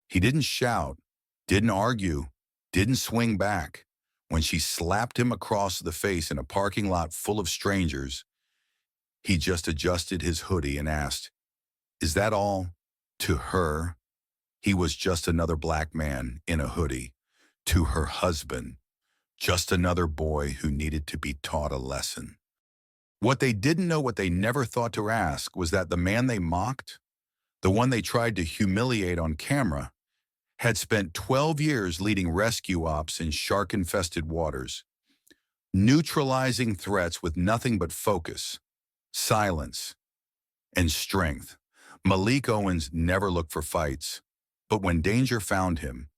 He didn't shout, didn't argue, didn't swing back. When she slapped him across the face in a parking lot full of strangers, he just adjusted his hoodie and asked, "Is that all?" To her, he was just another black man in a hoodie. To her husband, just another boy who needed to be taught a lesson. What they didn't know, what they never thought to ask, was that the man they mocked, the one they tried to humiliate on camera, had spent 12 years leading rescue ops in shark-infested waters, neutralizing threats with nothing but focus, silence, and strength. Malik Owens never looked for fights, but when danger found him,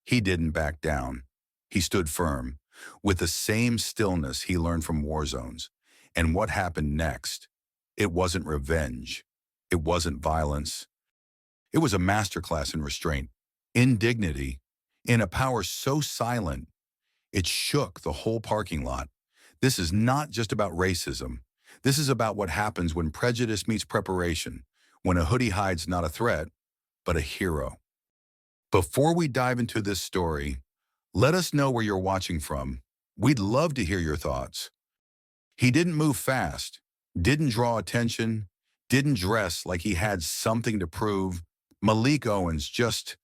he didn't back down. He stood firm, with the same stillness he learned from war zones. And what happened next? It wasn't revenge. It wasn't violence. It was a masterclass in restraint, in dignity, in a power so silent, it shook the whole parking lot. This is not just about racism. This is about what happens when prejudice meets preparation, when a hoodie hides not a threat, but a hero. Before we dive into this story, let us know where you're watching from. We'd love to hear your thoughts. He didn't move fast, didn't draw attention, didn't dress like he had something to prove. Malik Owens just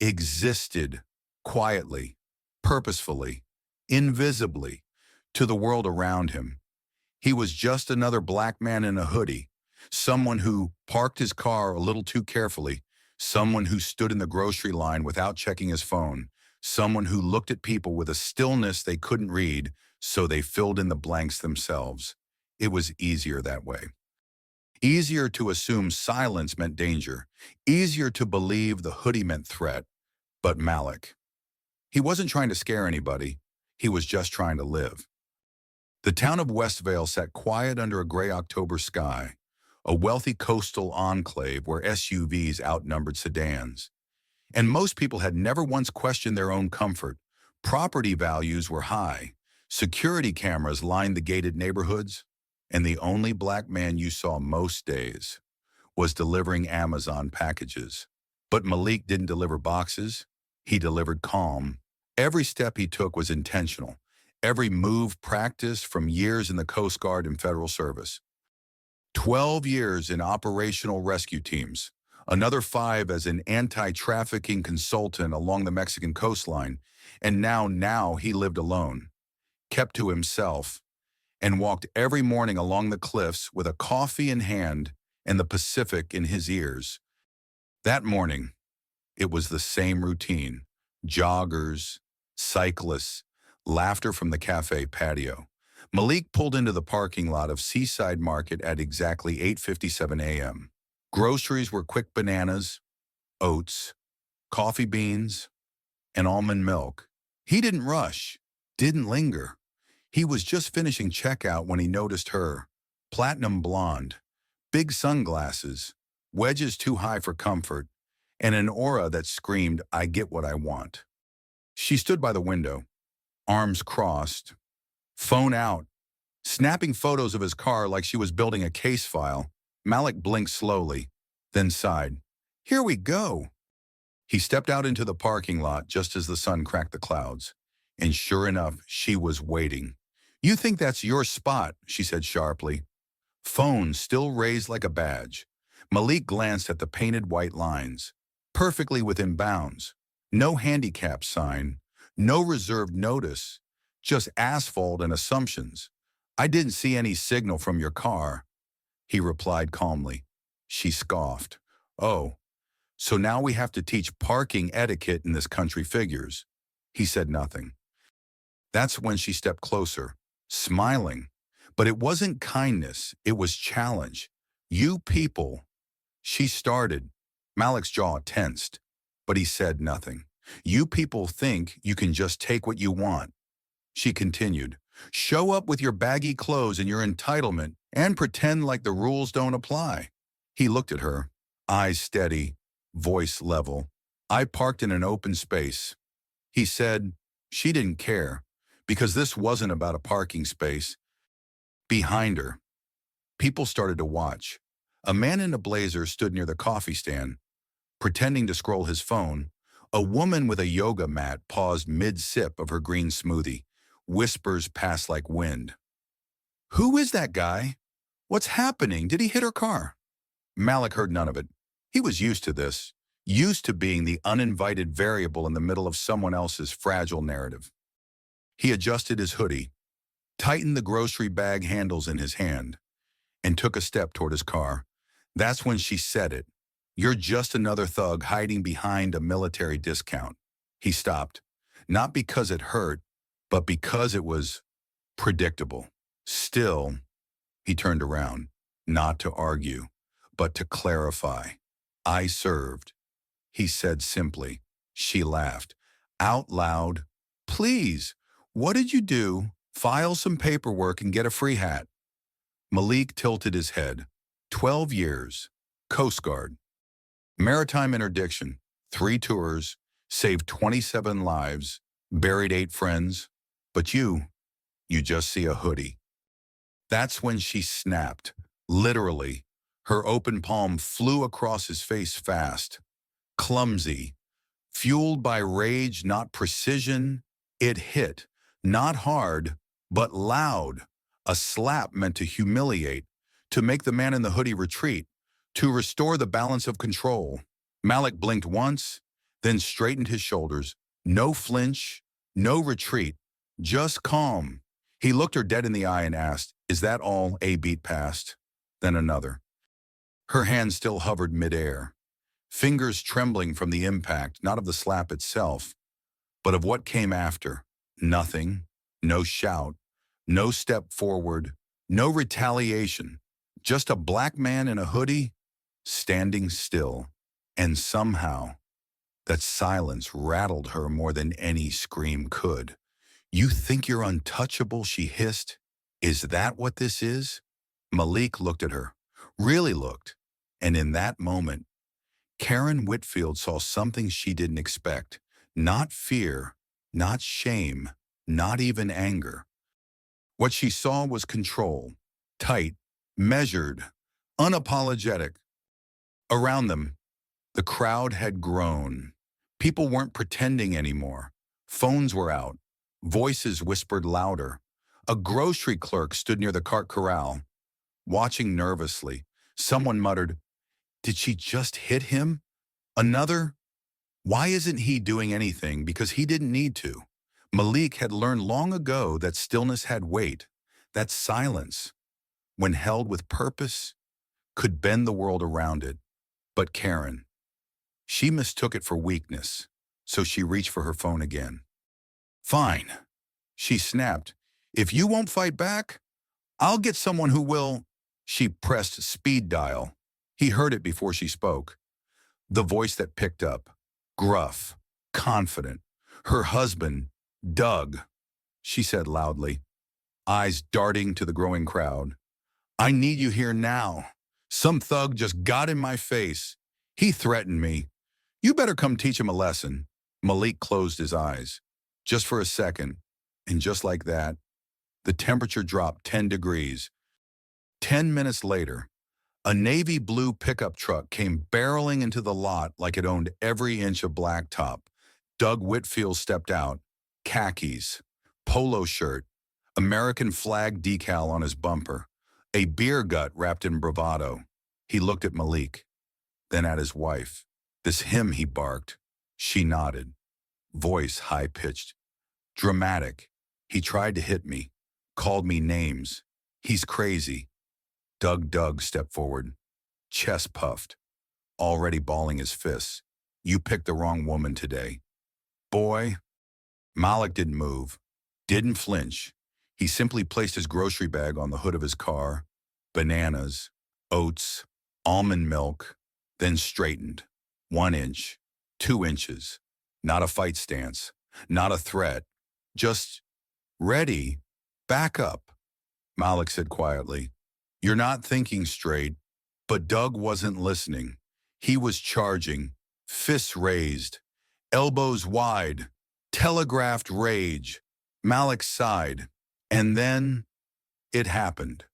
existed quietly, purposefully, invisibly to the world around him. He was just another black man in a hoodie, someone who parked his car a little too carefully, someone who stood in the grocery line without checking his phone, someone who looked at people with a stillness they couldn't read, so they filled in the blanks themselves. It was easier that way. Easier to assume silence meant danger, easier to believe the hoodie meant threat. But Malik, he wasn't trying to scare anybody, he was just trying to live. The town of Westvale sat quiet under a gray October sky, a wealthy coastal enclave where SUVs outnumbered sedans. And most people had never once questioned their own comfort. Property values were high, security cameras lined the gated neighborhoods, and the only black man you saw most days was delivering Amazon packages. But Malik didn't deliver boxes, he delivered calm. Every step he took was intentional. Every move practiced from years in the Coast Guard and federal service. 12 years in operational rescue teams, another 5 as an anti-trafficking consultant along the Mexican coastline, and now he lived alone, kept to himself, and walked every morning along the cliffs with a coffee in hand and the Pacific in his ears. That morning, it was the same routine: joggers, cyclists, laughter from the cafe patio. Malik pulled into the parking lot of Seaside Market at exactly 8:57 a.m. Groceries were quick bananas, oats, coffee beans, and almond milk. He didn't rush, didn't linger. He was just finishing checkout when he noticed her, platinum blonde, big sunglasses, wedges too high for comfort, and an aura that screamed, "I get what I want." She stood by the window, arms crossed, phone out, snapping photos of his car like she was building a case file. Malik blinked slowly, then sighed. "Here we go." He stepped out into the parking lot just as the sun cracked the clouds, and sure enough, she was waiting. "You think that's your spot," she said sharply. Phone still raised like a badge. Malik glanced at the painted white lines, perfectly within bounds. No handicap sign, no reserved notice, just asphalt and assumptions. "I didn't see any signal from your car," he replied calmly. She scoffed. "Oh, so now we have to teach parking etiquette in this country figures." He said nothing. That's when she stepped closer, smiling. But it wasn't kindness, it was challenge. "You people," she started. Malik's jaw tensed, but he said nothing. "You people think you can just take what you want." She continued. "Show up with your baggy clothes and your entitlement and pretend like the rules don't apply." He looked at her, eyes steady, voice level. "I parked in an open space." He said. She didn't care, because this wasn't about a parking space. Behind her, people started to watch. A man in a blazer stood near the coffee stand, pretending to scroll his phone, A woman with a yoga mat paused mid-sip of her green smoothie. Whispers passed like wind. "Who is that guy? What's happening? Did he hit her car?" Malik heard none of it. He was used to this, used to being the uninvited variable in the middle of someone else's fragile narrative. He adjusted his hoodie, tightened the grocery bag handles in his hand, and took a step toward his car. That's when she said it. "You're just another thug hiding behind a military discount." He stopped, not because it hurt, but because it was predictable. Still, he turned around, not to argue, but to clarify. "I served," he said simply. She laughed. Out loud. "Please, what did you do? File some paperwork and get a free hat." Malik tilted his head. 12 years. Coast Guard. Maritime interdiction. 3 tours. Saved 27 lives. Buried 8 friends. But you just see a hoodie. That's when she snapped. Literally. Her open palm flew across his face fast. Clumsy. Fueled by rage, not precision, it hit. Not hard, but loud. A slap meant to humiliate, to make the man in the hoodie retreat, to restore the balance of control. Malik blinked once, then straightened his shoulders. No flinch, no retreat, just calm. He looked her dead in the eye and asked, "Is that all?" A beat past, then another. Her hand still hovered midair, fingers trembling from the impact, not of the slap itself, but of what came after. Nothing, no shout, no step forward, no retaliation, just a black man in a hoodie standing still. And somehow, that silence rattled her more than any scream could. "You think you're untouchable?" she hissed. "Is that what this is?" Malik looked at her, really looked, and in that moment, Karen Whitfield saw something she didn't expect. Not fear, not shame, not even anger. What she saw was control, tight, measured, unapologetic. Around them, the crowd had grown. People weren't pretending anymore. Phones were out. Voices whispered louder. A grocery clerk stood near the cart corral, watching nervously. Someone muttered, "Did she just hit him?" Another, "Why isn't he doing anything?" Because he didn't need to. Malik had learned long ago that stillness had weight, that silence, when held with purpose, could bend the world around it. But Karen, she mistook it for weakness, so she reached for her phone again. "Fine," she snapped. "If you won't fight back, I'll get someone who will." She pressed speed dial. He heard it before she spoke. The voice that picked up, gruff, confident. "Her husband, Doug," she said loudly, eyes darting to the growing crowd. "I need you here now. Some thug just got in my face. He threatened me. You better come teach him a lesson." Malik closed his eyes, just for a second, and just like that, the temperature dropped 10 degrees. 10 minutes later, a navy blue pickup truck came barreling into the lot like it owned every inch of blacktop. Doug Whitfield stepped out, khakis, polo shirt, American flag decal on his bumper, a beer gut wrapped in bravado. He looked at Malik, then at his wife. "This him," he barked. She nodded, voice high-pitched, dramatic. "He tried to hit me, called me names. He's crazy." Doug stepped forward, chest puffed, already balling his fists. "You picked the wrong woman today." "Boy." Malik didn't move, didn't flinch. He simply placed his grocery bag on the hood of his car, bananas, oats, almond milk, then straightened. 1 inch, 2 inches. Not a fight stance, not a threat. Just, "Ready, back up," Malik said quietly. "You're not thinking straight." But Doug wasn't listening. He was charging, fists raised, elbows wide, telegraphed rage. Malik sighed. And then it happened.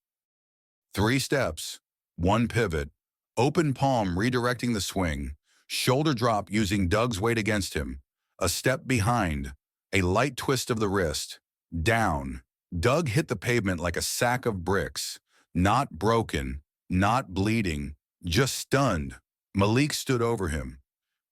3 steps, 1 pivot, open palm redirecting the swing, Shoulder drop using Doug's weight against him. A step behind. A light twist of the wrist. Down. Doug hit the pavement like a sack of bricks. Not broken, not bleeding, just stunned. Malik stood over him,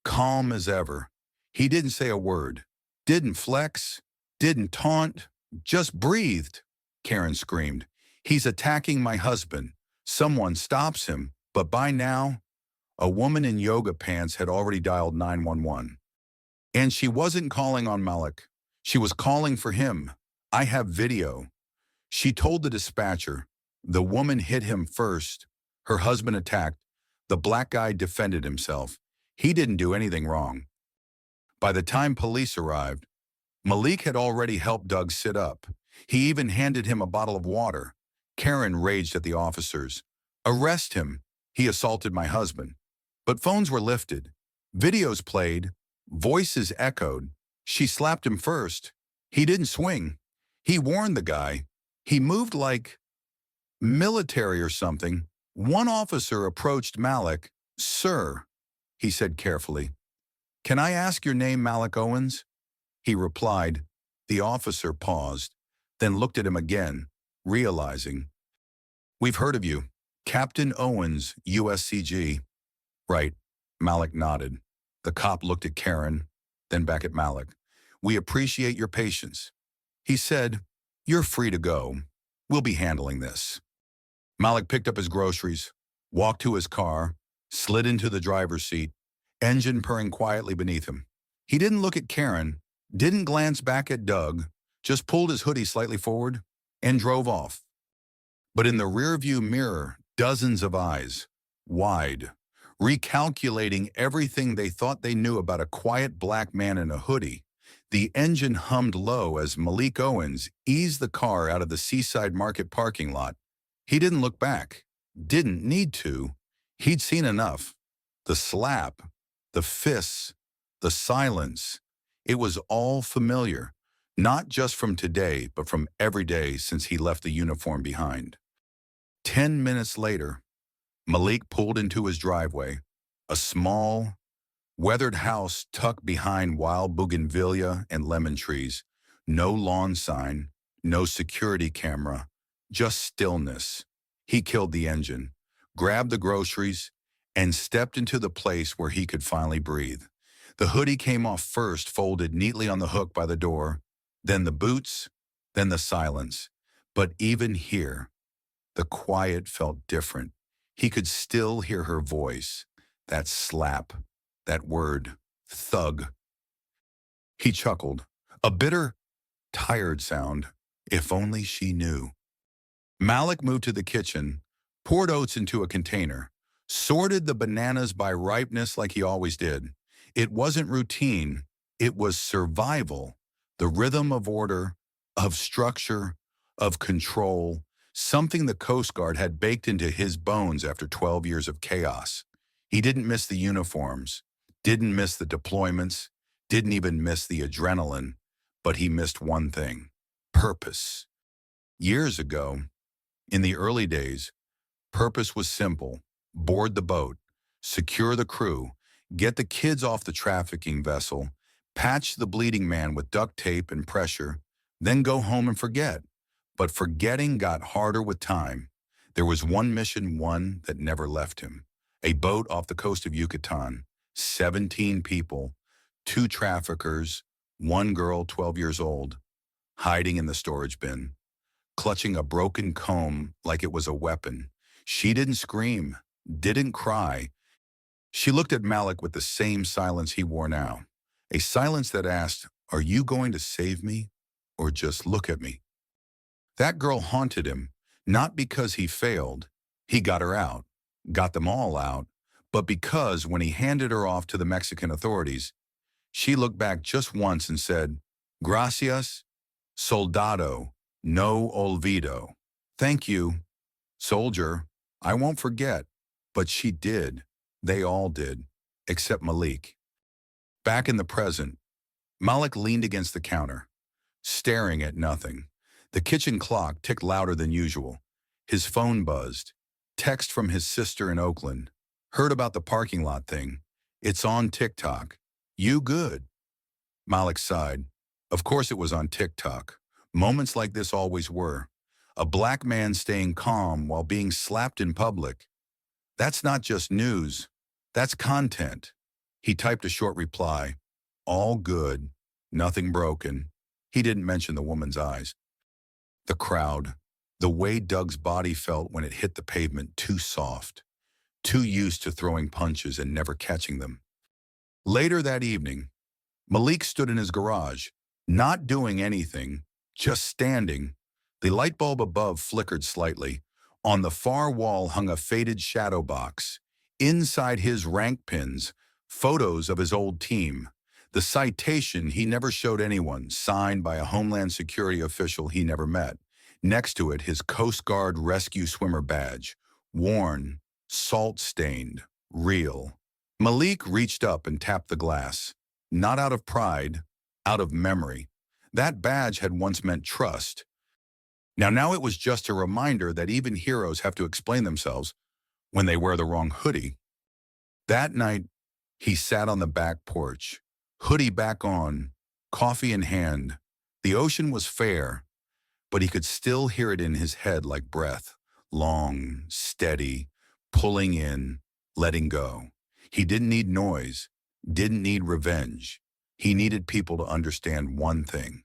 calm as ever. He didn't say a word, didn't flex, didn't taunt, just breathed. Karen screamed, "He's attacking my husband." Someone stops him, but by now, a woman in yoga pants had already dialed 911. And she wasn't calling on Malik. She was calling for him. "I have video." She told the dispatcher. The woman hit him first. Her husband attacked. The black guy defended himself. He didn't do anything wrong. By the time police arrived, Malik had already helped Doug sit up. He even handed him a bottle of water. Karen raged at the officers. "Arrest him. He assaulted my husband." But phones were lifted. Videos played. Voices echoed. She slapped him first. He didn't swing. He warned the guy. He moved like military or something. One officer approached Malik. "Sir," he said carefully, "can I ask your name, Malik Owens?" He replied. The officer paused, then looked at him again, realizing, "We've heard of you. Captain Owens, USCG. "Right," Malik nodded. The cop looked at Karen, then back at Malik. "We appreciate your patience." He said, "You're free to go. We'll be handling this." Malik picked up his groceries, walked to his car, slid into the driver's seat, engine purring quietly beneath him. He didn't look at Karen, didn't glance back at Doug, just pulled his hoodie slightly forward and drove off. But in the rearview mirror, dozens of eyes, wide, recalculating everything they thought they knew about a quiet black man in a hoodie. The engine hummed low as Malik Owens eased the car out of the Seaside Market parking lot. He didn't look back, didn't need to. He'd seen enough. The slap, the fists, the silence. It was all familiar, not just from today, but from every day since he left the uniform behind. 10 minutes later, Malik pulled into his driveway, a small, weathered house tucked behind wild bougainvillea and lemon trees. No lawn sign, no security camera, just stillness. He killed the engine, grabbed the groceries, and stepped into the place where he could finally breathe. The hoodie came off first, folded neatly on the hook by the door, then the boots, then the silence. But even here, the quiet felt different. He could still hear her voice, that slap, that word, thug. He chuckled, a bitter, tired sound. If only she knew. Malik moved to the kitchen, poured oats into a container, sorted the bananas by ripeness like he always did. It wasn't routine, it was survival, the rhythm of order, of structure, of control, something the Coast Guard had baked into his bones after 12 years of chaos. He didn't miss the uniforms, didn't miss the deployments, didn't even miss the adrenaline, but he missed one thing: purpose. Years ago, in the early days, purpose was simple: board the boat, secure the crew, get the kids off the trafficking vessel, patch the bleeding man with duct tape and pressure, then go home and forget. But forgetting got harder with time. There was one mission that never left him. A boat off the coast of Yucatan, 17 people, 2 traffickers, 1 girl 12 years old, hiding in the storage bin, clutching a broken comb like it was a weapon. She didn't scream, didn't cry. She looked at Malik with the same silence he wore now. A silence that asked, "Are you going to save me or just look at me?" That girl haunted him, not because he failed. He got her out, got them all out, but because when he handed her off to the Mexican authorities, she looked back just once and said, "Gracias, soldado, no olvido." Thank you, soldier, I won't forget. But she did. They all did, except Malik. Back in the present, Malik leaned against the counter, staring at nothing. The kitchen clock ticked louder than usual. His phone buzzed. Text from his sister in Oakland. Heard about the parking lot thing. It's on TikTok. You good? Malik sighed. Of course it was on TikTok. Moments like this always were. A black man staying calm while being slapped in public. That's not just news. That's content. He typed a short reply. All good. Nothing broken. He didn't mention the woman's eyes. The crowd. The way Doug's body felt when it hit the pavement, too soft. Too used to throwing punches and never catching them. Later that evening, Malik stood in his garage, not doing anything, just standing. The light bulb above flickered slightly. On the far wall hung a faded shadow box. Inside his rank pins, photos of his old team. The citation he never showed anyone, signed by a Homeland Security official he never met. Next to it, his Coast Guard rescue swimmer badge. Worn, salt-stained, real. Malik reached up and tapped the glass. Not out of pride, out of memory. That badge had once meant trust. Now it was just a reminder that even heroes have to explain themselves when they wear the wrong hoodie. That night, he sat on the back porch, hoodie back on, coffee in hand. The ocean was fair, but he could still hear it in his head like breath, long, steady, pulling in, letting go. He didn't need noise, didn't need revenge. He needed people to understand one thing.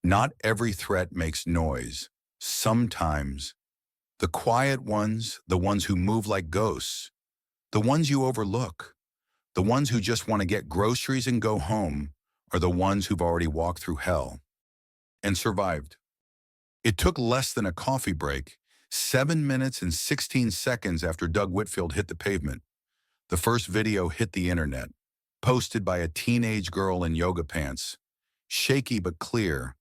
Not every threat makes noise. Sometimes, the quiet ones, the ones who move like ghosts, the ones you overlook, the ones who just want to get groceries and go home, are the ones who've already walked through hell and survived. It took less than a coffee break, 7 minutes and 16 seconds after Doug Whitfield hit the pavement. The first video hit the internet, posted by a teenage girl in yoga pants, shaky but clear.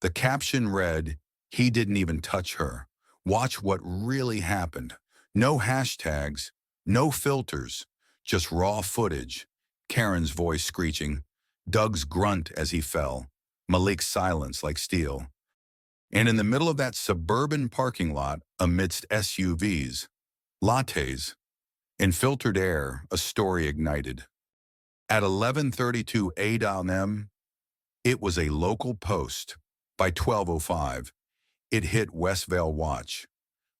The caption read, "He didn't even touch her. Watch what really happened." No hashtags, no filters, just raw footage. Karen's voice screeching, Doug's grunt as he fell, Malik's silence like steel. And in the middle of that suburban parking lot, amidst SUVs, lattes, and filtered air, a story ignited. At 11:32 a.m., it was a local post. By 12:05, it hit Westvale Watch,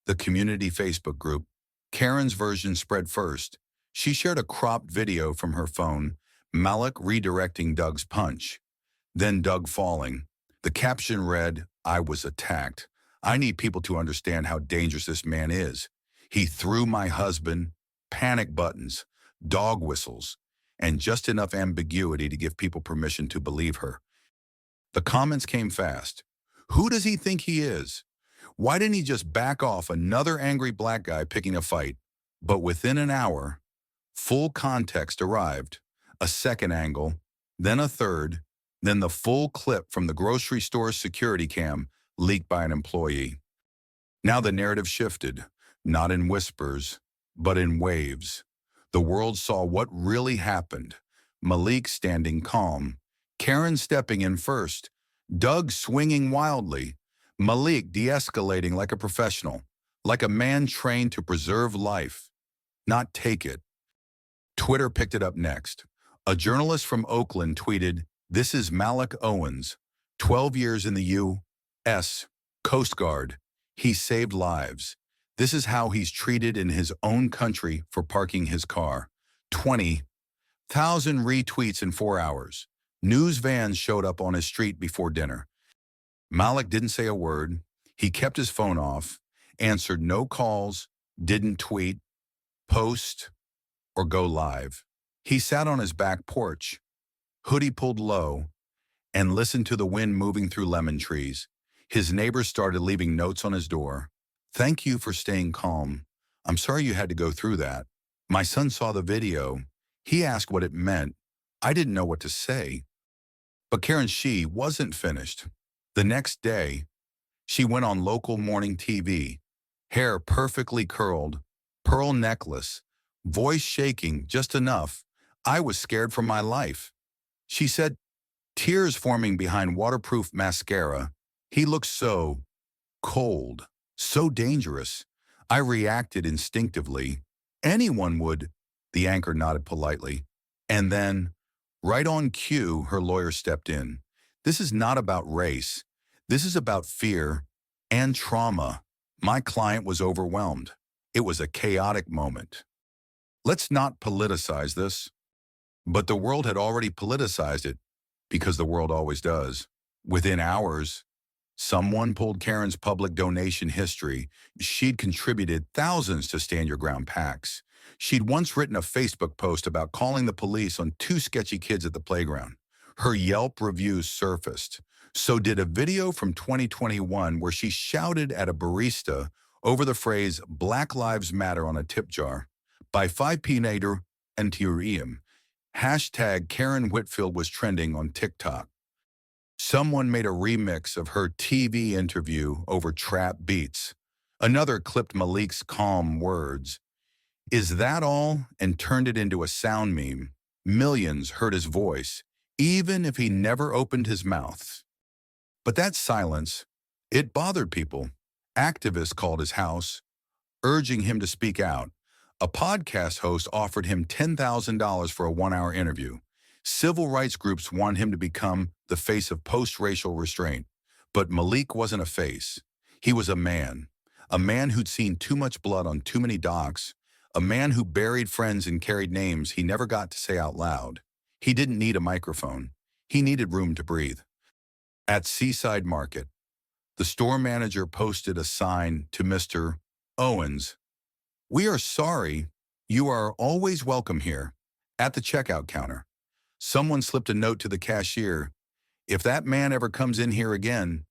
the community Facebook group. Karen's version spread first. She shared a cropped video from her phone, Malik redirecting Doug's punch. Then Doug falling. The caption read, "I was attacked. I need people to understand how dangerous this man is. He threw my husband," panic buttons, dog whistles, and just enough ambiguity to give people permission to believe her. The comments came fast. Who does he think he is? Why didn't he just back off? Another angry black guy picking a fight? But within an hour, full context arrived. A second angle, then a third, then the full clip from the grocery store's security cam leaked by an employee. Now the narrative shifted, not in whispers, but in waves. The world saw what really happened. Malik standing calm, Karen stepping in first, Doug swinging wildly, Malik de-escalating like a professional, like a man trained to preserve life, not take it. Twitter picked it up next. A journalist from Oakland tweeted, "This is Malik Owens, 12 years in the U.S. Coast Guard. He saved lives. This is how he's treated in his own country for parking his car." 20,000 retweets in 4 hours. News vans showed up on his street before dinner. Malik didn't say a word. He kept his phone off, answered no calls, didn't tweet, post, or go live. He sat on his back porch, hoodie pulled low, and listened to the wind moving through lemon trees. His neighbors started leaving notes on his door. "Thank you for staying calm. I'm sorry you had to go through that. My son saw the video. He asked what it meant. I didn't know what to say." But Karen Shee wasn't finished. The next day, she went on local morning TV, hair perfectly curled, pearl necklace, voice shaking just enough. "I was scared for my life," she said, tears forming behind waterproof mascara. "He looked so cold, so dangerous. I reacted instinctively. Anyone would." The anchor nodded politely. And then, right on cue, her lawyer stepped in. This is not about race. This is about fear and trauma. My client was overwhelmed. It was a chaotic moment. Let's not politicize this. But the world had already politicized it, because the world always does. Within hours, someone pulled Karen's public donation history. She'd contributed thousands to Stand Your Ground PACs. She'd once written a Facebook post about calling the police on two sketchy kids at the playground. Her Yelp reviews surfaced. So did a video from 2021 where she shouted at a barista over the phrase "Black Lives Matter" on a tip jar. By 5 p.m. Hashtag Karen Whitfield was trending on TikTok. Someone made a remix of her TV interview over trap beats. Another clipped Malik's calm words, "Is that all?" and turned it into a sound meme. Millions heard his voice, even if he never opened his mouth. But that silence, it bothered people. Activists called his house, urging him to speak out. A podcast host offered him $10,000 for a 1-hour interview. Civil rights groups want him to become the face of post-racial restraint. But Malik wasn't a face. He was a man who'd seen too much blood on too many docks, a man who buried friends and carried names he never got to say out loud. He didn't need a microphone. He needed room to breathe. At Seaside Market, the store manager posted a sign to Mr. Owens. "We are sorry. You are always welcome here." At the checkout counter, someone slipped a note to the cashier. "If that man ever comes in here again,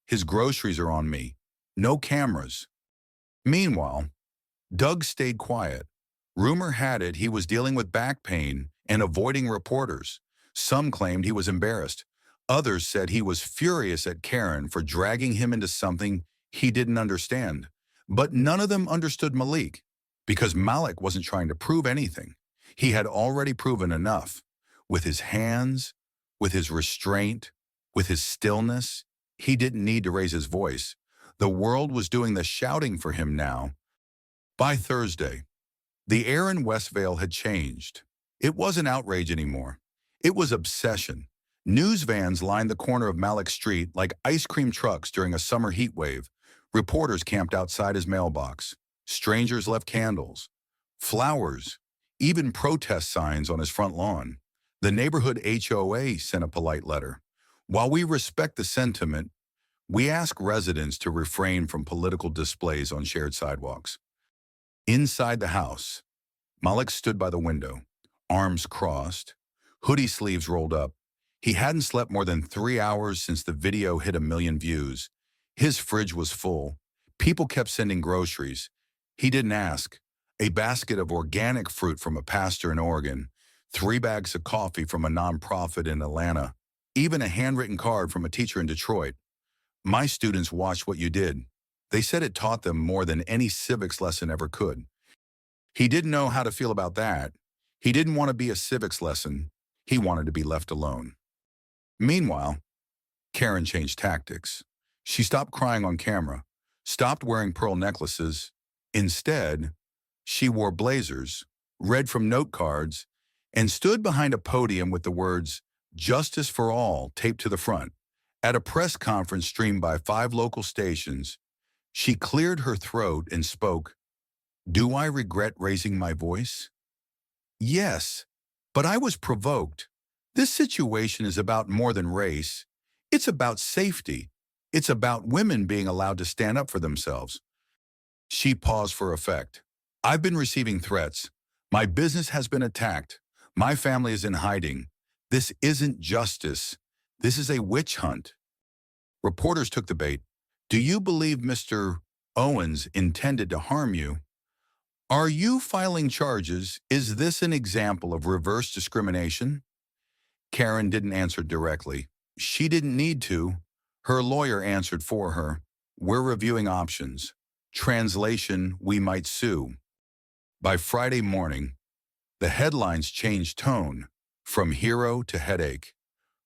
his groceries are on me. No cameras." Meanwhile, Doug stayed quiet. Rumor had it he was dealing with back pain and avoiding reporters. Some claimed he was embarrassed. Others said he was furious at Karen for dragging him into something he didn't understand. But none of them understood Malik, because Malik wasn't trying to prove anything. He had already proven enough. With his hands, with his restraint, with his stillness, he didn't need to raise his voice. The world was doing the shouting for him now. By Thursday, the air in Westvale had changed. It wasn't outrage anymore. It was obsession. News vans lined the corner of Malik Street like ice cream trucks during a summer heat wave. Reporters camped outside his mailbox. Strangers left candles, flowers, even protest signs on his front lawn. The neighborhood HOA sent a polite letter. "While we respect the sentiment, we ask residents to refrain from political displays on shared sidewalks." Inside the house, Malik stood by the window, arms crossed, hoodie sleeves rolled up. He hadn't slept more than 3 hours since the video hit 1 million views. His fridge was full. People kept sending groceries. He didn't ask. A basket of organic fruit from a pastor in Oregon, 3 bags of coffee from a nonprofit in Atlanta, even a handwritten card from a teacher in Detroit. "My students watched what you did. They said it taught them more than any civics lesson ever could." He didn't know how to feel about that. He didn't want to be a civics lesson. He wanted to be left alone. Meanwhile, Karen changed tactics. She stopped crying on camera, stopped wearing pearl necklaces. Instead, she wore blazers, read from note cards, and stood behind a podium with the words "Justice for All" taped to the front. At a press conference streamed by 5 local stations, she cleared her throat and spoke. "Do I regret raising my voice? Yes, but I was provoked. This situation is about more than race. It's about safety. It's about women being allowed to stand up for themselves." She paused for effect. "I've been receiving threats. My business has been attacked. My family is in hiding. This isn't justice. This is a witch hunt." Reporters took the bait. "Do you believe Mr. Owens intended to harm you? Are you filing charges? Is this an example of reverse discrimination?" Karen didn't answer directly. She didn't need to. Her lawyer answered for her. "We're reviewing options. Translation, we might sue." By Friday morning, the headlines changed tone, from hero to headache.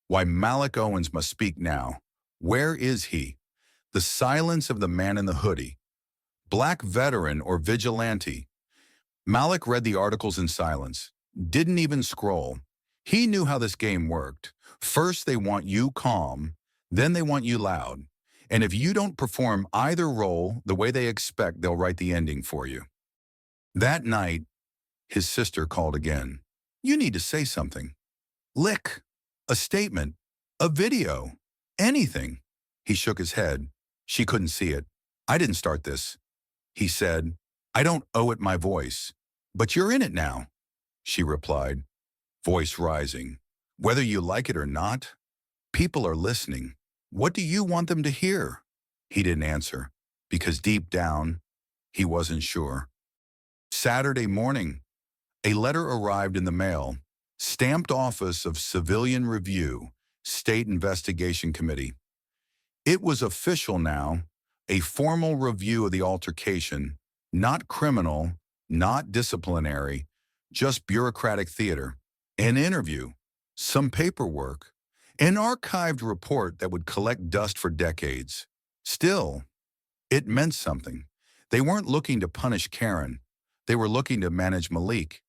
Why Malik Owens must speak now. Where is he? The silence of the man in the hoodie. Black veteran or vigilante? Malik read the articles in silence. Didn't even scroll. He knew how this game worked. First, they want you calm, then they want you loud. And if you don't perform either role the way they expect, they'll write the ending for you. That night, his sister called again. You need to say something. Lick. A statement. A video. Anything. He shook his head. She couldn't see it. I didn't start this. He said, I don't owe it my voice. But you're in it now, she replied, voice rising. Whether you like it or not, people are listening. What do you want them to hear? He didn't answer, because deep down, he wasn't sure. Saturday morning, a letter arrived in the mail, stamped Office of Civilian Review, State Investigation Committee. It was official now, a formal review of the altercation, not criminal, not disciplinary, just bureaucratic theater. An interview, some paperwork, an archived report that would collect dust for decades. Still, it meant something. They weren't looking to punish Karen. They were looking to manage Malik.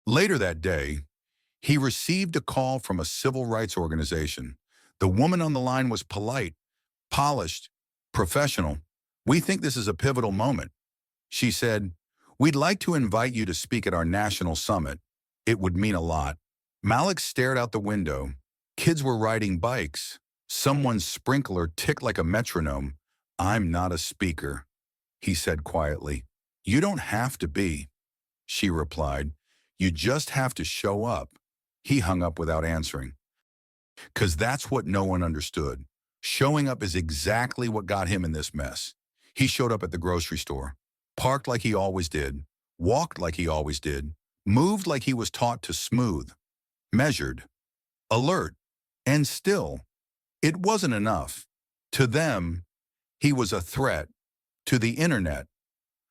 Later that day, he received a call from a civil rights organization. The woman on the line was polite, polished, professional. We think this is a pivotal moment. She said, we'd like to invite you to speak at our national summit. It would mean a lot. Malik stared out the window. Kids were riding bikes. Someone's sprinkler ticked like a metronome. I'm not a speaker, he said quietly. You don't have to be, she replied. You just have to show up. He hung up without answering. 'Cause that's what no one understood. Showing up is exactly what got him in this mess. He showed up at the grocery store, parked like he always did, walked like he always did, moved like he was taught to smooth, measured, alert, and still, it wasn't enough. To them, he was a threat, to the internet,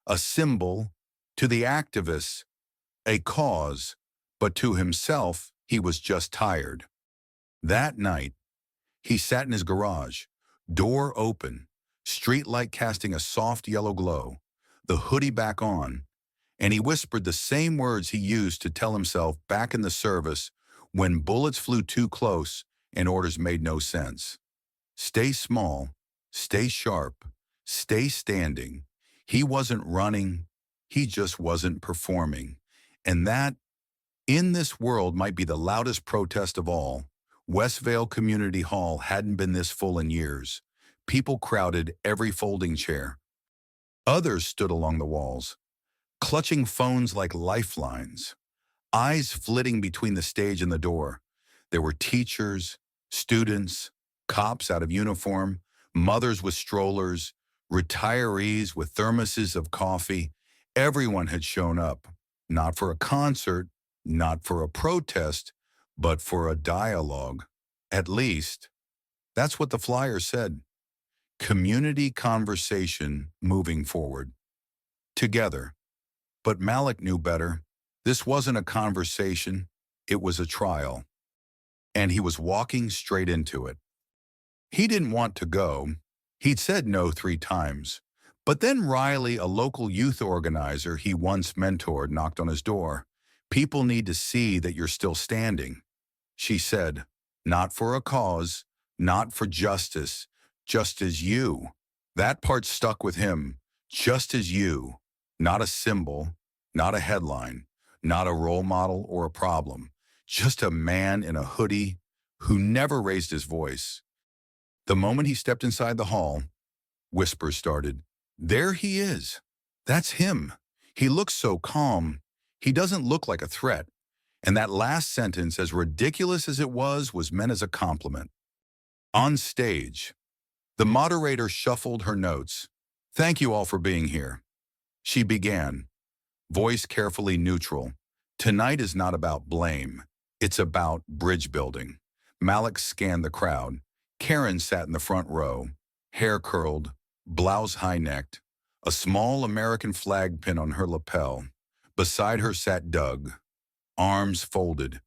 a symbol, to the activists, a cause, but to himself, he was just tired. That night, he sat in his garage, door open, streetlight casting a soft yellow glow, the hoodie back on, and he whispered the same words he used to tell himself back in the service when bullets flew too close and orders made no sense. Stay small, stay sharp, stay standing. He wasn't running, he just wasn't performing. And that, in this world, might be the loudest protest of all. Westvale Community Hall hadn't been this full in years. People crowded every folding chair. Others stood along the walls, clutching phones like lifelines, eyes flitting between the stage and the door. There were teachers, students, cops out of uniform, mothers with strollers, retirees with thermoses of coffee. Everyone had shown up, not for a concert, not for a protest, but for a dialogue. At least, that's what the flyer said. Community conversation moving forward. Together. But Malik knew better. This wasn't a conversation, it was a trial. And he was walking straight into it. He didn't want to go. He'd said no 3 times. But then Riley, a local youth organizer he once mentored, knocked on his door. People need to see that you're still standing, she said. Not for a cause, not for justice, just as you. That part stuck with him. Just as you. Not a symbol, not a headline, not a role model or a problem. Just a man in a hoodie who never raised his voice. The moment he stepped inside the hall, whispers started. There he is. That's him. He looks so calm. He doesn't look like a threat. And that last sentence, as ridiculous as it was meant as a compliment. On stage, the moderator shuffled her notes. Thank you all for being here. She began, voice carefully neutral. Tonight is not about blame. It's about bridge building. Malik scanned the crowd. Karen sat in the front row, hair curled, blouse high-necked, a small American flag pin on her lapel. Beside her sat Doug, arms folded,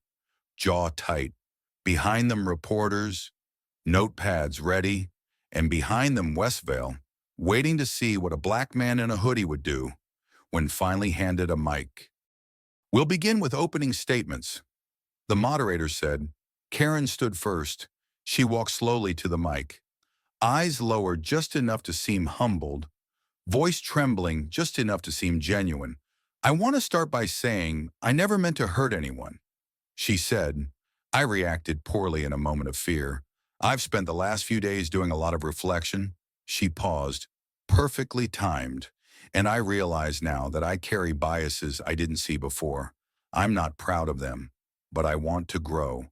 jaw tight. Behind them reporters, notepads ready, and behind them Westvale, waiting to see what a black man in a hoodie would do when finally handed a mic. We'll begin with opening statements. The moderator said. Karen stood first. She walked slowly to the mic, eyes lowered just enough to seem humbled, voice trembling just enough to seem genuine. I want to start by saying I never meant to hurt anyone, she said. I reacted poorly in a moment of fear. I've spent the last few days doing a lot of reflection. She paused, perfectly timed, and I realize now that I carry biases I didn't see before. I'm not proud of them, but I want to grow.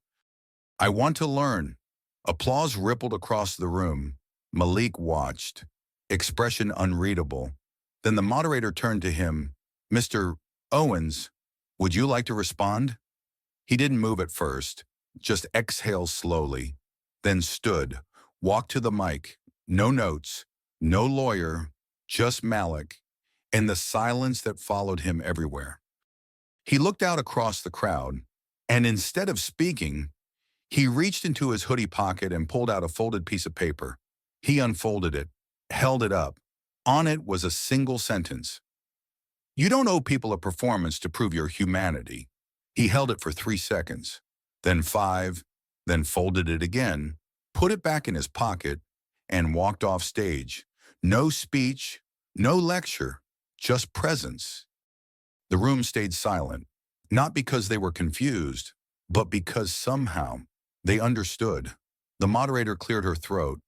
I want to learn. Applause rippled across the room. Malik watched, expression unreadable. Then the moderator turned to him. Mr. Owens, would you like to respond? He didn't move at first, just exhaled slowly, then stood, walked to the mic. No notes, no lawyer, just Malik, and the silence that followed him everywhere. He looked out across the crowd, and instead of speaking, he reached into his hoodie pocket and pulled out a folded piece of paper. He unfolded it, held it up. On it was a single sentence. You don't owe people a performance to prove your humanity. He held it for 3 seconds, then 5, then folded it again, put it back in his pocket, and walked off stage. No speech, no lecture, just presence. The room stayed silent, not because they were confused, but because somehow they understood. The moderator cleared her throat,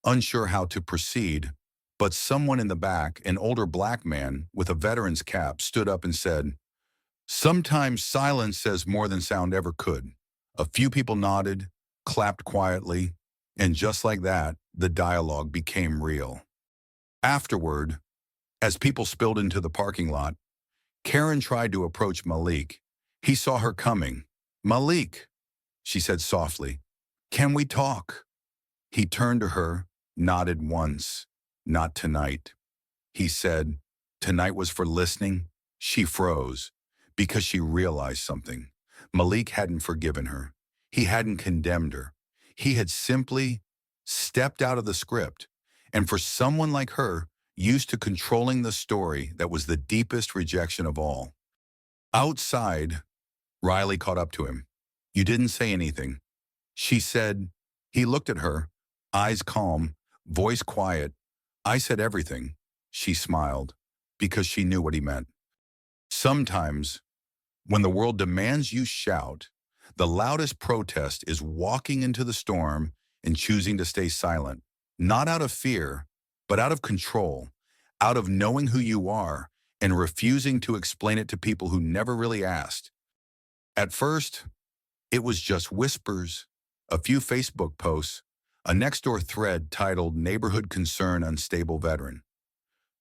unsure how to proceed, but someone in the back, an older black man with a veteran's cap, stood up and said, sometimes silence says more than sound ever could. A few people nodded, clapped quietly, and just like that, the dialogue became real. Afterward, as people spilled into the parking lot, Karen tried to approach Malik. He saw her coming. Malik, she said softly, can we talk? He turned to her, nodded once. Not tonight. He said, tonight was for listening. She froze because she realized something. Malik hadn't forgiven her. He hadn't condemned her. He had simply stepped out of the script. And for someone like her, used to controlling the story that was the deepest rejection of all. Outside, Riley caught up to him. You didn't say anything. She said. He looked at her, eyes calm, voice quiet. I said everything. She smiled, because she knew what he meant. Sometimes, when the world demands you shout, the loudest protest is walking into the storm and choosing to stay silent, not out of fear, but out of control, out of knowing who you are and refusing to explain it to people who never really asked. At first, it was just whispers, a few Facebook posts, a Nextdoor thread titled Neighborhood Concern Unstable Veteran.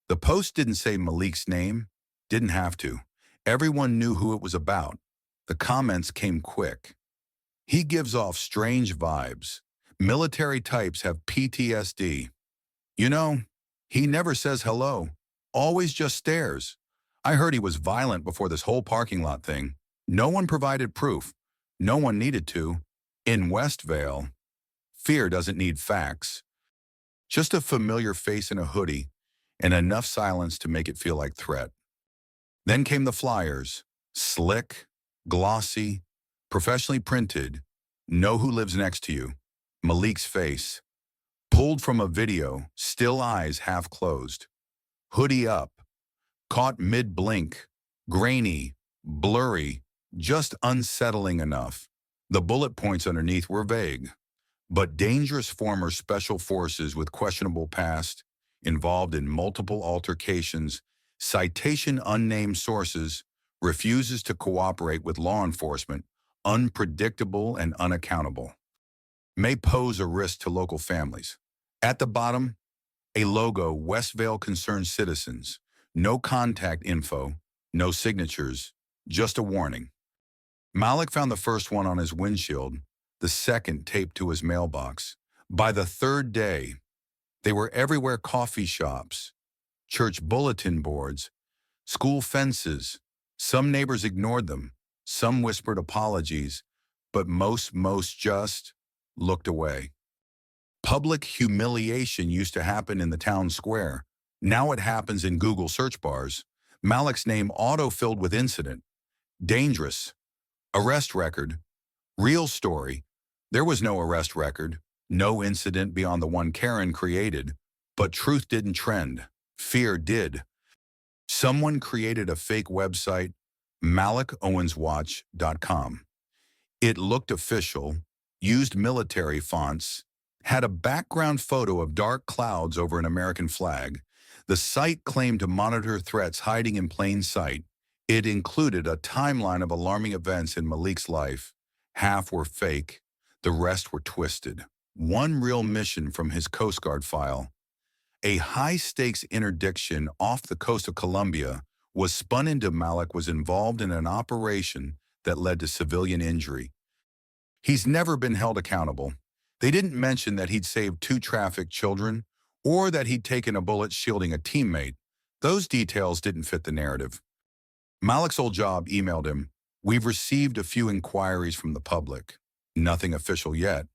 The post didn't say Malik's name, didn't have to. Everyone knew who it was about. The comments came quick. He gives off strange vibes. Military types have PTSD. You know, he never says hello, always just stares. I heard he was violent before this whole parking lot thing. No one provided proof. No one needed to. In Westvale, fear doesn't need facts. Just a familiar face in a hoodie and enough silence to make it feel like threat. Then came the flyers, slick, glossy, professionally printed. Know who lives next to you. Malik's face. Pulled from a video, still eyes half closed. Hoodie up. Caught mid-blink. Grainy, blurry, just unsettling enough. The bullet points underneath were vague. But dangerous former special forces with questionable past, involved in multiple altercations, citation unnamed sources, refuses to cooperate with law enforcement, unpredictable and unaccountable. May pose a risk to local families. At the bottom, a logo, Westvale Concerned Citizens. No contact info, no signatures, just a warning. Malik found the first one on his windshield, the second taped to his mailbox. By the third day, they were everywhere: coffee shops, church bulletin boards, school fences. Some neighbors ignored them, some whispered apologies, but most just looked away. Public humiliation used to happen in the town square. Now it happens in Google search bars. Malik's name auto-filled with incident. Dangerous. Arrest record. Real story. There was no arrest record, no incident beyond the one Karen created, but truth didn't trend. Fear did. Someone created a fake website, malikowenswatch.com. It looked official, used military fonts, had a background photo of dark clouds over an American flag. The site claimed to monitor threats hiding in plain sight. It included a timeline of alarming events in Malik's life. Half were fake, the rest were twisted. One real mission from his Coast Guard file. A high-stakes interdiction off the coast of Colombia was spun into Malik was involved in an operation that led to civilian injury. He's never been held accountable. They didn't mention that he'd saved 2 trafficked children or that he'd taken a bullet shielding a teammate. Those details didn't fit the narrative. Malik's old job emailed him, "We've received a few inquiries from the public. Nothing official yet,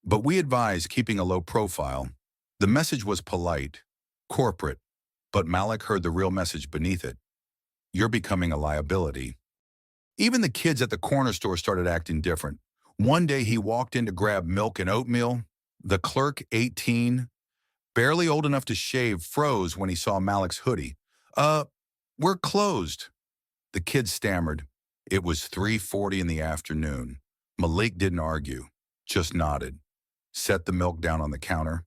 but we advise keeping a low profile." The message was polite, corporate, but Malik heard the real message beneath it. You're becoming a liability. Even the kids at the corner store started acting different. One day he walked in to grab milk and oatmeal. The clerk, 18, barely old enough to shave, froze when he saw Malik's hoodie. We're closed." The kid stammered. It was 3:40 in the afternoon. Malik didn't argue, just nodded, set the milk down on the counter,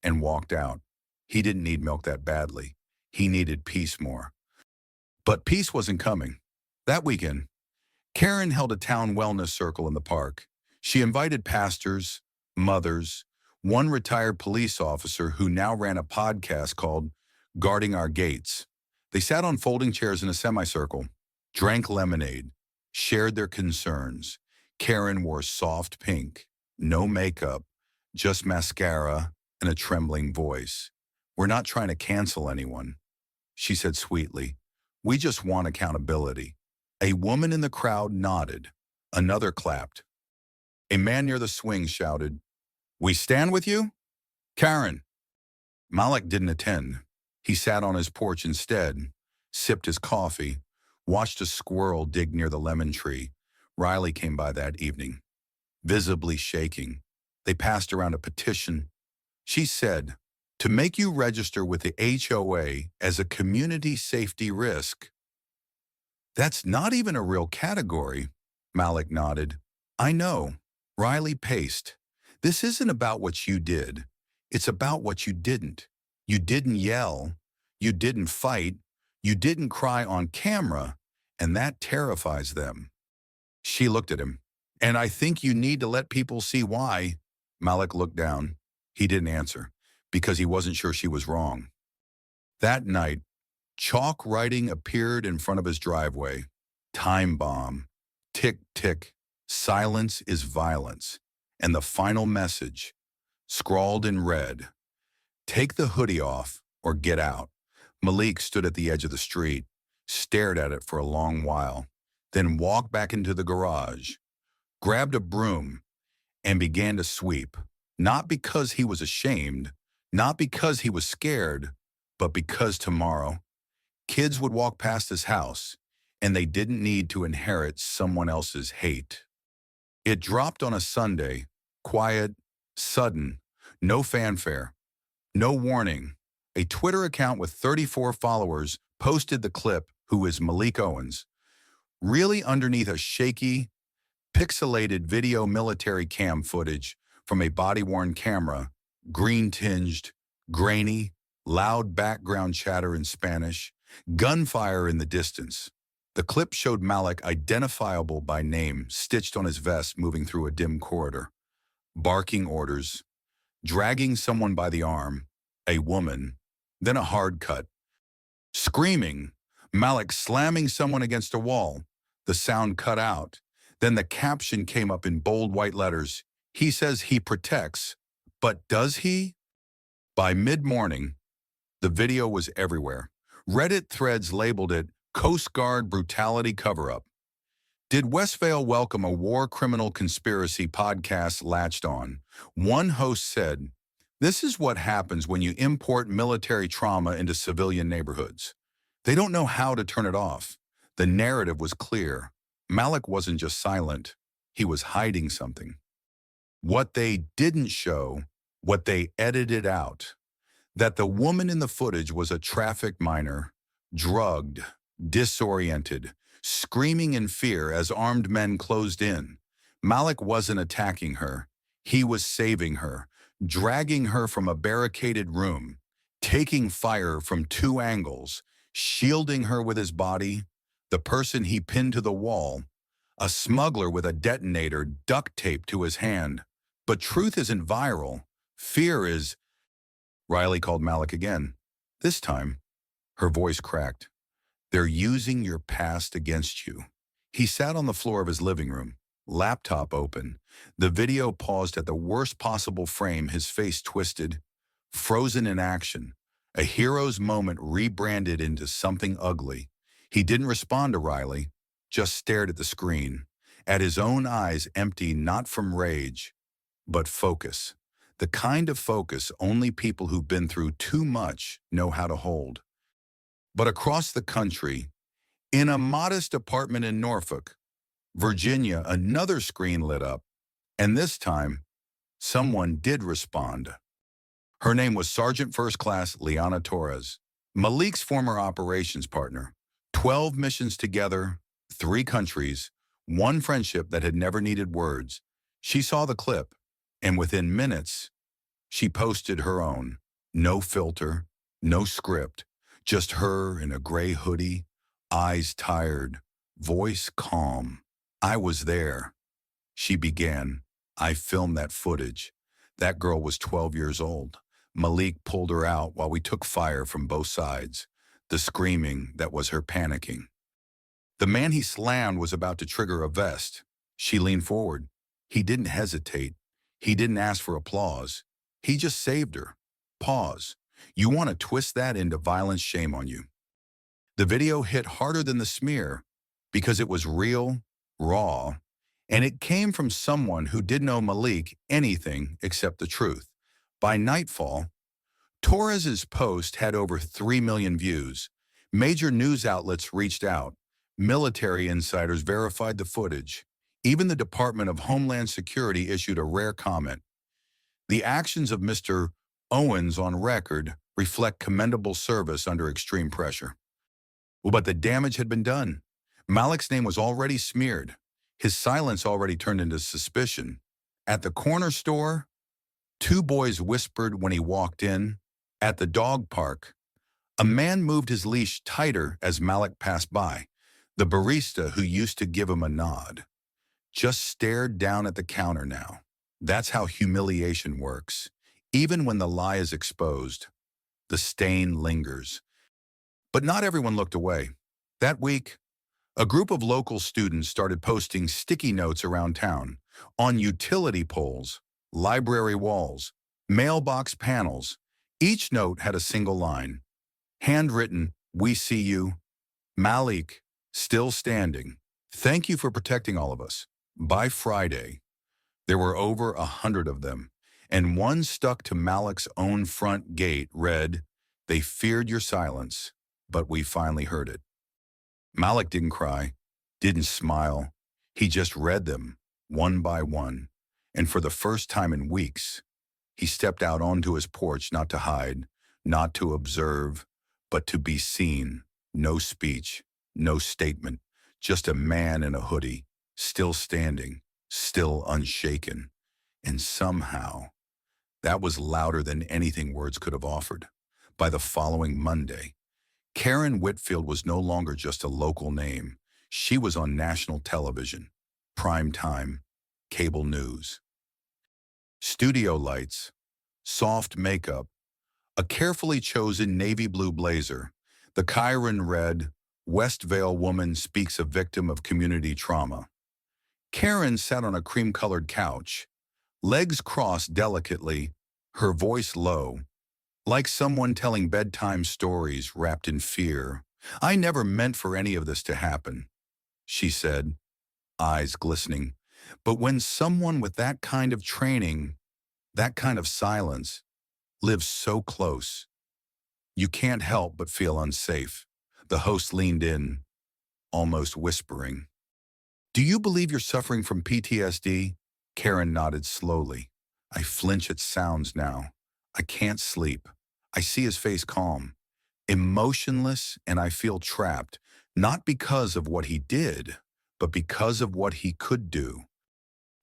and walked out. He didn't need milk that badly. He needed peace more. But peace wasn't coming. That weekend, Karen held a town wellness circle in the park. She invited pastors, mothers, one retired police officer who now ran a podcast called Guarding Our Gates. They sat on folding chairs in a semicircle, drank lemonade, shared their concerns. Karen wore soft pink, no makeup, just mascara and a trembling voice. "We're not trying to cancel anyone," she said sweetly. "We just want accountability." A woman in the crowd nodded. Another clapped. A man near the swing shouted, "We stand with you?" "Karen." Malik didn't attend. He sat on his porch instead, sipped his coffee, watched a squirrel dig near the lemon tree. Riley came by that evening, visibly shaking. They passed around a petition. She said, "To make you register with the HOA as a community safety risk." "That's not even a real category," Malik nodded. "I know." Riley paced. "This isn't about what you did. It's about what you didn't. You didn't yell. You didn't fight. You didn't cry on camera, and that terrifies them." She looked at him. "And I think you need to let people see why." Malik looked down. He didn't answer, because he wasn't sure she was wrong. That night, chalk writing appeared in front of his driveway. Time bomb. Tick, tick. Silence is violence. And the final message, scrawled in red, "Take the hoodie off or get out." Malik stood at the edge of the street, stared at it for a long while, then walked back into the garage, grabbed a broom, and began to sweep. Not because he was ashamed, not because he was scared, but because tomorrow, kids would walk past his house, and they didn't need to inherit someone else's hate. It dropped on a Sunday, quiet, sudden, no fanfare, no warning. A Twitter account with 34 followers posted the clip, "Who is Malik Owens?" really underneath a shaky, pixelated video military cam footage from a body-worn camera, green-tinged, grainy, loud background chatter in Spanish, gunfire in the distance. The clip showed Malik, identifiable by name, stitched on his vest, moving through a dim corridor, barking orders, dragging someone by the arm, a woman, then a hard cut. Screaming, Malik slamming someone against a wall. The sound cut out. Then the caption came up in bold white letters. "He says he protects, but does he?" By mid-morning, the video was everywhere. Reddit threads labeled it Coast Guard brutality cover-up. Did Westvale welcome a war criminal conspiracy? Podcast latched on. One host said, "This is what happens when you import military trauma into civilian neighborhoods. They don't know how to turn it off. The narrative was clear. Malik wasn't just silent, he was hiding something. What they didn't show, what they edited out, that the woman in the footage was a trafficked minor, drugged, disoriented, screaming in fear as armed men closed in. Malik wasn't attacking her. He was saving her, dragging her from a barricaded room, taking fire from two angles, shielding her with his body, the person he pinned to the wall, a smuggler with a detonator duct taped to his hand. But truth isn't viral. Fear is. Riley called Malik again. This time, her voice cracked. They're using your past against you. He sat on the floor of his living room, laptop open. The video paused at the worst possible frame, his face twisted, frozen in action. A hero's moment rebranded into something ugly. He didn't respond to Riley, just stared at the screen, at his own eyes empty not from rage, but focus. The kind of focus only people who've been through too much know how to hold. But across the country, in a modest apartment in Norfolk, Virginia, another screen lit up, and this time, someone did respond. Her name was Sergeant First Class Liana Torres, Malik's former operations partner. 12 missions together, 3 countries, 1 friendship that had never needed words. She saw the clip, and within minutes, she posted her own. No filter, no script, just her in a gray hoodie, eyes tired, voice calm. I was there. She began. I filmed that footage. That girl was 12 years old. Malik pulled her out while we took fire from both sides. The screaming that was her panicking. The man he slammed was about to trigger a vest. She leaned forward. He didn't hesitate. He didn't ask for applause. He just saved her. Pause. You want to twist that into violence, shame on you. The video hit harder than the smear because it was real, raw, and it came from someone who didn't owe Malik anything except the truth. By nightfall, Torres's post had over 3 million views. Major news outlets reached out. Military insiders verified the footage. Even the Department of Homeland Security issued a rare comment. The actions of Mr. Owens on record reflect commendable service under extreme pressure. But the damage had been done. Malik's name was already smeared. His silence already turned into suspicion. At the corner store, 2 boys whispered when he walked in. At the dog park, a man moved his leash tighter as Malik passed by. The barista, who used to give him a nod, just stared down at the counter now. That's how humiliation works. Even when the lie is exposed, the stain lingers. But not everyone looked away. That week, a group of local students started posting sticky notes around town, on utility poles, library walls, mailbox panels. Each note had a single line. Handwritten, "We see you. Malik, still standing. Thank you for protecting all of us." By Friday, there were over 100 of them, and one stuck to Malik's own front gate read, "They feared your silence, but we finally heard it." Malik didn't cry, didn't smile. He just read them, one by one. And for the first time in weeks, he stepped out onto his porch not to hide, not to observe, but to be seen. No speech, no statement, just a man in a hoodie, still standing, still unshaken. And somehow, that was louder than anything words could have offered. By the following Monday, Karen Whitfield was no longer just a local name. She was on national television, prime time, cable news. Studio lights, soft makeup, a carefully chosen navy blue blazer. The Chiron read, "West Vale woman speaks a victim of community trauma." Karen sat on a cream-colored couch, legs crossed delicately, her voice low, like someone telling bedtime stories wrapped in fear. "I never meant for any of this to happen," she said, eyes glistening. But when someone with that kind of training, that kind of silence, lives so close, you can't help but feel unsafe. The host leaned in. almost whispering. Do you believe you're suffering from PTSD? Karen nodded slowly. I flinch at sounds now. I can't sleep. I see his face calm, emotionless, and I feel trapped, not because of what he did, but because of what he could do.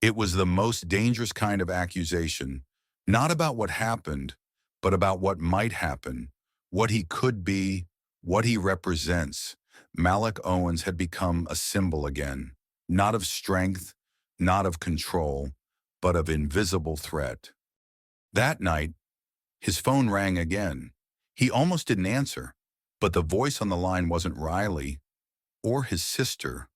It was the most dangerous kind of accusation, not about what happened, but about what might happen, what he could be, what he represents. Malik Owens had become a symbol again, not of strength, not of control, but of invisible threat. That night, his phone rang again. He almost didn't answer, but the voice on the line wasn't Riley, or his sister,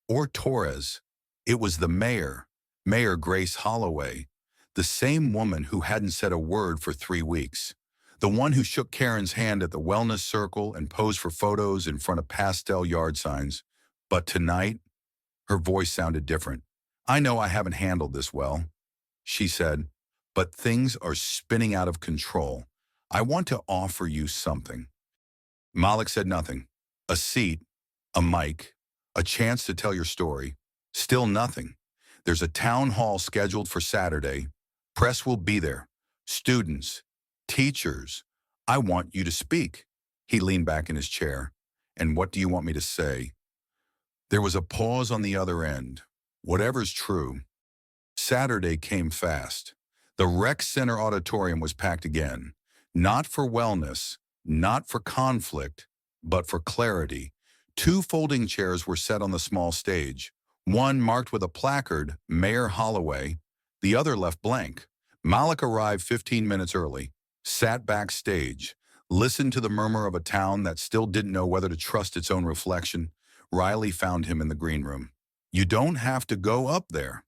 or Torres. It was the mayor, Mayor Grace Holloway, the same woman who hadn't said a word for 3 weeks, the one who shook Karen's hand at the wellness circle and posed for photos in front of pastel yard signs. But tonight, her voice sounded different. I know I haven't handled this well, she said, but things are spinning out of control. I want to offer you something. Malik said nothing. A seat, a mic, a chance to tell your story. Still nothing. There's a town hall scheduled for Saturday. Press will be there. Students, teachers. I want you to speak. He leaned back in his chair. And what do you want me to say? There was a pause on the other end. Whatever's true. Saturday came fast. The rec center auditorium was packed again. Not for wellness, not for conflict, but for clarity. 2 folding chairs were set on the small stage. One marked with a placard, Mayor Holloway. The other left blank. Malik arrived 15 minutes early, sat backstage, listened to the murmur of a town that still didn't know whether to trust its own reflection. Riley found him in the green room. You don't have to go up there,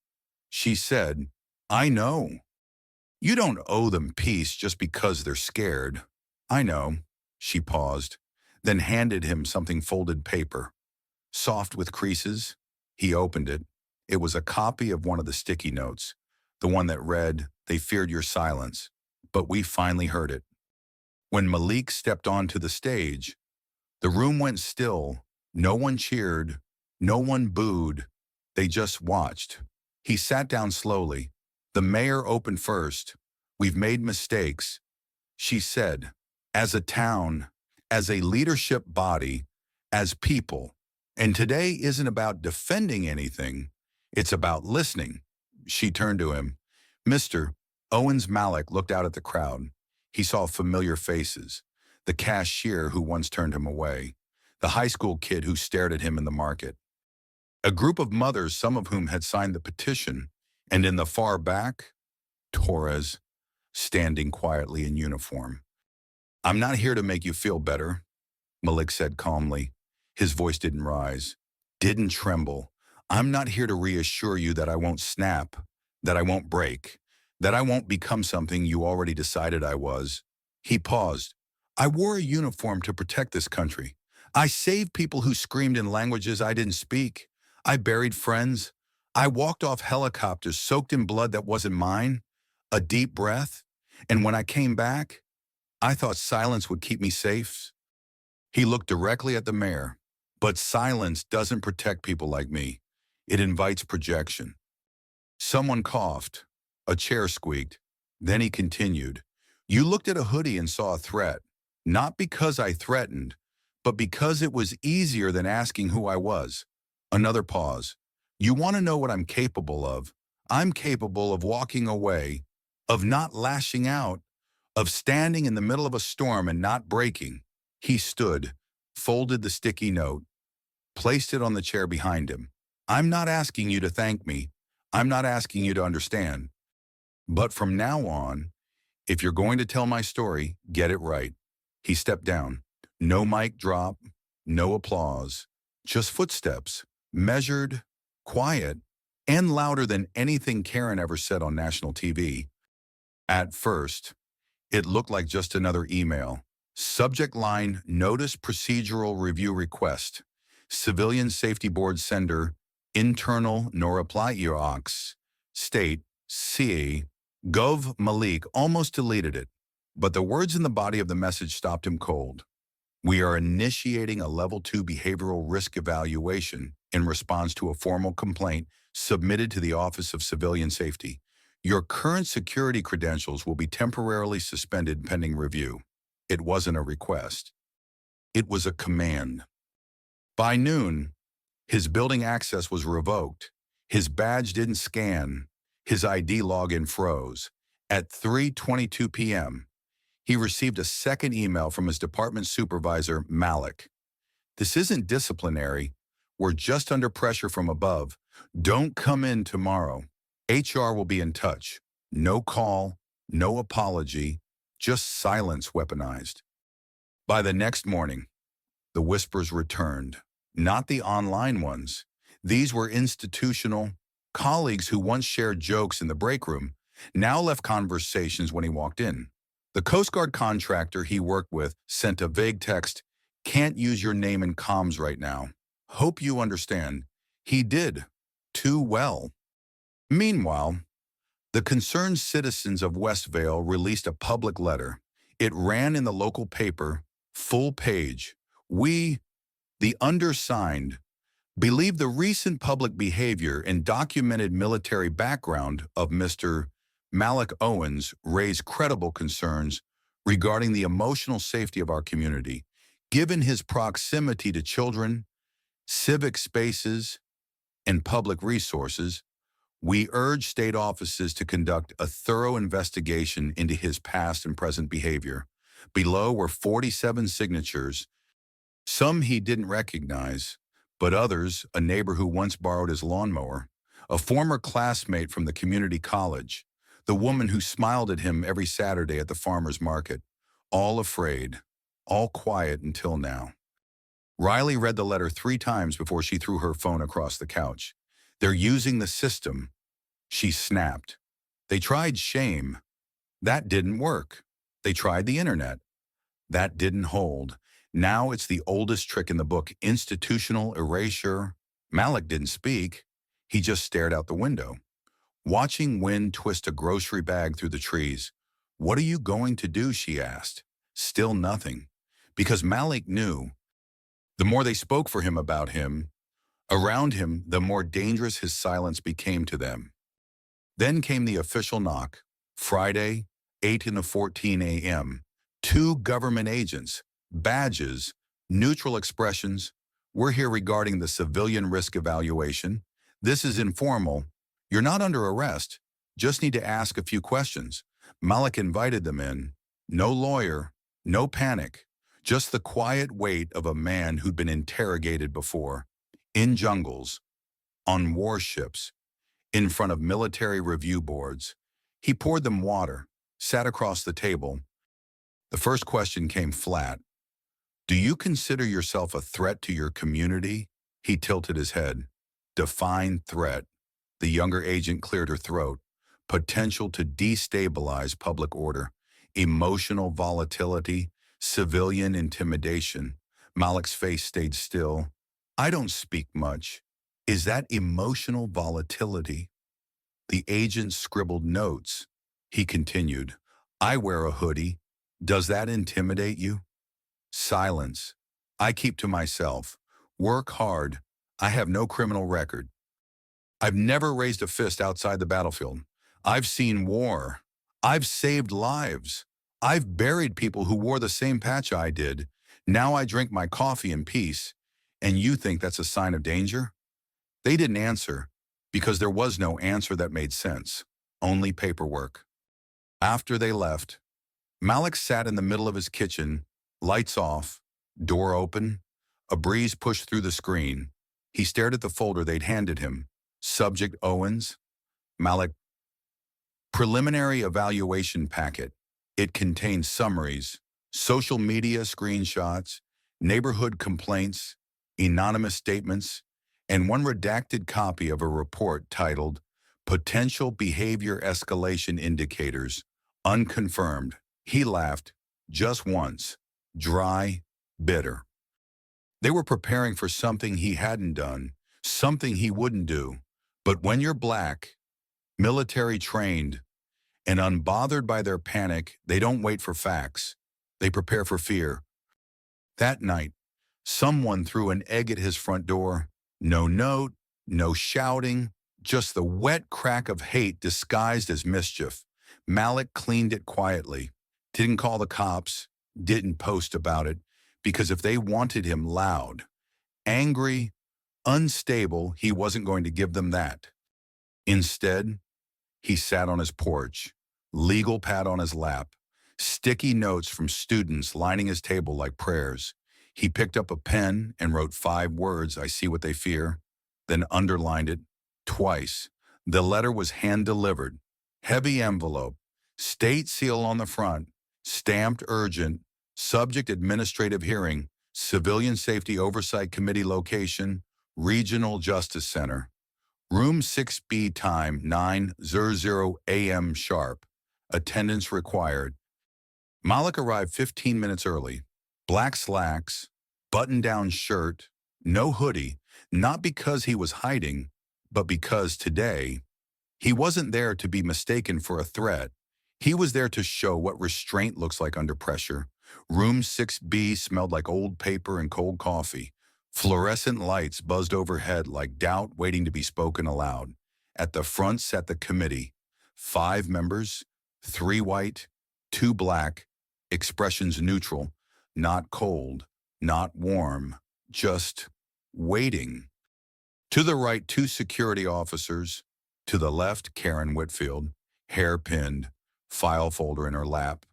she said. I know. You don't owe them peace just because they're scared. I know. She paused, then handed him something folded paper. Soft with creases, he opened it. It was a copy of one of the sticky notes, the one that read, "They feared your silence, but we finally heard it." When Malik stepped onto the stage, the room went still. No one cheered, no one booed. They just watched. He sat down slowly. The mayor opened first. We've made mistakes, she said, as a town, as a leadership body, as people. And today isn't about defending anything. It's about listening. She turned to him. Mr. Owens. Malik looked out at the crowd. He saw familiar faces. The cashier who once turned him away. The high school kid who stared at him in the market. A group of mothers, some of whom had signed the petition. And in the far back, Torres, standing quietly in uniform. I'm not here to make you feel better, Malik said calmly. His voice didn't rise, didn't tremble. I'm not here to reassure you that I won't snap, that I won't break, that I won't become something you already decided I was. He paused. I wore a uniform to protect this country. I saved people who screamed in languages I didn't speak. I buried friends. I walked off helicopters soaked in blood that wasn't mine. A deep breath. And when I came back, I thought silence would keep me safe. He looked directly at the mayor. But silence doesn't protect people like me. It invites projection. Someone coughed. A chair squeaked. Then he continued. You looked at a hoodie and saw a threat. Not because I threatened, but because it was easier than asking who I was. Another pause. You want to know what I'm capable of? I'm capable of walking away, of not lashing out, of standing in the middle of a storm and not breaking. He stood, folded the sticky note, placed it on the chair behind him. I'm not asking you to thank me. I'm not asking you to understand. But from now on, if you're going to tell my story, get it right. He stepped down. No mic drop, no applause, just footsteps, measured, quiet, and louder than anything Karen ever said on national TV. At first, it looked like just another email. Subject line, Notice Procedural Review Request. Civilian Safety Board Sender, Internal no reply Eox. State, CA, Gov. Malik almost deleted it, but the words in the body of the message stopped him cold. We are initiating a Level 2 behavioral risk evaluation in response to a formal complaint submitted to the Office of Civilian Safety. Your current security credentials will be temporarily suspended pending review. It wasn't a request. It was a command. By noon, his building access was revoked. His badge didn't scan. His ID login froze. At 3:22 p.m., he received a second email from his department supervisor, Malik. This isn't disciplinary. We're just under pressure from above. Don't come in tomorrow. HR will be in touch. No call, no apology, just silence weaponized. By the next morning, the whispers returned, not the online ones. These were institutional colleagues who once shared jokes in the break room, now left conversations when he walked in. The Coast Guard contractor he worked with sent a vague text, "Can't use your name in comms right now. Hope you understand." He did. Too well. Meanwhile, the concerned citizens of Westvale released a public letter. It ran in the local paper, full page. We, the undersigned, believe the recent public behavior and documented military background of Mr. Malik Owens raised credible concerns regarding the emotional safety of our community, given his proximity to children, civic spaces, and public resources. We urge state offices to conduct a thorough investigation into his past and present behavior. Below were 47 signatures, some he didn't recognize, but others, a neighbor who once borrowed his lawnmower, a former classmate from the community college, the woman who smiled at him every Saturday at the farmer's market, all afraid, all quiet until now. Riley read the letter 3 times before she threw her phone across the couch. They're using the system. She snapped. They tried shame. That didn't work. They tried the internet. That didn't hold. Now it's the oldest trick in the book, institutional erasure. Malik didn't speak. He just stared out the window, watching wind twist a grocery bag through the trees. "What are you going to do?" she asked. Still nothing. Because Malik knew, the more they spoke for him about him, around him, the more dangerous his silence became to them. Then came the official knock. Friday, 8:14 a.m. 2 government agents, badges, neutral expressions. "We're here regarding the civilian risk evaluation. This is informal. You're not under arrest. Just need to ask a few questions." Malik invited them in. No lawyer, no panic. Just the quiet weight of a man who'd been interrogated before. In jungles, on warships, in front of military review boards. He poured them water, sat across the table. The first question came flat. "Do you consider yourself a threat to your community?" He tilted his head. "Define threat." The younger agent cleared her throat. "Potential to destabilize public order, emotional volatility, civilian intimidation." Malik's face stayed still. "I don't speak much. Is that emotional volatility?" The agent scribbled notes. He continued, "I wear a hoodie. Does that intimidate you?" Silence. "I keep to myself. Work hard. I have no criminal record. I've never raised a fist outside the battlefield. I've seen war. I've saved lives. I've buried people who wore the same patch I did. Now I drink my coffee in peace. And you think that's a sign of danger?" They didn't answer, because there was no answer that made sense. Only paperwork. After they left, Malik sat in the middle of his kitchen, lights off, door open, a breeze pushed through the screen. He stared at the folder they'd handed him. Subject Owens. Malik. Preliminary evaluation packet. It contained summaries, social media screenshots, neighborhood complaints, anonymous statements, and one redacted copy of a report titled Potential Behavior Escalation Indicators, Unconfirmed. He laughed, just once, dry, bitter. They were preparing for something he hadn't done, something he wouldn't do. But when you're black, military trained, and unbothered by their panic, they don't wait for facts. They prepare for fear. That night, someone threw an egg at his front door. No note, no shouting, just the wet crack of hate disguised as mischief. Malik cleaned it quietly, didn't call the cops, didn't post about it, because if they wanted him loud, angry, unstable, he wasn't going to give them that. Instead, he sat on his porch, legal pad on his lap, sticky notes from students lining his table like prayers. He picked up a pen and wrote 5 words, "I see what they fear," then underlined it twice. The letter was hand-delivered, heavy envelope, state seal on the front, stamped urgent, subject administrative hearing, Civilian Safety Oversight Committee location, Regional Justice Center. Room 6B, time 9:00 a.m. sharp. Attendance required. Malik arrived 15 minutes early. Black slacks, button-down shirt, no hoodie, not because he was hiding, but because today, he wasn't there to be mistaken for a threat. He was there to show what restraint looks like under pressure. Room 6B smelled like old paper and cold coffee. Fluorescent lights buzzed overhead like doubt waiting to be spoken aloud. At the front sat the committee. 5 members, 3 white, 2 black, expressions neutral, not cold, not warm, just waiting. To the right, 2 security officers. To the left, Karen Whitfield, hair pinned, file folder in her lap,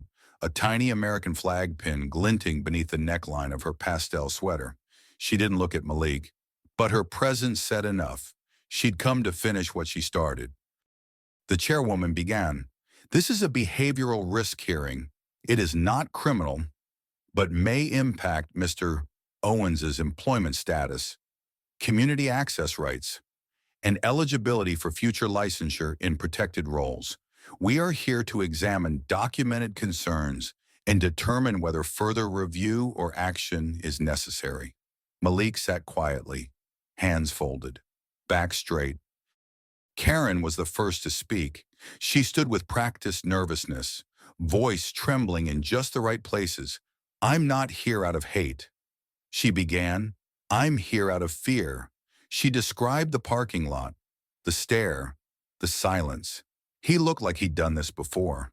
a tiny American flag pin glinting beneath the neckline of her pastel sweater. She didn't look at Malik, but her presence said enough. She'd come to finish what she started. The chairwoman began. "This is a behavioral risk hearing. It is not criminal, but may impact Mr. Owens's employment status, community access rights, and eligibility for future licensure in protected roles. We are here to examine documented concerns and determine whether further review or action is necessary." Malik sat quietly, hands folded, back straight. Karen was the first to speak. She stood with practiced nervousness, voice trembling in just the right places. "I'm not here out of hate," she began. "I'm here out of fear." She described the parking lot, the stare, the silence. He looked like he'd done this before.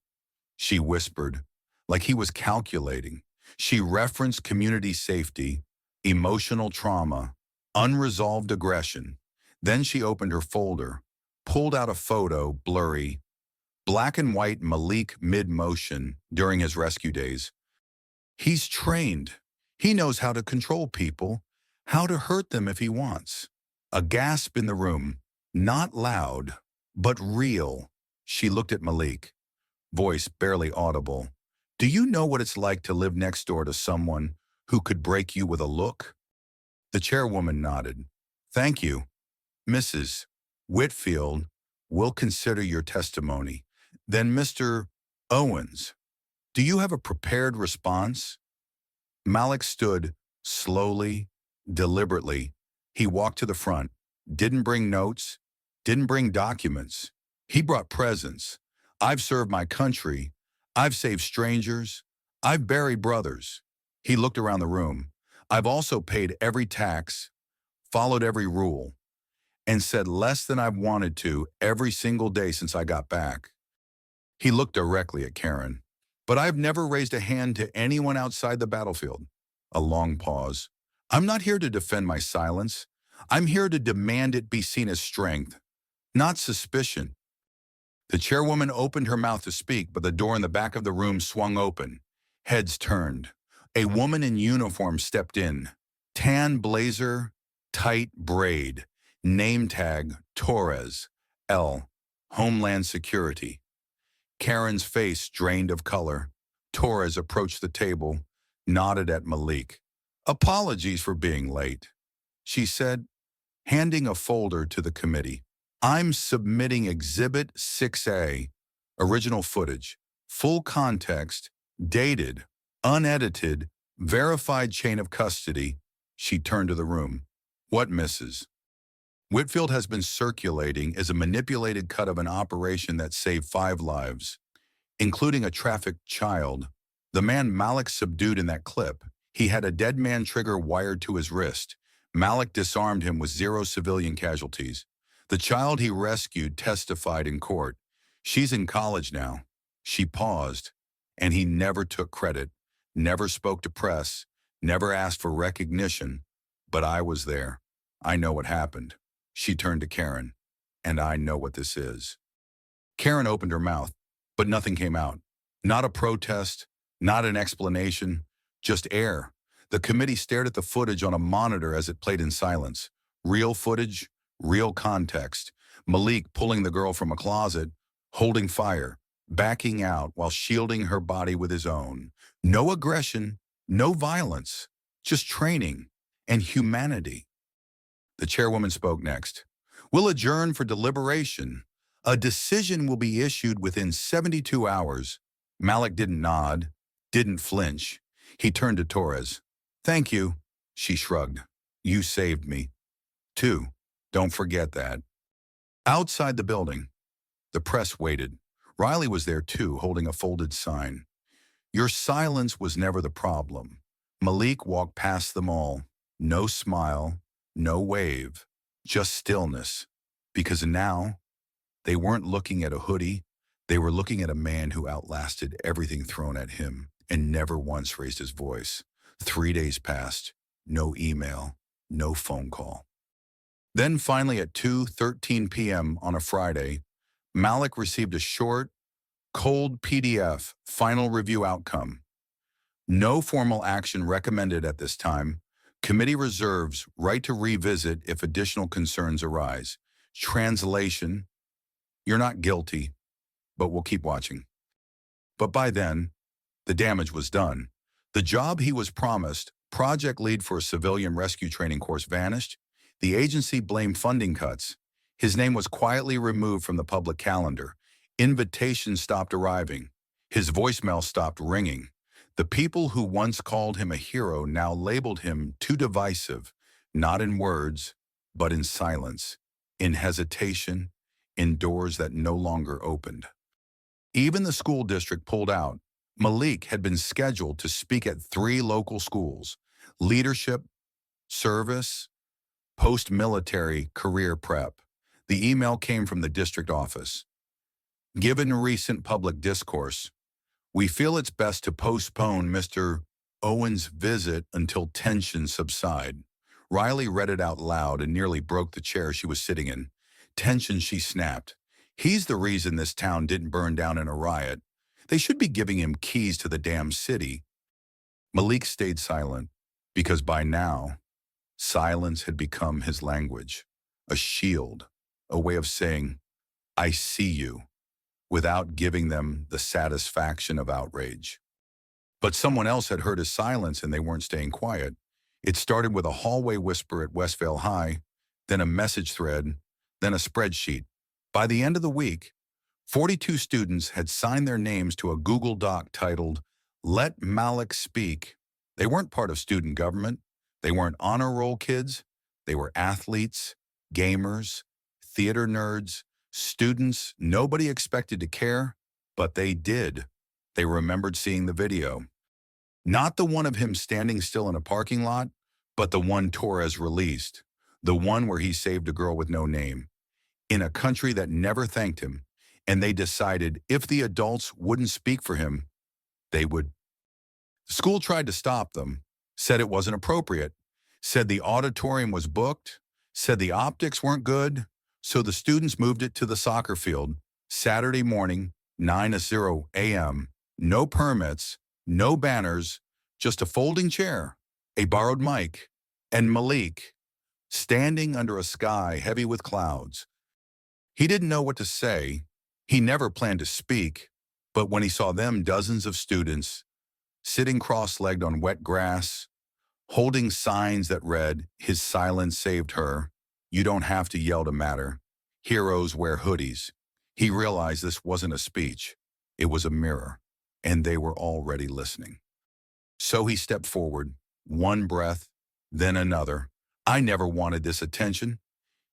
She whispered, like he was calculating. She referenced community safety, emotional trauma, unresolved aggression. Then she opened her folder, pulled out a photo, blurry, black and white Malik mid-motion during his rescue days. He's trained. He knows how to control people, how to hurt them if he wants. A gasp in the room, not loud, but real. She looked at Malik, voice barely audible. "Do you know what it's like to live next door to someone who could break you with a look?" The chairwoman nodded. "Thank you, Mrs. Whitfield. We'll consider your testimony. Then, Mr. Owens, do you have a prepared response?" Malik stood slowly, deliberately. He walked to the front, didn't bring notes, didn't bring documents. He brought presence. "I've served my country. I've saved strangers. I've buried brothers." He looked around the room. "I've also paid every tax, followed every rule, and said less than I've wanted to every single day since I got back." He looked directly at Karen. "But I've never raised a hand to anyone outside the battlefield." A long pause. "I'm not here to defend my silence. I'm here to demand it be seen as strength, not suspicion." The chairwoman opened her mouth to speak, but the door in the back of the room swung open. Heads turned. A woman in uniform stepped in. Tan blazer, tight braid, name tag, Torres, L, Homeland Security. Karen's face drained of color. Torres approached the table, nodded at Malik. "Apologies for being late," she said, handing a folder to the committee. "I'm submitting Exhibit 6A, original footage, full context, dated, unedited, verified chain of custody." She turned to the room. "What, Mrs. Whitfield has been circulating is a manipulated cut of an operation that saved 5 lives, including a trafficked child. The man Malik subdued in that clip, He had a dead man trigger wired to his wrist. Malik disarmed him with 0 civilian casualties. The child he rescued testified in court. She's in college now. She paused, and he never took credit, never spoke to press, never asked for recognition. But I was there. I know what happened. She turned to Karen. And I know what this is. Karen opened her mouth, but nothing came out. Not a protest, not an explanation, just air. The committee stared at the footage on a monitor as it played in silence. Real footage, real context. Malik pulling the girl from a closet, holding fire, backing out while shielding her body with his own. No aggression, no violence, just training and humanity. The chairwoman spoke next. We'll adjourn for deliberation. A decision will be issued within 72 hours. Malik didn't nod, didn't flinch. He turned to Torres. Thank you, she shrugged. You saved me. Too. Don't forget that. Outside the building, the press waited. Riley was there too, holding a folded sign. Your silence was never the problem. Malik walked past them all. No smile, no wave, just stillness. Because now, they weren't looking at a hoodie. They were looking at a man who outlasted everything thrown at him and never once raised his voice. 3 days passed. No email, no phone call. Then finally at 2:13 p.m. on a Friday, Malik received a short, cold PDF, final review outcome. No formal action recommended at this time. Committee reserves right to revisit if additional concerns arise. Translation, you're not guilty, but we'll keep watching. But by then, the damage was done. The job he was promised, project lead for a civilian rescue training course, vanished. The agency blamed funding cuts. His name was quietly removed from the public calendar. Invitations stopped arriving. His voicemail stopped ringing. The people who once called him a hero now labeled him too divisive, not in words, but in silence, in hesitation, in doors that no longer opened. Even the school district pulled out. Malik had been scheduled to speak at 3 local schools: leadership, service, post-military career prep. The email came from the district office. Given recent public discourse, we feel it's best to postpone Mr. Owens' visit until tensions subside. Riley read it out loud and nearly broke the chair she was sitting in. Tension, she snapped. He's the reason this town didn't burn down in a riot. They should be giving him keys to the damn city. Malik stayed silent because by now, silence had become his language, a shield, a way of saying, I see you, without giving them the satisfaction of outrage. But someone else had heard his silence and they weren't staying quiet. It started with a hallway whisper at Westvale High, then a message thread, then a spreadsheet. By the end of the week, 42 students had signed their names to a Google Doc titled, Let Malik Speak. They weren't part of student government. They weren't honor roll kids. They were athletes, gamers, theater nerds, students nobody expected to care, but they did. They remembered seeing the video. Not the one of him standing still in a parking lot, but the one Torres released. The one where he saved a girl with no name. In a country that never thanked him, and they decided if the adults wouldn't speak for him, they would. The school tried to stop them, said it wasn't appropriate, said the auditorium was booked, said the optics weren't good, so the students moved it to the soccer field, Saturday morning, 9:00 a.m., no permits, no banners, just a folding chair, a borrowed mic, and Malik, standing under a sky heavy with clouds. He didn't know what to say. He never planned to speak, but when he saw them, dozens of students, sitting cross-legged on wet grass, holding signs that read, His silence saved her, you don't have to yell to matter, heroes wear hoodies, he realized this wasn't a speech, it was a mirror, and they were already listening. So he stepped forward, one breath, then another. I never wanted this attention.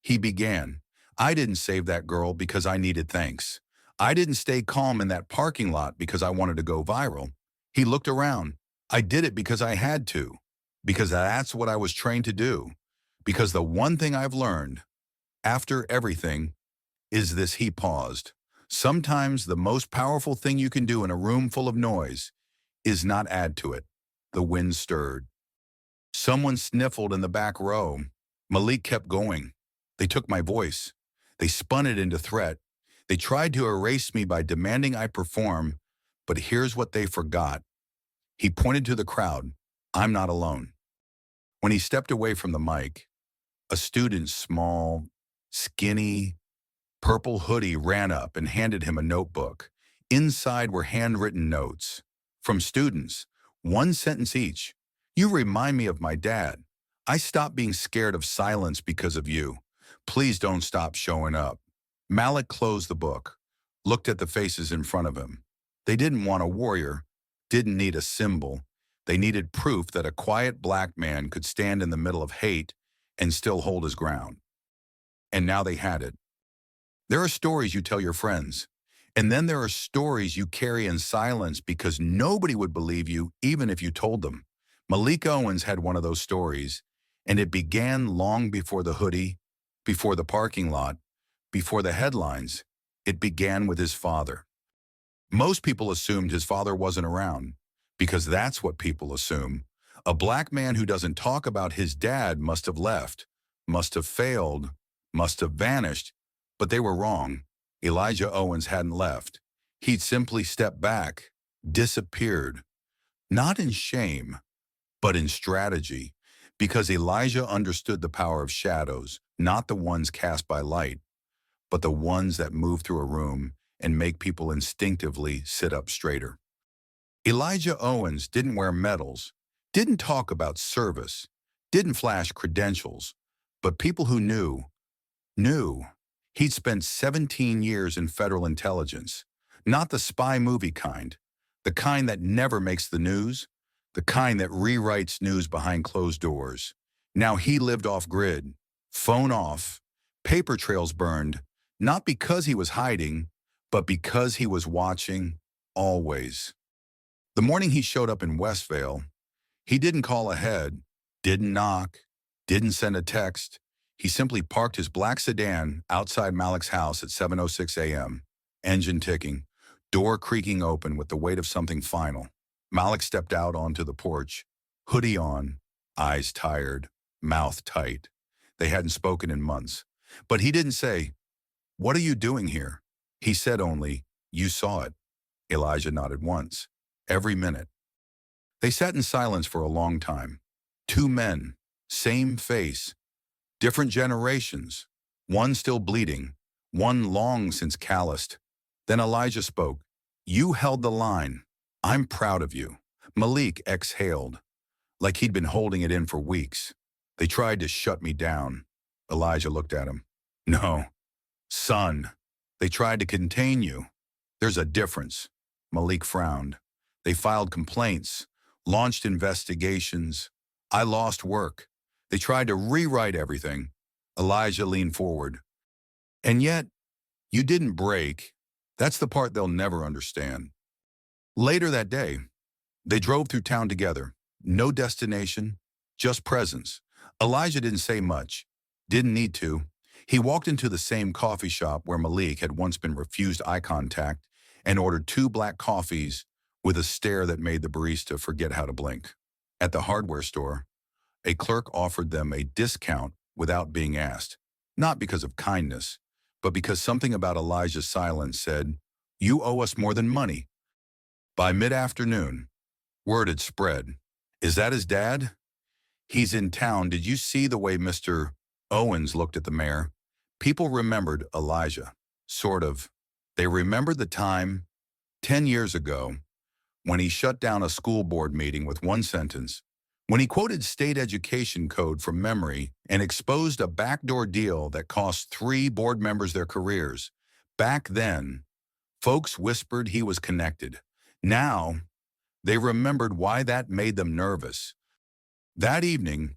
He began. I didn't save that girl because I needed thanks. I didn't stay calm in that parking lot because I wanted to go viral. He looked around. I did it because I had to, because that's what I was trained to do, because the one thing I've learned after everything is this. He paused. Sometimes the most powerful thing you can do in a room full of noise is not add to it. The wind stirred. Someone sniffled in the back row. Malik kept going. They took my voice. They spun it into threat. They tried to erase me by demanding I perform, but here's what they forgot. He pointed to the crowd. I'm not alone. When he stepped away from the mic, a student, small, skinny, purple hoodie, ran up and handed him a notebook. Inside were handwritten notes from students, one sentence each. You remind me of my dad. I stopped being scared of silence because of you. Please don't stop showing up. Malik closed the book, looked at the faces in front of him. They didn't want a warrior, didn't need a symbol. They needed proof that a quiet black man could stand in the middle of hate and still hold his ground. And now they had it. There are stories you tell your friends, and then there are stories you carry in silence because nobody would believe you even if you told them. Malik Owens had one of those stories, and it began long before the hoodie, before the parking lot, before the headlines. It began with his father. Most people assumed his father wasn't around, because that's what people assume. A black man who doesn't talk about his dad must have left, must have failed, must have vanished. But they were wrong. Elijah Owens hadn't left. He'd simply stepped back, disappeared. Not in shame, but in strategy. Because Elijah understood the power of shadows, not the ones cast by light, but the ones that move through a room and make people instinctively sit up straighter. Elijah Owens didn't wear medals, didn't talk about service, didn't flash credentials, but people who knew. He'd spent 17 years in federal intelligence, not the spy movie kind, the kind that never makes the news, the kind that rewrites news behind closed doors. Now he lived off-grid, phone off, paper trails burned, not because he was hiding, but because he was watching, always. The morning he showed up in Westvale, he didn't call ahead, didn't knock, didn't send a text. He simply parked his black sedan outside Malik's house at 7:06 a.m., engine ticking, door creaking open with the weight of something final. Malik stepped out onto the porch, hoodie on, eyes tired, mouth tight. They hadn't spoken in months. But he didn't say, "What are you doing here?" He said only, "You saw it." Elijah nodded once, every minute. They sat in silence for a long time. Two men, same face, different generations, one still bleeding, one long since calloused. Then Elijah spoke. "You held the line. I'm proud of you." Malik exhaled, like he'd been holding it in for weeks. "They tried to shut me down." Elijah looked at him. "No, son, they tried to contain you. There's a difference." Malik frowned. "They filed complaints, launched investigations. I lost work. They tried to rewrite everything." Elijah leaned forward. "And yet, you didn't break. That's the part they'll never understand." Later that day, they drove through town together. No destination, just presence. Elijah didn't say much, didn't need to. He walked into the same coffee shop where Malik had once been refused eye contact and ordered 2 black coffees with a stare that made the barista forget how to blink. At the hardware store, a clerk offered them a discount without being asked, not because of kindness, but because something about Elijah's silence said, "You owe us more than money." By mid-afternoon, word had spread. "Is that his dad? He's in town. Did you see the way Mr. Owens looked at the mayor?" People remembered Elijah, sort of. They remembered the time, 10 years ago, when he shut down a school board meeting with one sentence, when he quoted state education code from memory and exposed a backdoor deal that cost 3 board members their careers. Back then, folks whispered he was connected. Now, they remembered why that made them nervous. That evening,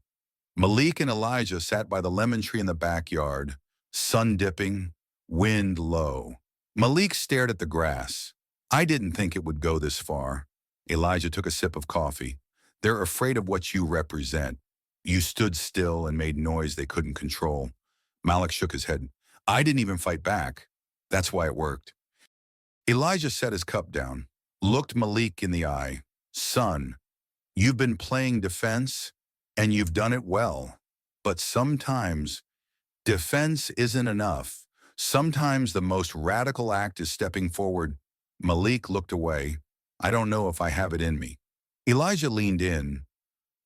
Malik and Elijah sat by the lemon tree in the backyard, sun dipping, wind low. Malik stared at the grass. "I didn't think it would go this far." Elijah took a sip of coffee. They're afraid of what you represent. You stood still and made noise they couldn't control. Malik shook his head. I didn't even fight back. That's why it worked. Elijah set his cup down, looked Malik in the eye. Son, you've been playing defense, and you've done it well. But sometimes, defense isn't enough. Sometimes the most radical act is stepping forward. Malik looked away. I don't know if I have it in me. Elijah leaned in,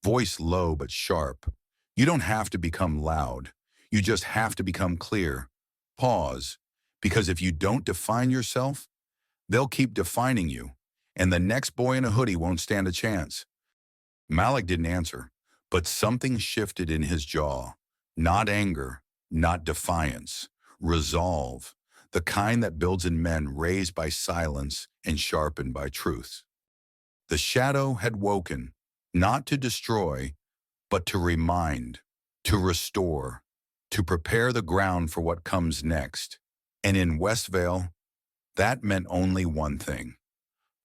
voice low but sharp. You don't have to become loud. You just have to become clear. Pause. Because if you don't define yourself, they'll keep defining you, and the next boy in a hoodie won't stand a chance. Malik didn't answer, but something shifted in his jaw. Not anger, not defiance. Resolve. The kind that builds in men raised by silence and sharpened by truth. The shadow had woken, not to destroy, but to remind, to restore, to prepare the ground for what comes next. And in Westvale, that meant only one thing.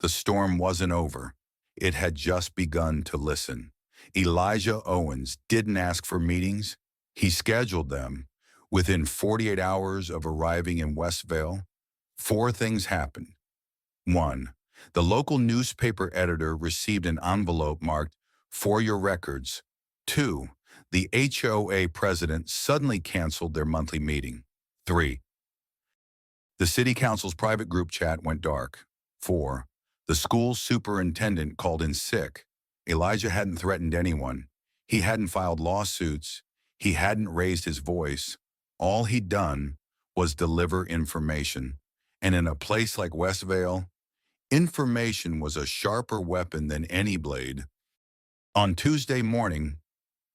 The storm wasn't over. It had just begun to listen. Elijah Owens didn't ask for meetings. He scheduled them. Within 48 hours of arriving in Westvale, 4 things happened. 1. The local newspaper editor received an envelope marked, "For your records." 2. The HOA president suddenly canceled their monthly meeting. 3. The city council's private group chat went dark. 4. The school superintendent called in sick. Elijah hadn't threatened anyone. He hadn't filed lawsuits. He hadn't raised his voice. All he'd done was deliver information. And in a place like Westvale, information was a sharper weapon than any blade. On Tuesday morning,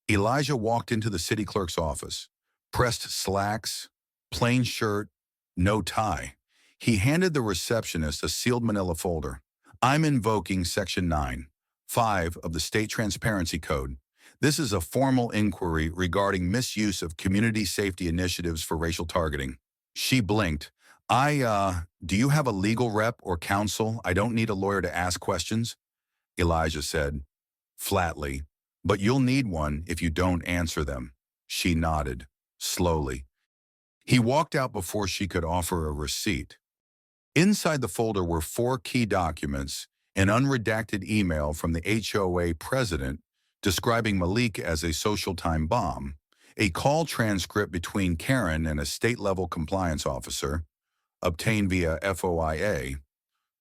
Elijah walked into the city clerk's office, pressed slacks, plain shirt, no tie. He handed the receptionist a sealed manila folder. I'm invoking Section 9(5) of the State Transparency Code. This is a formal inquiry regarding misuse of community safety initiatives for racial targeting. She blinked. Do you have a legal rep or counsel? I don't need a lawyer to ask questions, Elijah said, flatly. But you'll need one if you don't answer them. She nodded, slowly. He walked out before she could offer a receipt. Inside the folder were 4 key documents, an unredacted email from the HOA president describing Malik as a social time bomb, a call transcript between Karen and a state-level compliance officer, obtained via FOIA,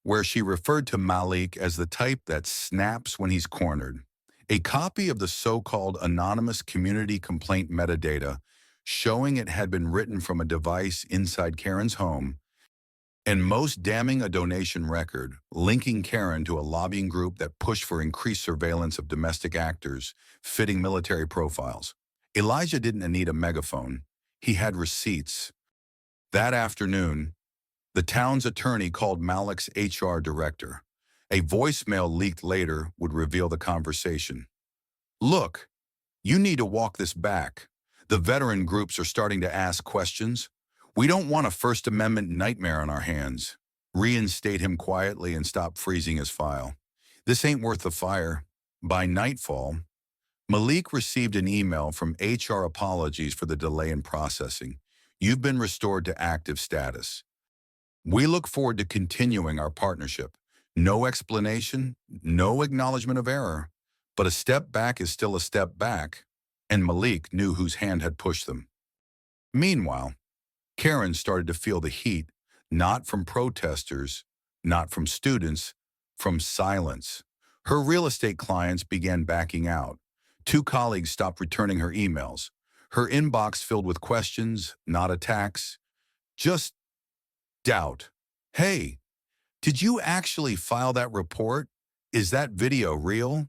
where she referred to Malik as the type that snaps when he's cornered, a copy of the so-called anonymous community complaint metadata showing it had been written from a device inside Karen's home, and most damning, a donation record linking Karen to a lobbying group that pushed for increased surveillance of domestic actors fitting military profiles. Elijah didn't need a megaphone. He had receipts. That afternoon, the town's attorney called Malik's HR director. A voicemail leaked later would reveal the conversation. Look, you need to walk this back. The veteran groups are starting to ask questions. We don't want a First Amendment nightmare on our hands. Reinstate him quietly and stop freezing his file. This ain't worth the fire. By nightfall, Malik received an email from HR apologies for the delay in processing. You've been restored to active status. We look forward to continuing our partnership. No explanation, no acknowledgement of error, but a step back is still a step back, and Malik knew whose hand had pushed them. Meanwhile, Karen started to feel the heat, not from protesters, not from students, from silence. Her real estate clients began backing out. 2 colleagues stopped returning her emails. Her inbox filled with questions, not attacks, just doubt. Hey, did you actually file that report? Is that video real?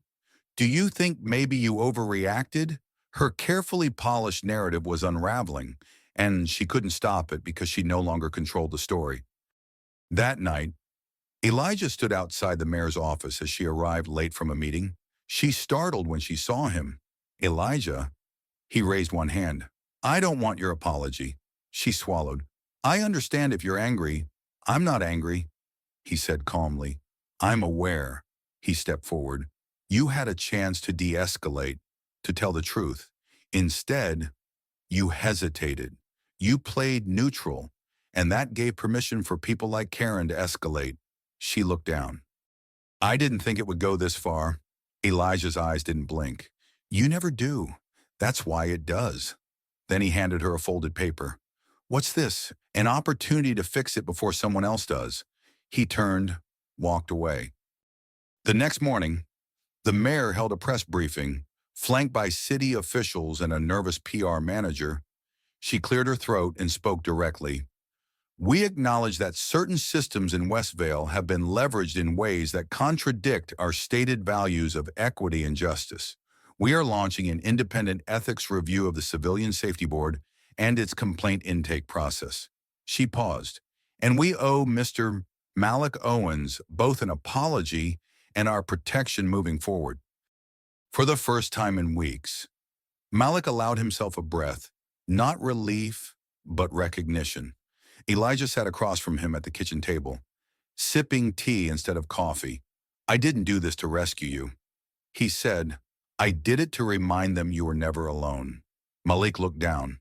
Do you think maybe you overreacted? Her carefully polished narrative was unraveling, and she couldn't stop it because she no longer controlled the story. That night, Elijah stood outside the mayor's office as she arrived late from a meeting. She startled when she saw him. Elijah, he raised one hand. I don't want your apology. She swallowed. I understand if you're angry. I'm not angry, he said calmly. I'm aware. He stepped forward. You had a chance to de-escalate, to tell the truth. Instead, you hesitated. You played neutral, and that gave permission for people like Karen to escalate. She looked down. I didn't think it would go this far. Elijah's eyes didn't blink. You never do. That's why it does. Then he handed her a folded paper. What's this? An opportunity to fix it before someone else does. He turned, walked away. The next morning, the mayor held a press briefing, flanked by city officials and a nervous PR manager. She cleared her throat and spoke directly. We acknowledge that certain systems in Westvale have been leveraged in ways that contradict our stated values of equity and justice. We are launching an independent ethics review of the Civilian Safety Board and its complaint intake process. She paused. And we owe Mr. Malik Owens both an apology and our protection moving forward. For the first time in weeks, Malik allowed himself a breath, not relief, but recognition. Elijah sat across from him at the kitchen table, sipping tea instead of coffee. I didn't do this to rescue you. He said, I did it to remind them you were never alone. Malik looked down.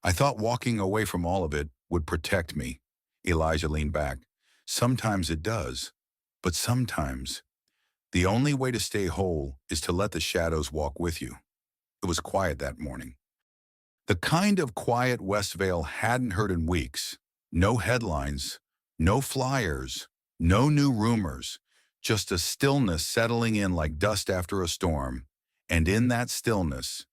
I thought walking away from all of it would protect me. Elijah leaned back. Sometimes it does, but sometimes the only way to stay whole is to let the shadows walk with you. It was quiet that morning. The kind of quiet Westvale hadn't heard in weeks. No headlines, no flyers, no new rumors, just a stillness settling in like dust after a storm. And in that stillness,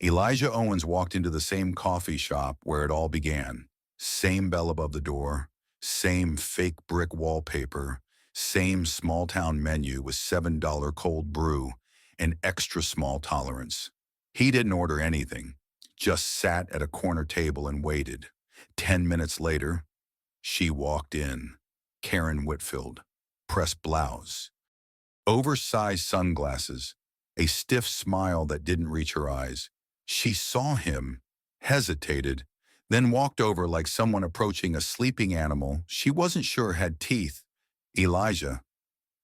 Elijah Owens walked into the same coffee shop where it all began. Same bell above the door, same fake brick wallpaper, same small-town menu with $7 cold brew and extra small tolerance. He didn't order anything, just sat at a corner table and waited. 10 minutes later, she walked in. Karen Whitfield, pressed blouse, oversized sunglasses, a stiff smile that didn't reach her eyes. She saw him, hesitated, then walked over like someone approaching a sleeping animal she wasn't sure had teeth. Elijah,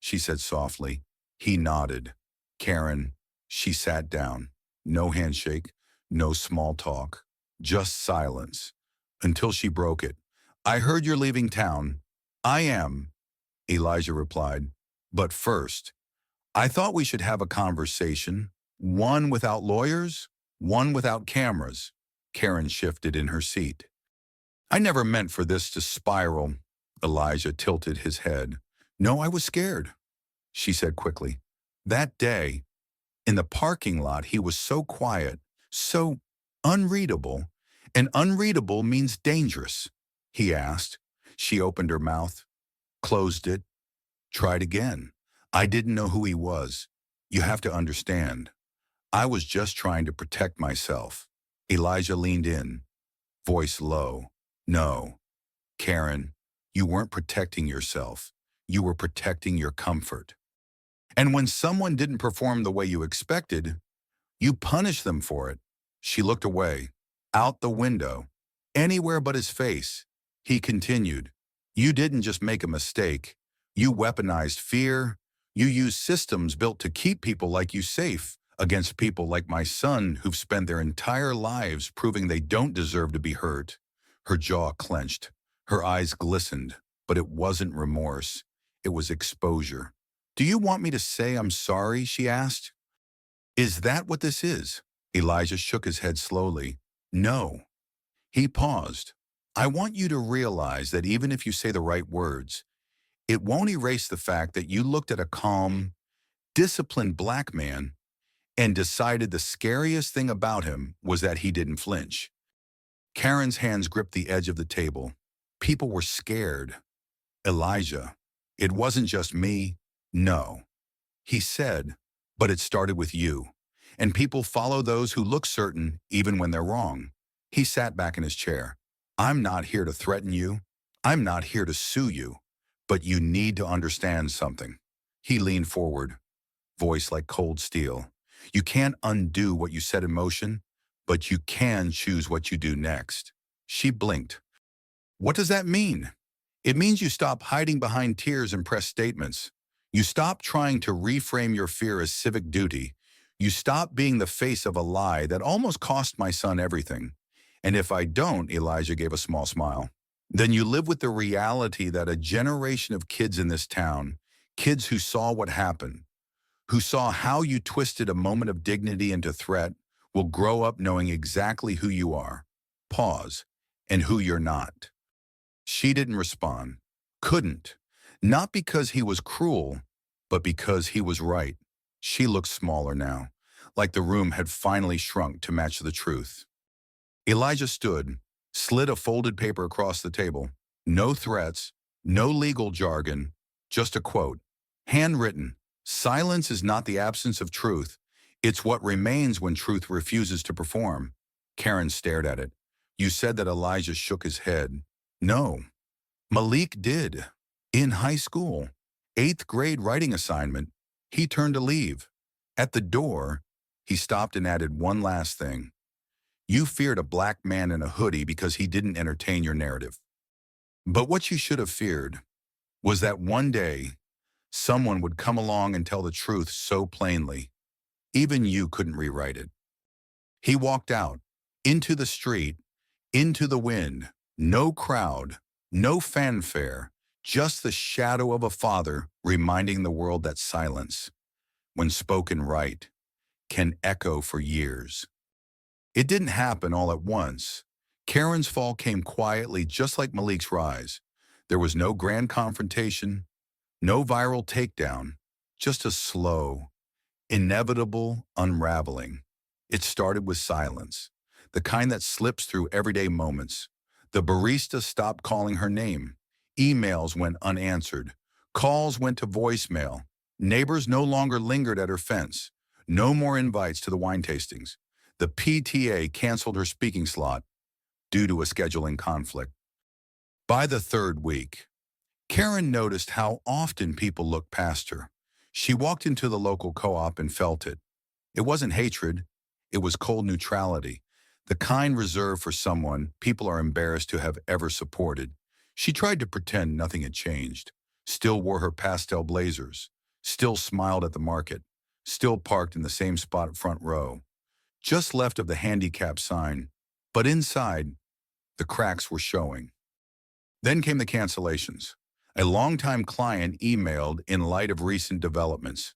she said softly. He nodded. Karen, she sat down. No handshake, no small talk, just silence. Until she broke it. I heard you're leaving town. I am, Elijah replied. But first, I thought we should have a conversation. One without lawyers, one without cameras. Karen shifted in her seat. I never meant for this to spiral. Elijah tilted his head. No, I was scared, she said quickly. That day, in the parking lot, he was so quiet, so unreadable. And unreadable means dangerous, he asked. She opened her mouth, closed it, tried again. I didn't know who he was. You have to understand. I was just trying to protect myself. Elijah leaned in, voice low. No, Karen, you weren't protecting yourself. You were protecting your comfort. And when someone didn't perform the way you expected, you punished them for it. She looked away, out the window, anywhere but his face. He continued, you didn't just make a mistake. You weaponized fear. You used systems built to keep people like you safe against people like my son who've spent their entire lives proving they don't deserve to be hurt. Her jaw clenched. Her eyes glistened, but it wasn't remorse. It was exposure. Do you want me to say I'm sorry? She asked. Is that what this is? Elijah shook his head slowly. No. He paused. I want you to realize that even if you say the right words, it won't erase the fact that you looked at a calm, disciplined black man and decided the scariest thing about him was that he didn't flinch. Karen's hands gripped the edge of the table. People were scared. Elijah, it wasn't just me. No. He said, but it started with you. And people follow those who look certain even when they're wrong. He sat back in his chair. I'm not here to threaten you. I'm not here to sue you. But you need to understand something. He leaned forward, voice like cold steel. You can't undo what you set in motion, but you can choose what you do next. She blinked. What does that mean? It means you stop hiding behind tears and press statements. You stop trying to reframe your fear as civic duty. You stop being the face of a lie that almost cost my son everything. And if I don't, Elijah gave a small smile, then you live with the reality that a generation of kids in this town, kids who saw what happened, who saw how you twisted a moment of dignity into threat, will grow up knowing exactly who you are, pause, and who you're not. She didn't respond, couldn't, not because he was cruel, but because he was right. She looked smaller now, like the room had finally shrunk to match the truth. Elijah stood, slid a folded paper across the table. No threats, no legal jargon, just a quote. Handwritten, silence is not the absence of truth. It's what remains when truth refuses to perform. Karen stared at it. You said that. Elijah shook his head. No. Malik did. In high school. 8th grade writing assignment. He turned to leave. At the door, he stopped and added one last thing. You feared a black man in a hoodie because he didn't entertain your narrative. But what you should have feared was that one day, someone would come along and tell the truth so plainly, even you couldn't rewrite it. He walked out, into the street, into the wind, no crowd, no fanfare, just the shadow of a father reminding the world that silence, when spoken right, can echo for years. It didn't happen all at once. Karen's fall came quietly, just like Malik's rise. There was no grand confrontation, no viral takedown, just a slow, inevitable unraveling. It started with silence, the kind that slips through everyday moments. The barista stopped calling her name. Emails went unanswered. Calls went to voicemail. Neighbors no longer lingered at her fence. No more invites to the wine tastings. The PTA canceled her speaking slot due to a scheduling conflict. By the 3rd week, Karen noticed how often people looked past her. She walked into the local co-op and felt it. It wasn't hatred, it was cold neutrality, the kind reserved for someone people are embarrassed to have ever supported. She tried to pretend nothing had changed, still wore her pastel blazers, still smiled at the market, still parked in the same spot front row, just left of the handicap sign, but inside, the cracks were showing. Then came the cancellations. A longtime client emailed in light of recent developments.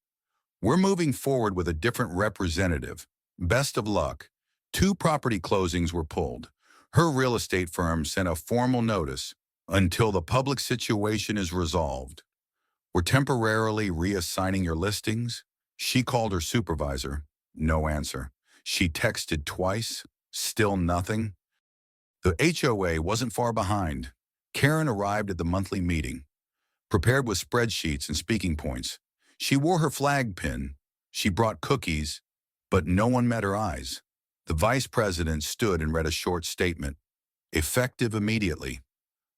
We're moving forward with a different representative. Best of luck. 2 property closings were pulled. Her real estate firm sent a formal notice until the public situation is resolved. We're temporarily reassigning your listings. She called her supervisor. No answer. She texted twice. Still nothing. The HOA wasn't far behind. Karen arrived at the monthly meeting, prepared with spreadsheets and speaking points. She wore her flag pin. She brought cookies, but no one met her eyes. The vice president stood and read a short statement. Effective immediately.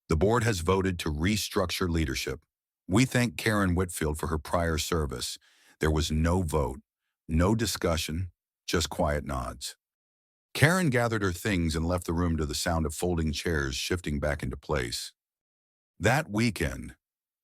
The board has voted to restructure leadership. We thank Karen Whitfield for her prior service. There was no vote, no discussion, just quiet nods. Karen gathered her things and left the room to the sound of folding chairs shifting back into place. That weekend,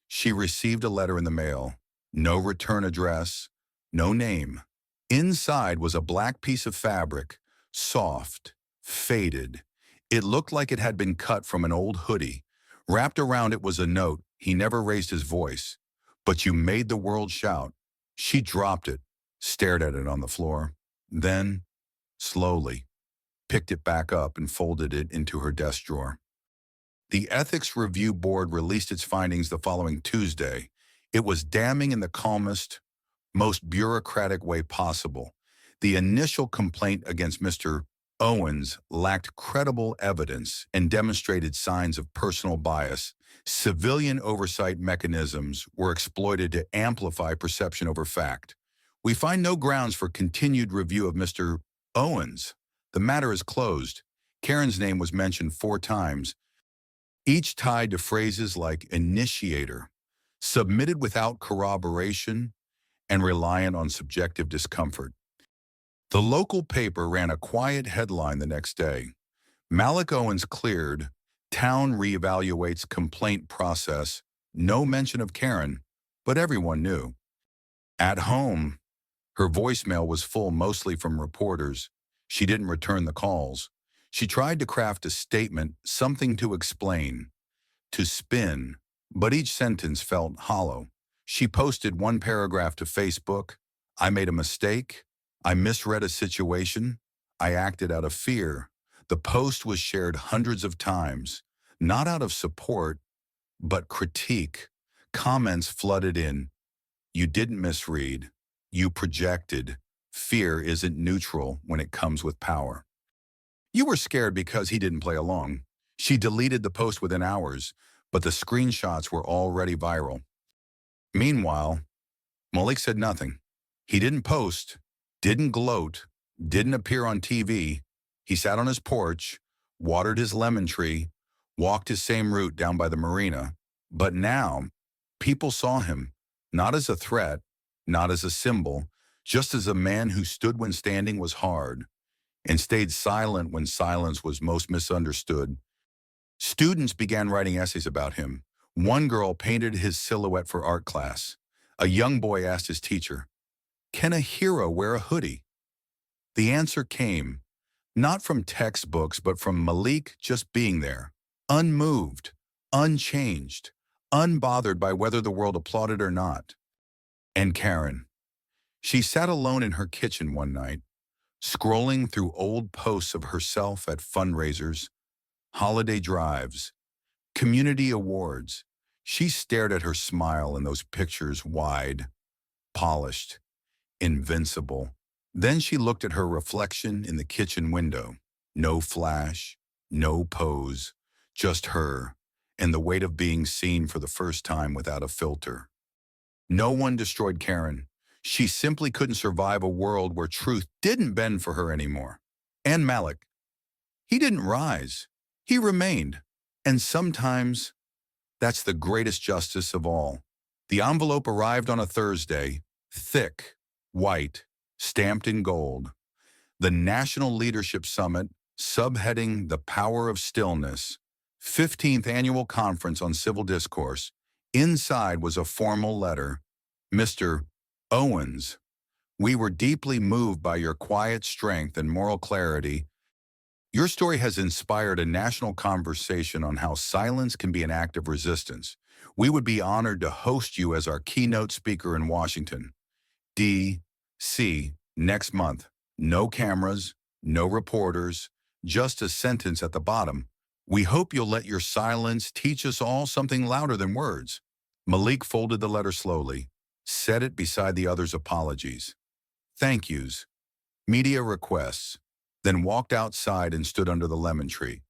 she received a letter in the mail. No return address, no name. Inside was a black piece of fabric, soft, faded. It looked like it had been cut from an old hoodie. Wrapped around it was a note. He never raised his voice. But you made the world shout. She dropped it, stared at it on the floor. Then, slowly, picked it back up and folded it into her desk drawer. The Ethics Review Board released its findings the following Tuesday. It was damning in the calmest, most bureaucratic way possible. The initial complaint against Mr. Owens lacked credible evidence and demonstrated signs of personal bias. Civilian oversight mechanisms were exploited to amplify perception over fact. We find no grounds for continued review of Mr. Owens. The matter is closed. Karen's name was mentioned 4 times, each tied to phrases like initiator, submitted without corroboration, and reliant on subjective discomfort. The local paper ran a quiet headline the next day. Malik Owens cleared, town reevaluates complaint process, no mention of Karen, but everyone knew. At home, her voicemail was full mostly from reporters. She didn't return the calls. She tried to craft a statement, something to explain, to spin, but each sentence felt hollow. She posted one paragraph to Facebook. I made a mistake. I misread a situation. I acted out of fear. The post was shared hundreds of times, not out of support, but critique. Comments flooded in. You didn't misread. You projected. Fear isn't neutral when it comes with power. You were scared because he didn't play along. She deleted the post within hours, but the screenshots were already viral. Meanwhile, Malik said nothing. He didn't post, didn't gloat, didn't appear on TV. He sat on his porch, watered his lemon tree, walked his same route down by the marina. But now, people saw him, not as a threat, not as a symbol, just as a man who stood when standing was hard and stayed silent when silence was most misunderstood. Students began writing essays about him. One girl painted his silhouette for art class. A young boy asked his teacher, "Can a hero wear a hoodie?" The answer came, not from textbooks, but from Malik just being there, unmoved, unchanged, unbothered by whether the world applauded or not. And Karen. She sat alone in her kitchen one night, scrolling through old posts of herself at fundraisers, holiday drives, community awards. She stared at her smile in those pictures, wide, polished, invincible. Then she looked at her reflection in the kitchen window. No flash, no pose, just her, and the weight of being seen for the first time without a filter. No one destroyed Karen. She simply couldn't survive a world where truth didn't bend for her anymore. And Malik, he didn't rise. He remained. And sometimes, that's the greatest justice of all. The envelope arrived on a Thursday, thick, white, stamped in gold. The National Leadership Summit, subheading The Power of Stillness, 15th Annual Conference on Civil Discourse. Inside was a formal letter. Mr. Owens, we were deeply moved by your quiet strength and moral clarity. Your story has inspired a national conversation on how silence can be an act of resistance. We would be honored to host you as our keynote speaker in Washington, D.C., next month. No cameras, no reporters, just a sentence at the bottom. We hope you'll let your silence teach us all something louder than words. Malik folded the letter slowly, set it beside the other's apologies, thank yous, media requests, then walked outside and stood under the lemon tree.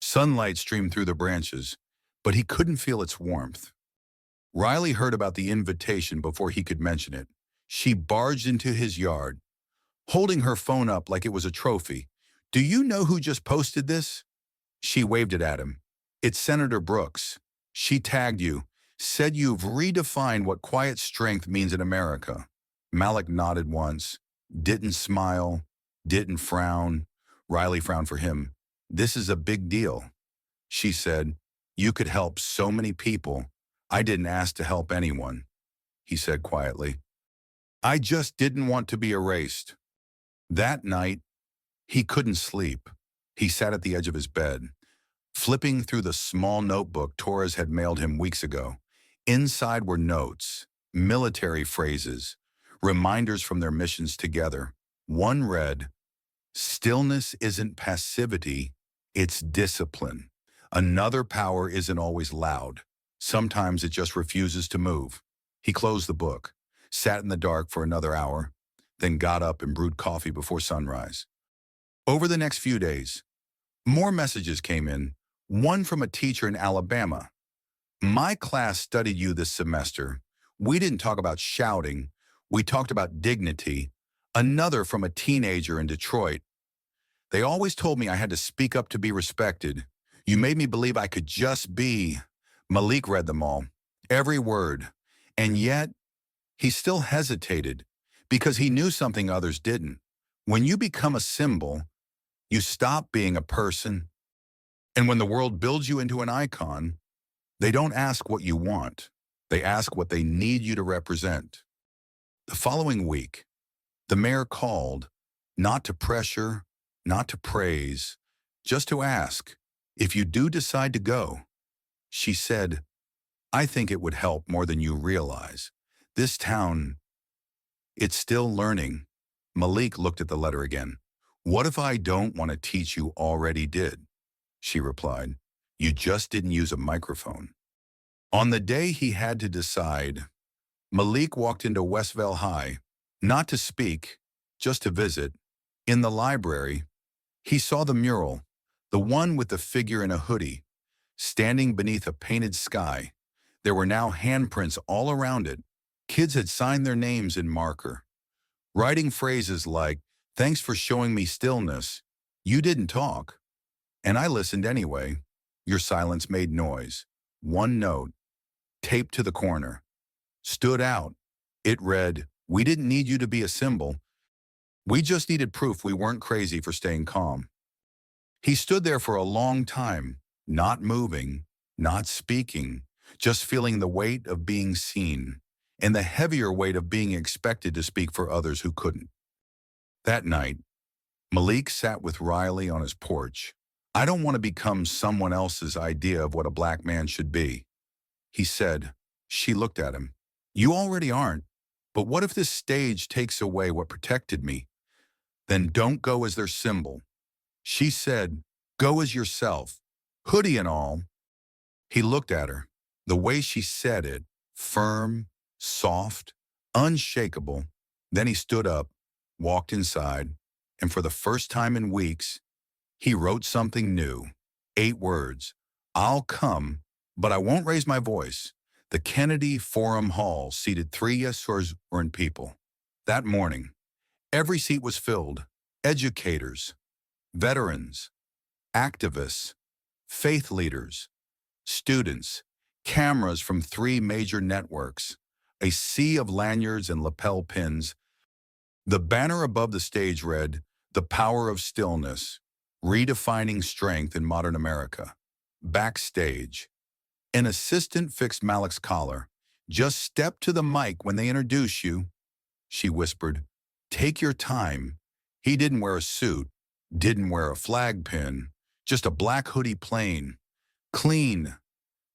Sunlight streamed through the branches, but he couldn't feel its warmth. Riley heard about the invitation before he could mention it. She barged into his yard, holding her phone up like it was a trophy. Do you know who just posted this? She waved it at him. It's Senator Brooks. She tagged you, said you've redefined what quiet strength means in America. Malik nodded once, didn't smile, didn't frown. Riley frowned for him. This is a big deal. She said, you could help so many people. I didn't ask to help anyone, he said quietly. I just didn't want to be erased. That night, he couldn't sleep. He sat at the edge of his bed, flipping through the small notebook Torres had mailed him weeks ago. Inside were notes, military phrases, reminders from their missions together. One read, stillness isn't passivity, it's discipline. Another power isn't always loud. Sometimes it just refuses to move. He closed the book, sat in the dark for another hour, then got up and brewed coffee before sunrise. Over the next few days, more messages came in, one from a teacher in Alabama. My class studied you this semester. We didn't talk about shouting. We talked about dignity. Another from a teenager in Detroit. They always told me I had to speak up to be respected. You made me believe I could just be. Malik read them all, every word. And yet, he still hesitated because he knew something others didn't. When you become a symbol, you stop being a person. And when the world builds you into an icon, they don't ask what you want. They ask what they need you to represent. The following week, the mayor called, not to pressure, not to praise, just to ask, if you do decide to go. She said, I think it would help more than you realize. This town, it's still learning. Malik looked at the letter again. What if I don't want to teach you already did? She replied, you just didn't use a microphone. On the day he had to decide, Malik walked into Westvale High, not to speak, just to visit. In the library, he saw the mural, the one with the figure in a hoodie, standing beneath a painted sky. There were now handprints all around it. Kids had signed their names in marker, writing phrases like, thanks for showing me stillness. You didn't talk. And I listened anyway. Your silence made noise. One note, taped to the corner, stood out. It read, we didn't need you to be a symbol. We just needed proof we weren't crazy for staying calm. He stood there for a long time, not moving, not speaking, just feeling the weight of being seen, and the heavier weight of being expected to speak for others who couldn't. That night, Malik sat with Riley on his porch. I don't want to become someone else's idea of what a black man should be, he said. She looked at him. You already aren't, but what if this stage takes away what protected me? Then don't go as their symbol. She said, go as yourself, hoodie and all. He looked at her. The way she said it, firm, soft, unshakable. Then he stood up, walked inside, and for the first time in weeks, he wrote something new. 8 words. I'll come, but I won't raise my voice. The Kennedy Forum Hall seated 3 yes-sir people. That morning, every seat was filled. Educators, veterans, activists, faith leaders, students, cameras from 3 major networks, a sea of lanyards and lapel pins. The banner above the stage read, The Power of Stillness, Redefining Strength in Modern America. Backstage, an assistant fixed Malik's collar. Just step to the mic when they introduce you, she whispered. Take your time. He didn't wear a suit, didn't wear a flag pin, just a black hoodie plain, clean,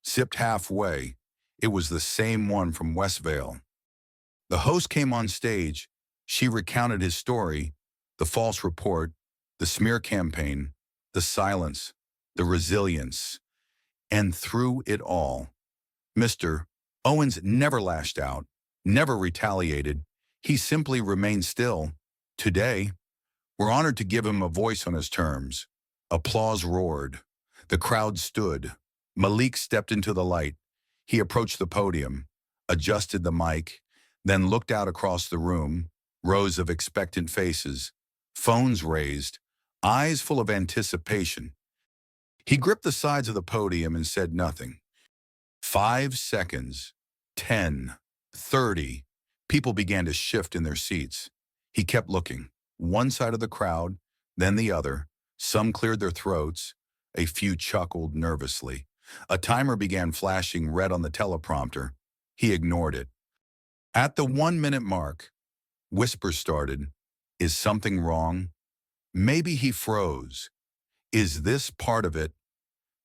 zipped halfway. It was the same one from Westvale. The host came on stage. She recounted his story, the false report, the smear campaign, the silence, the resilience. And through it all, Mr. Owens never lashed out, never retaliated. He simply remained still. Today, we're honored to give him a voice on his terms. Applause roared. The crowd stood. Malik stepped into the light. He approached the podium, adjusted the mic, then looked out across the room, rows of expectant faces, phones raised, eyes full of anticipation. He gripped the sides of the podium and said nothing. 5 seconds, 10, 30. People began to shift in their seats. He kept looking, one side of the crowd, then the other. Some cleared their throats. A few chuckled nervously. A timer began flashing red on the teleprompter. He ignored it. At the 1-minute mark, whispers started. Is something wrong? Maybe he froze. Is this part of it?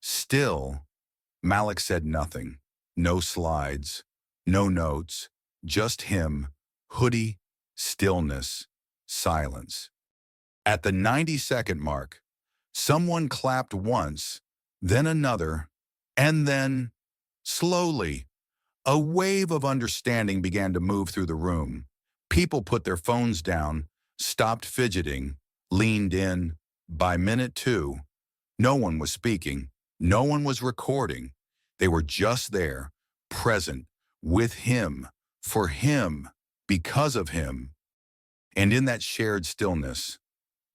Still, Malik said nothing. No slides, no notes, just him, hoodie, stillness, silence. At the 90-second mark, someone clapped once, then another, and then, slowly, a wave of understanding began to move through the room. People put their phones down, stopped fidgeting, leaned in. By minute 2, no one was speaking, no one was recording. They were just there, present, with him, for him, because of him. And in that shared stillness,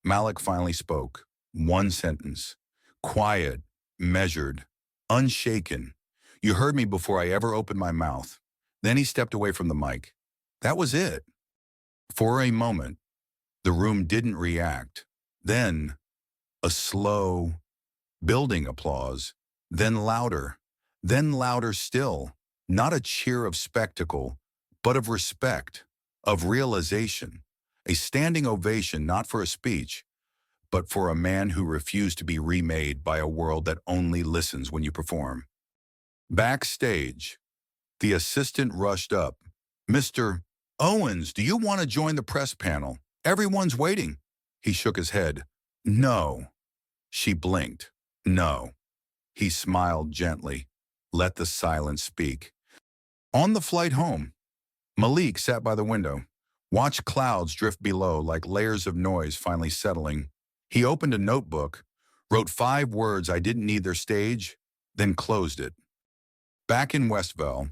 Malik finally spoke. One sentence. Quiet, measured, unshaken. You heard me before I ever opened my mouth. Then he stepped away from the mic. That was it. For a moment, the room didn't react. Then, a slow, building applause, then louder still. Not a cheer of spectacle, but of respect, of realization. A standing ovation not for a speech, but for a man who refused to be remade by a world that only listens when you perform. Backstage, the assistant rushed up. "Mr. Owens, do you want to join the press panel? Everyone's waiting." He shook his head. "No." She blinked. "No." He smiled gently. Let the silence speak. On the flight home, Malik sat by the window, watched clouds drift below like layers of noise finally settling. He opened a notebook, wrote 5 words I didn't need their stage, then closed it. Back in Westville,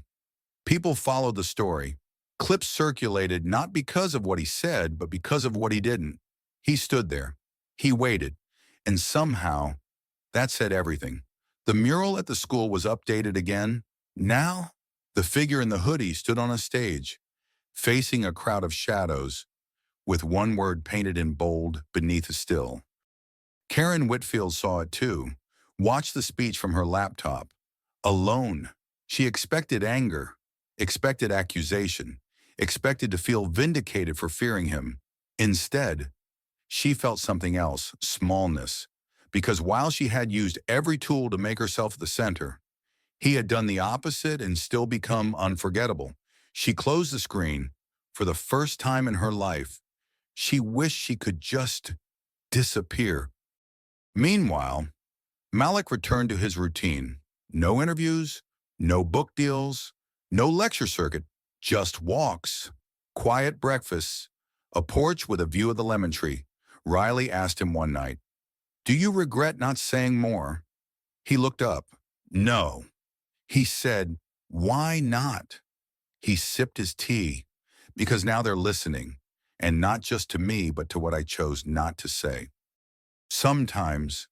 people followed the story. Clips circulated not because of what he said, but because of what he didn't. He stood there. He waited. And somehow, that said everything. The mural at the school was updated again. Now, the figure in the hoodie stood on a stage, facing a crowd of shadows, with 1 word painted in bold beneath a still. Karen Whitfield saw it too, watched the speech from her laptop. Alone, she expected anger, expected accusation, expected to feel vindicated for fearing him. Instead, she felt something else, smallness, because while she had used every tool to make herself the center, he had done the opposite and still become unforgettable. She closed the screen. For the first time in her life, she wished she could just disappear. Meanwhile, Malik returned to his routine. No interviews, no book deals, no lecture circuit, just walks, quiet breakfasts, a porch with a view of the lemon tree. Riley asked him one night, "Do you regret not saying more?" He looked up. "No." He said, "Why not?" He sipped his tea, "Because now they're listening, and not just to me, but to what I chose not to say." Sometimes,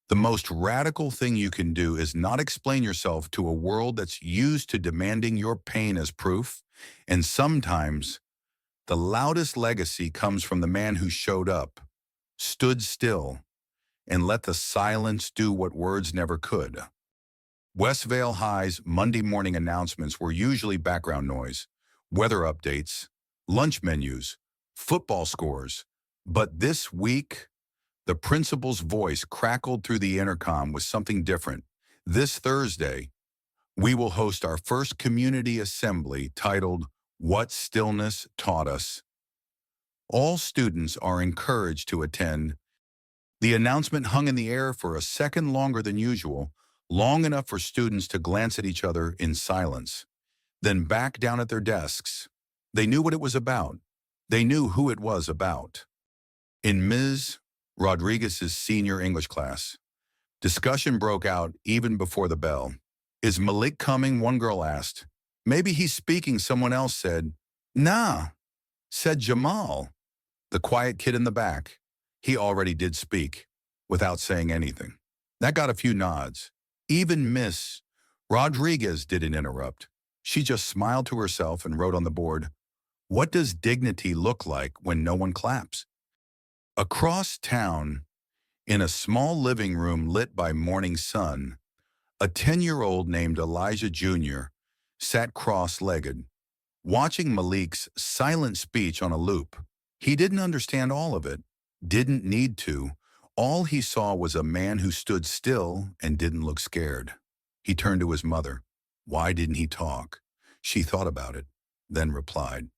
the most radical thing you can do is not explain yourself to a world that's used to demanding your pain as proof. And sometimes, the loudest legacy comes from the man who showed up, stood still, and let the silence do what words never could. Westvale High's Monday morning announcements were usually background noise, weather updates, lunch menus, football scores. But this week, the principal's voice crackled through the intercom with something different. This Thursday, we will host our first community assembly titled "What Stillness Taught Us." All students are encouraged to attend. The announcement hung in the air for a second longer than usual, long enough for students to glance at each other in silence, then back down at their desks. They knew what it was about. They knew who it was about. In Ms. Rodriguez's senior English class, discussion broke out even before the bell. "Is Malik coming?" one girl asked. "Maybe he's speaking," someone else said. "Nah," said Jamal, the quiet kid in the back. He already did speak, without saying anything. That got a few nods. Even Miss Rodriguez didn't interrupt. She just smiled to herself and wrote on the board, "What does dignity look like when no one claps?" Across town, in a small living room lit by morning sun, a 10-year-old named Elijah Jr. sat cross-legged, watching Malik's silent speech on a loop. He didn't understand all of it, didn't need to. All he saw was a man who stood still and didn't look scared. He turned to his mother. Why didn't he talk? She thought about it, then replied,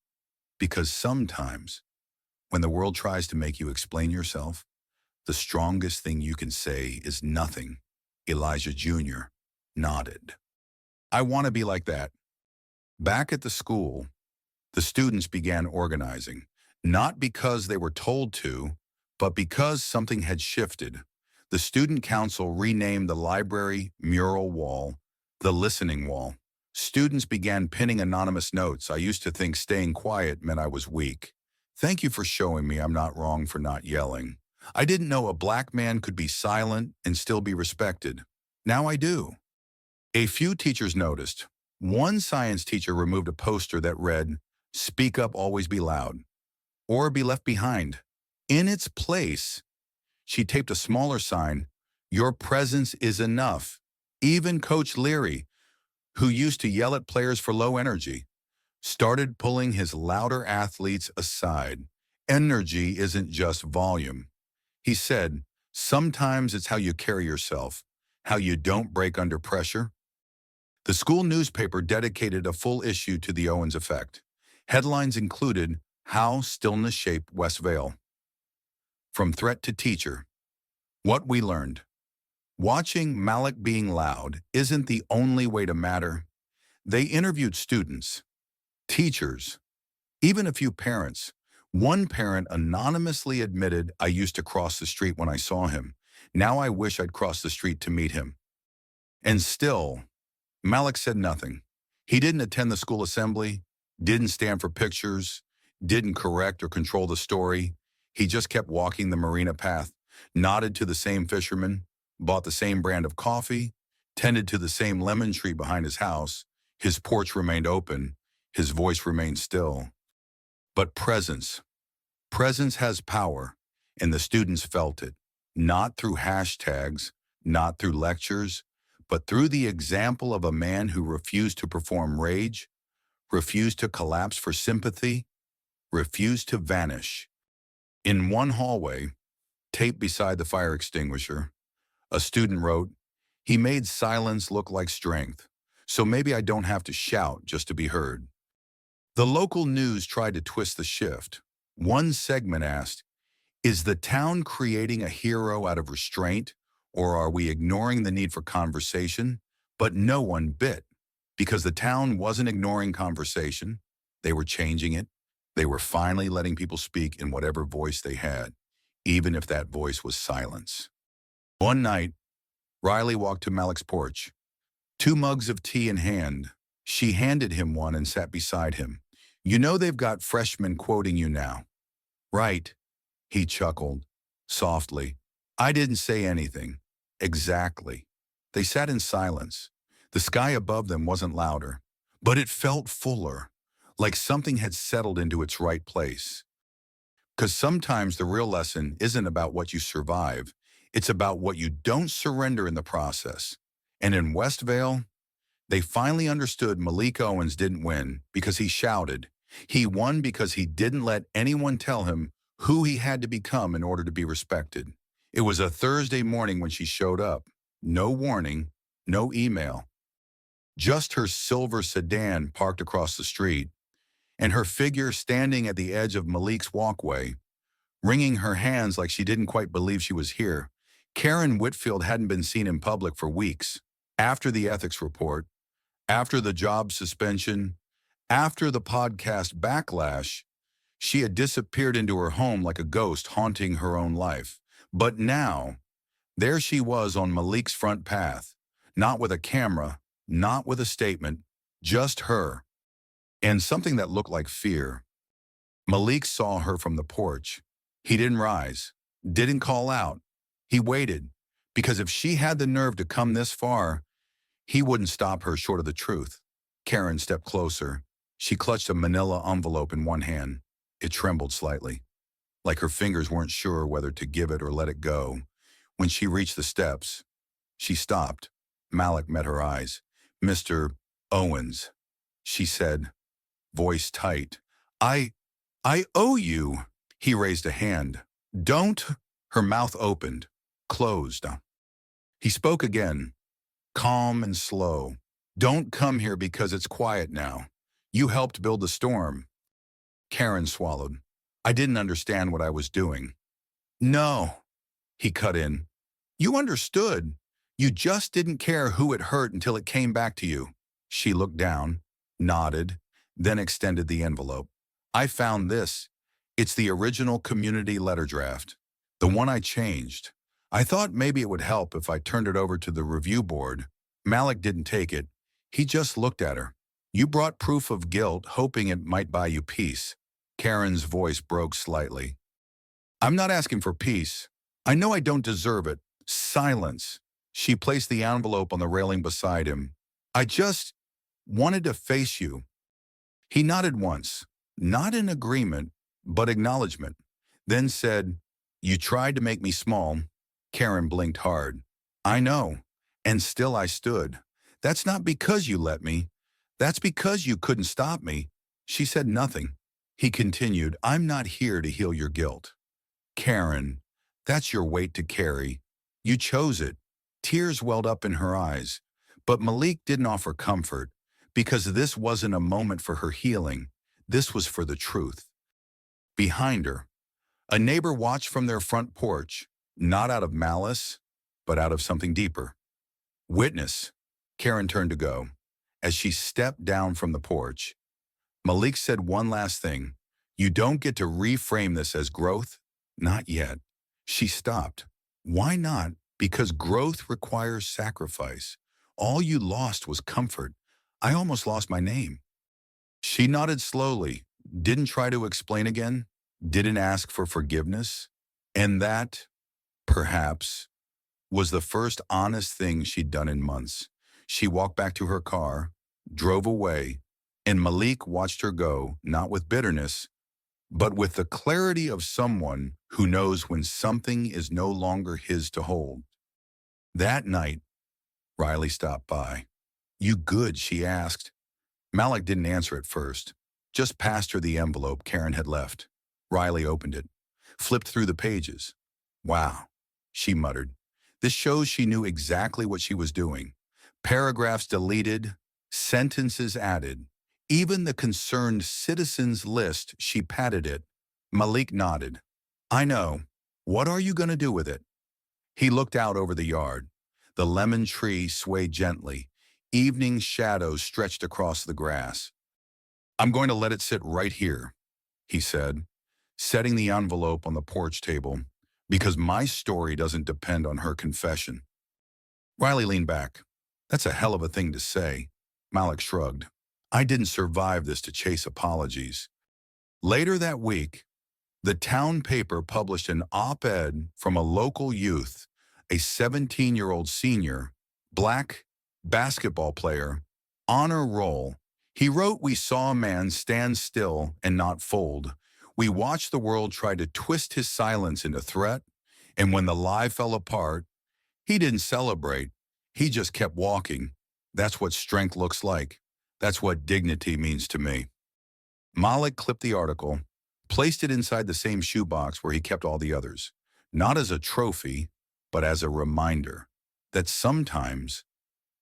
"Because sometimes, when the world tries to make you explain yourself, the strongest thing you can say is nothing." Elijah Jr. nodded. I want to be like that. Back at the school, the students began organizing, not because they were told to, but because something had shifted. The student council renamed the library mural wall the listening wall. Students began pinning anonymous notes. "I used to think staying quiet meant I was weak. Thank you for showing me I'm not wrong for not yelling. I didn't know a black man could be silent and still be respected. Now I do." A few teachers noticed. One science teacher removed a poster that read, "Speak up, always be loud, or be left behind." In its place, she taped a smaller sign, "Your presence is enough." Even Coach Leary, who used to yell at players for low energy, started pulling his louder athletes aside. Energy isn't just volume. He said, sometimes it's how you carry yourself, how you don't break under pressure. The school newspaper dedicated a full issue to the Owens effect. Headlines included, How Stillness Shaped West Vale. From Threat to Teacher. What we learned. Watching Malik being loud isn't the only way to matter. They interviewed students, teachers, even a few parents. One parent anonymously admitted, I used to cross the street when I saw him. Now I wish I'd cross the street to meet him. And still, Malik said nothing. He didn't attend the school assembly, didn't stand for pictures, didn't correct or control the story. He just kept walking the marina path, nodded to the same fisherman, bought the same brand of coffee, tended to the same lemon tree behind his house. His porch remained open. His voice remained still. But presence has power, and the students felt it, not through hashtags, not through lectures, but through the example of a man who refused to perform rage, refused to collapse for sympathy, refused to vanish. In one hallway, taped beside the fire extinguisher, a student wrote, he made silence look like strength, so maybe I don't have to shout just to be heard. The local news tried to twist the shift. One segment asked, is the town creating a hero out of restraint, or are we ignoring the need for conversation? But no one bit, because the town wasn't ignoring conversation. They were changing it. They were finally letting people speak in whatever voice they had, even if that voice was silence. One night, Riley walked to Malik's porch, 2 mugs of tea in hand. She handed him one and sat beside him. You know they've got freshmen quoting you now. Right, he chuckled, softly. I didn't say anything. Exactly. They sat in silence. The sky above them wasn't louder, but it felt fuller, like something had settled into its right place. Because sometimes the real lesson isn't about what you survive, it's about what you don't surrender in the process. And in West Vale, they finally understood Malik Owens didn't win because he shouted. He won because he didn't let anyone tell him who he had to become in order to be respected. It was a Thursday morning when she showed up. No warning, no email. Just her silver sedan parked across the street, and her figure standing at the edge of Malik's walkway, wringing her hands like she didn't quite believe she was here. Karen Whitfield hadn't been seen in public for weeks. After the ethics report, after the job suspension, after the podcast backlash, she had disappeared into her home like a ghost haunting her own life. But now, there she was on Malik's front path, not with a camera, not with a statement, just her, and something that looked like fear. Malik saw her from the porch. He didn't rise, didn't call out. He waited, because if she had the nerve to come this far, he wouldn't stop her short of the truth. Karen stepped closer. She clutched a manila envelope in one hand. It trembled slightly, like her fingers weren't sure whether to give it or let it go. When she reached the steps, she stopped. Malik met her eyes. Mr. Owens, she said, voice tight. I owe you. He raised a hand. Don't. Her mouth opened, closed. He spoke again, calm and slow. Don't come here because it's quiet now. You helped build the storm. Karen swallowed. I didn't understand what I was doing. No, he cut in. You understood. You just didn't care who it hurt until it came back to you. She looked down, nodded, then extended the envelope. I found this. It's the original community letter draft, the one I changed. I thought maybe it would help if I turned it over to the review board. Malik didn't take it. He just looked at her. You brought proof of guilt, hoping it might buy you peace. Karen's voice broke slightly. I'm not asking for peace. I know I don't deserve it. Silence. She placed the envelope on the railing beside him. I just wanted to face you. He nodded once, not in agreement, but acknowledgement, then said, You tried to make me small. Karen blinked hard. I know, and still I stood. That's not because you let me. That's because you couldn't stop me. She said nothing. He continued, I'm not here to heal your guilt. Karen, that's your weight to carry. You chose it. Tears welled up in her eyes. But Malik didn't offer comfort, because this wasn't a moment for her healing. This was for the truth. Behind her, a neighbor watched from their front porch, not out of malice, but out of something deeper. Witness, Karen turned to go. As she stepped down from the porch, Malik said one last thing. You don't get to reframe this as growth. Not yet. She stopped. Why not? Because growth requires sacrifice. All you lost was comfort. I almost lost my name. She nodded slowly, didn't try to explain again, didn't ask for forgiveness. And that, perhaps, was the first honest thing she'd done in months. She walked back to her car, drove away, and Malik watched her go, not with bitterness, but with the clarity of someone who knows when something is no longer his to hold. That night, Riley stopped by. You good? She asked. Malik didn't answer at first, just passed her the envelope Karen had left. Riley opened it, flipped through the pages. Wow, she muttered. This shows she knew exactly what she was doing. Paragraphs deleted, sentences added. Even the concerned citizens list, she patted it. Malik nodded. I know. What are you going to do with it? He looked out over the yard. The lemon tree swayed gently. Evening shadows stretched across the grass. I'm going to let it sit right here, he said, setting the envelope on the porch table, because my story doesn't depend on her confession. Riley leaned back. That's a hell of a thing to say. Malik shrugged. I didn't survive this to chase apologies. Later that week, the town paper published an op-ed from a local youth, a 17-year-old senior, black basketball player, honor roll. He wrote, we saw a man stand still and not fold. We watched the world try to twist his silence into threat, and when the lie fell apart, he didn't celebrate. He just kept walking. That's what strength looks like. That's what dignity means to me. Malik clipped the article, placed it inside the same shoebox where he kept all the others, not as a trophy, but as a reminder that sometimes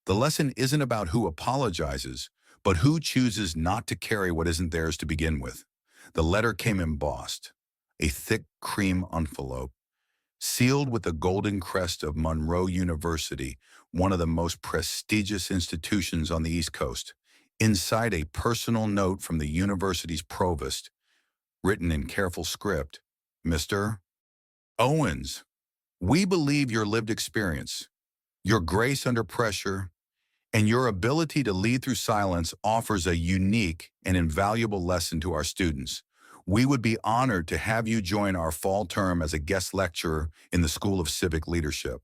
the lesson isn't about who apologizes, but who chooses not to carry what isn't theirs to begin with. The letter came embossed, a thick cream envelope, sealed with the golden crest of Monroe University, one of the most prestigious institutions on the East Coast. Inside, a personal note from the university's provost, written in careful script, Mr. Owens, we believe your lived experience, your grace under pressure, and your ability to lead through silence offers a unique and invaluable lesson to our students. We would be honored to have you join our fall term as a guest lecturer in the School of Civic Leadership.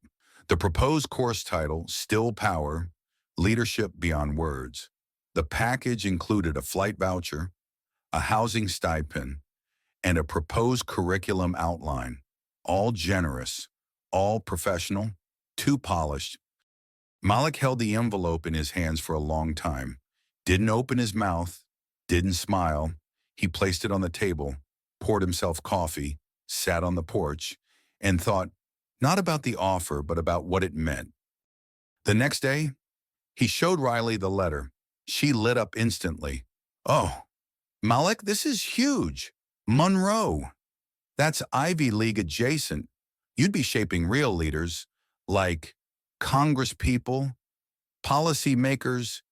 The proposed course title, Still Power, Leadership Beyond Words. The package included a flight voucher, a housing stipend, and a proposed curriculum outline, all generous, all professional, too polished. Malik held the envelope in his hands for a long time, didn't open his mouth, didn't smile. He placed it on the table, poured himself coffee, sat on the porch, and thought, not about the offer, but about what it meant. The next day, he showed Riley the letter. She lit up instantly. Oh, Malik, this is huge. Monroe. That's Ivy League adjacent. You'd be shaping real leaders, like Congress people, policy makers,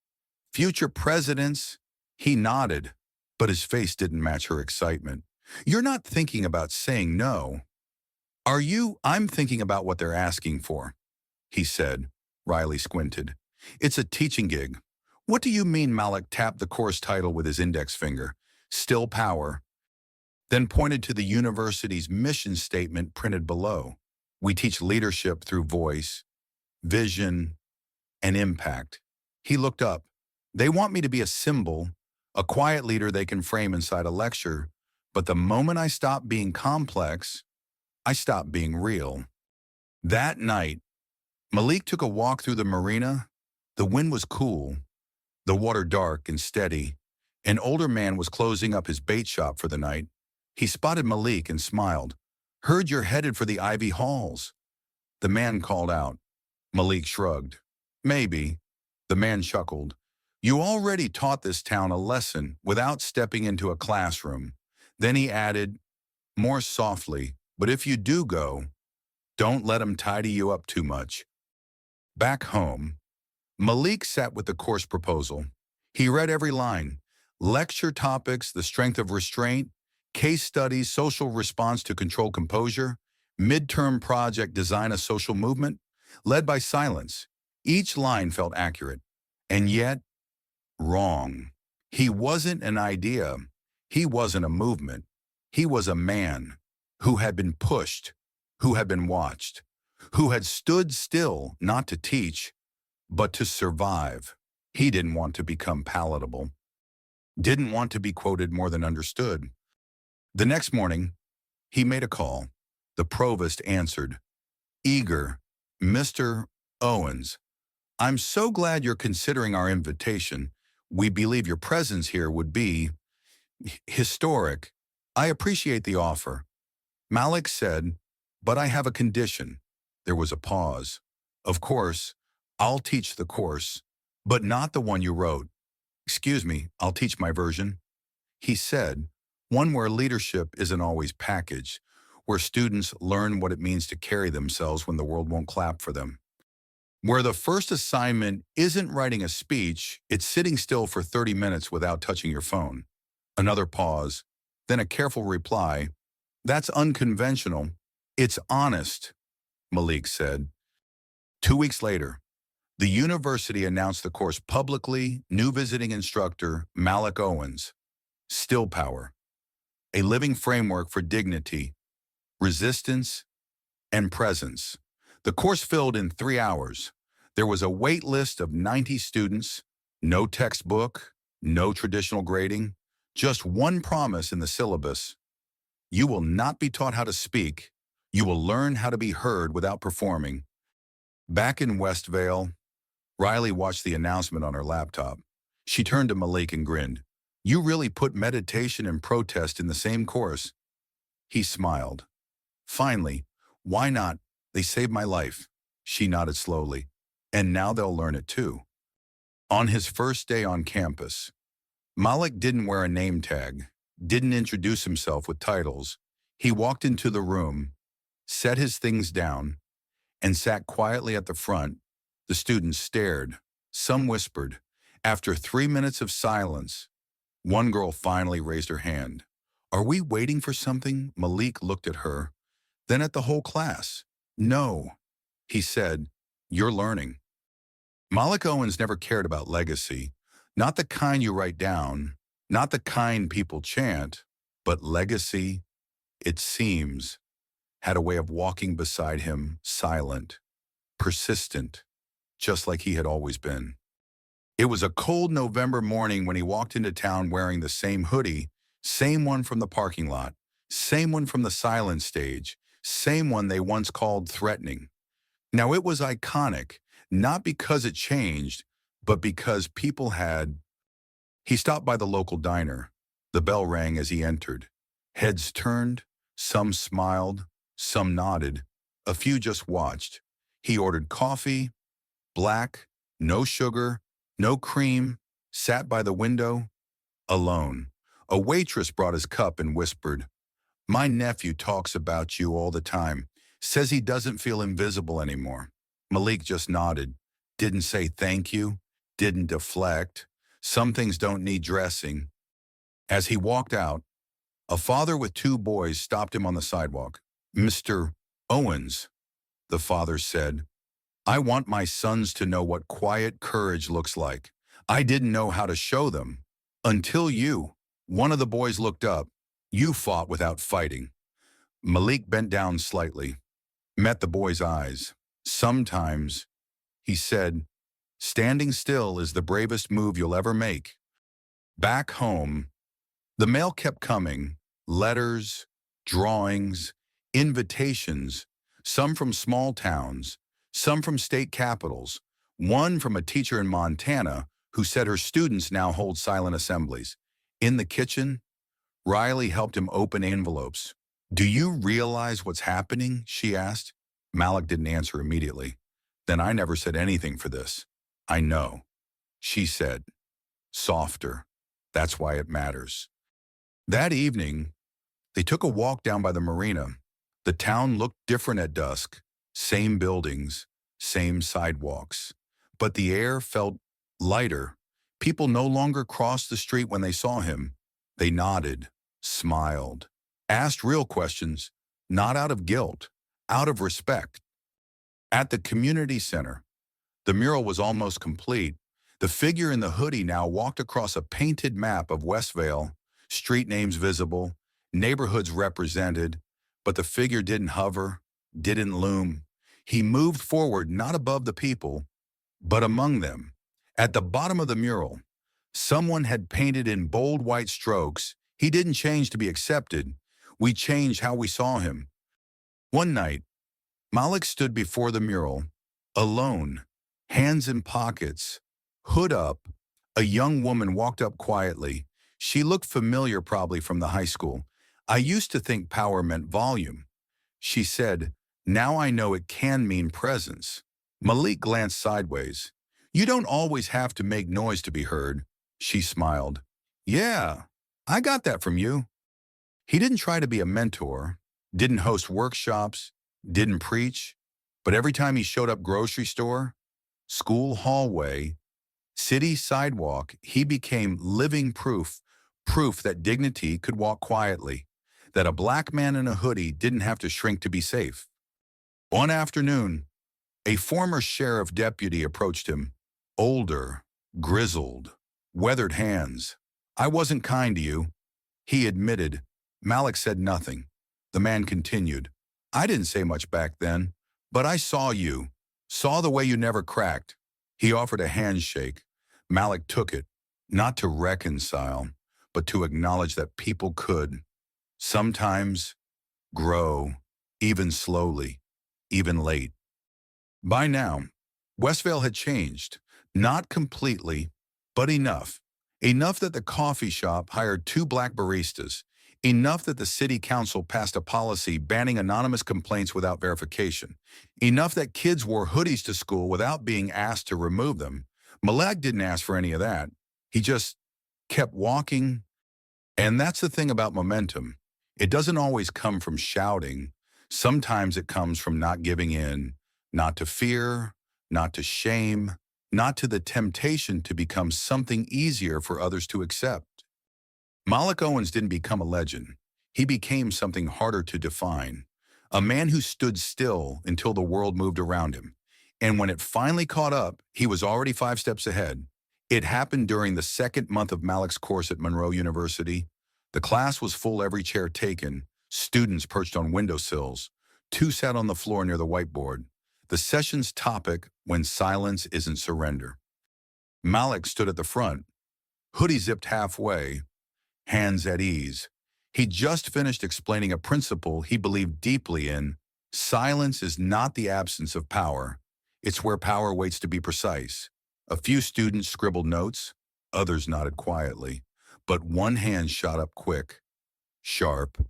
future presidents. He nodded, but his face didn't match her excitement. You're not thinking about saying no. Are you? I'm thinking about what they're asking for, he said. Riley squinted. It's a teaching gig. What do you mean? Malik tapped the course title with his index finger. Still Power. Then pointed to the university's mission statement printed below. We teach leadership through voice, vision, and impact. He looked up. They want me to be a symbol, a quiet leader they can frame inside a lecture, but the moment I stop being complex, I stop being real. That night, Malik took a walk through the marina, The wind was cool, the water dark and steady. An older man was closing up his bait shop for the night. He spotted Malik and smiled. "Heard you're headed for the Ivy Halls." The man called out. Malik shrugged. "Maybe." The man chuckled. "You already taught this town a lesson without stepping into a classroom." Then he added, more softly, "But if you do go, don't let 'em tidy you up too much." Back home, Malik sat with the course proposal. He read every line. Lecture topics, the strength of restraint, case studies, social response to control composure, midterm project, design a social movement, led by silence. Each line felt accurate, and yet wrong. He wasn't an idea. He wasn't a movement. He was a man who had been pushed, who had been watched, who had stood still not to teach, but to survive. He didn't want to become palatable, didn't want to be quoted more than understood. The next morning, he made a call. The provost answered, eager, "Mr. Owens, I'm so glad you're considering our invitation. We believe your presence here would be historic. I appreciate the offer." Malik said, "But I have a condition." There was a pause. "Of course, I'll teach the course, but not the one you wrote." "Excuse me, I'll teach my version," he said, "one where leadership isn't always packaged, where students learn what it means to carry themselves when the world won't clap for them. Where the first assignment isn't writing a speech, it's sitting still for 30 minutes without touching your phone." Another pause, then a careful reply. "That's unconventional. It's honest," Malik said. 2 weeks later, the university announced the course publicly. New visiting instructor, Malik Owens. Still Power, a living framework for dignity, resistance, and presence. The course filled in 3 hours. There was a wait list of 90 students, no textbook, no traditional grading, just one promise in the syllabus. You will not be taught how to speak. You will learn how to be heard without performing. Back in Westvale, Riley watched the announcement on her laptop. She turned to Malik and grinned. "You really put meditation and protest in the same course." He smiled. "Finally, why not? They saved my life." She nodded slowly. "And now they'll learn it too." On his first day on campus, Malik didn't wear a name tag, didn't introduce himself with titles. He walked into the room, set his things down, and sat quietly at the front. The students stared. Some whispered. After 3 minutes of silence, one girl finally raised her hand. "Are we waiting for something?" Malik looked at her, then at the whole class. "No," he said, "you're learning." Malik Owens never cared about legacy. Not the kind you write down, not the kind people chant, but legacy, it seems, had a way of walking beside him, silent, persistent, just like he had always been. It was a cold November morning when he walked into town wearing the same hoodie, same one from the parking lot, same one from the silent stage, same one they once called threatening. Now it was iconic, not because it changed, but because people had. He stopped by the local diner. The bell rang as he entered. Heads turned, some smiled, some nodded, a few just watched. He ordered coffee, black, no sugar, no cream, sat by the window, alone. A waitress brought his cup and whispered, "My nephew talks about you all the time, says he doesn't feel invisible anymore." Malik just nodded, didn't say thank you, didn't deflect. Some things don't need dressing. As he walked out, a father with 2 boys stopped him on the sidewalk. "Mr. Owens," the father said, "I want my sons to know what quiet courage looks like. I didn't know how to show them. Until you." One of the boys looked up. "You fought without fighting." Malik bent down slightly, met the boy's eyes. "Sometimes," he said, "standing still is the bravest move you'll ever make." Back home, the mail kept coming. Letters, drawings, invitations, some from small towns, some from state capitals. One from a teacher in Montana who said her students now hold silent assemblies. In the kitchen, Riley helped him open envelopes. "Do you realize what's happening?" she asked. Malik didn't answer immediately. "Then I never said anything for this." "I know," she said, softer. "That's why it matters." That evening, they took a walk down by the marina. The town looked different at dusk. Same buildings, same sidewalks. But the air felt lighter. People no longer crossed the street when they saw him. They nodded, smiled, asked real questions, not out of guilt, out of respect. At the community center, the mural was almost complete. The figure in the hoodie now walked across a painted map of Westvale, street names visible, neighborhoods represented, but the figure didn't hover, didn't loom. He moved forward not above the people, but among them. At the bottom of the mural, someone had painted in bold white strokes, "He didn't change to be accepted. We changed how we saw him." One night, Malik stood before the mural, alone, hands in pockets, hood up. A young woman walked up quietly. She looked familiar, probably from the high school. "I used to think power meant volume," she said. "Now I know it can mean presence." Malik glanced sideways. "You don't always have to make noise to be heard," she smiled. "Yeah, I got that from you." He didn't try to be a mentor, didn't host workshops, didn't preach, but every time he showed up grocery store, school hallway, city sidewalk, he became living proof, proof that dignity could walk quietly, that a black man in a hoodie didn't have to shrink to be safe. One afternoon, a former sheriff deputy approached him, older, grizzled, weathered hands. "I wasn't kind to you," he admitted. Malik said nothing. The man continued, "I didn't say much back then, but I saw you, saw the way you never cracked." He offered a handshake. Malik took it, not to reconcile, but to acknowledge that people could, sometimes, grow, even slowly, even late. By now, Westvale had changed, not completely, but enough. Enough that the coffee shop hired 2 black baristas. Enough that the city council passed a policy banning anonymous complaints without verification. Enough that kids wore hoodies to school without being asked to remove them. Malik didn't ask for any of that. He just kept walking. And that's the thing about momentum. It doesn't always come from shouting. Sometimes it comes from not giving in, not to fear, not to shame, not to the temptation to become something easier for others to accept. Malik Owens didn't become a legend. He became something harder to define. A man who stood still until the world moved around him. And when it finally caught up, he was already 5 steps ahead. It happened during the second month of Malik's course at Monroe University. The class was full, every chair taken, students perched on windowsills. 2 sat on the floor near the whiteboard. The session's topic, "When Silence Isn't Surrender." Malik stood at the front, hoodie zipped halfway, hands at ease. He just finished explaining a principle he believed deeply in. Silence is not the absence of power. It's where power waits to be precise. A few students scribbled notes, others nodded quietly, but one hand shot up quick, sharp,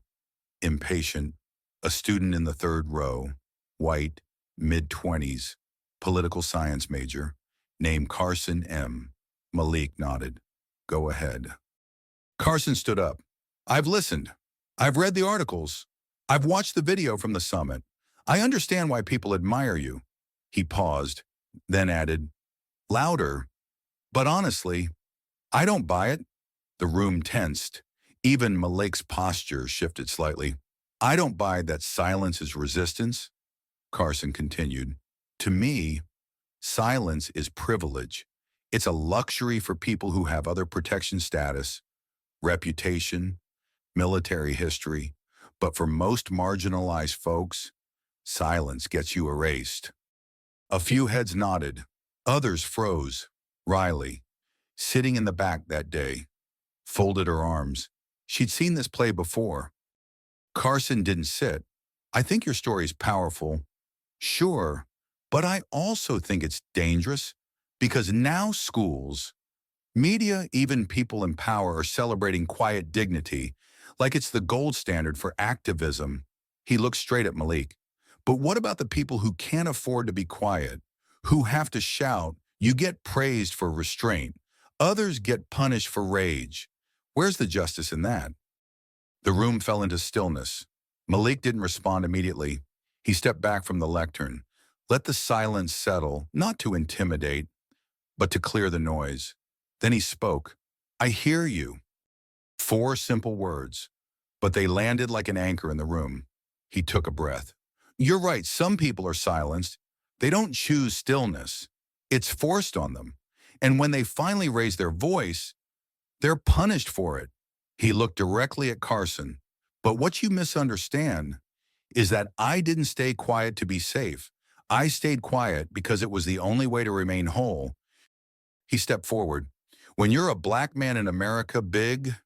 impatient. A student in the 3rd row, white, mid-20s, political science major, named Carson M. Malik nodded. "Go ahead." Carson stood up. "I've listened. I've read the articles. I've watched the video from the summit. I understand why people admire you." He paused, then added, louder, "But honestly, I don't buy it." The room tensed. Even Malik's posture shifted slightly. "I don't buy that silence is resistance," Carson continued. "To me, silence is privilege. It's a luxury for people who have other protection status, reputation, military history. But for most marginalized folks, silence gets you erased." A few heads nodded. Others froze. Riley, sitting in the back that day, folded her arms. She'd seen this play before. Carson didn't sit. "I think your story's powerful. Sure, But I also think it's dangerous because now schools, media, even people in power are celebrating quiet dignity like it's the gold standard for activism. He looked straight at Malik. But what about the people who can't afford to be quiet, who have to shout? You get praised for restraint. Others get punished for rage. Where's the justice in that? The room fell into stillness. Malik didn't respond immediately. He stepped back from the lectern. Let the silence settle, not to intimidate, but to clear the noise. Then he spoke. I hear you. 4 simple words, but they landed like an anchor in the room. He took a breath. You're right, some people are silenced. They don't choose stillness. It's forced on them. And when they finally raise their voice, they're punished for it. He looked directly at Carson. But what you misunderstand is that I didn't stay quiet to be safe. I stayed quiet because it was the only way to remain whole. He stepped forward. When you're a black man in America, big,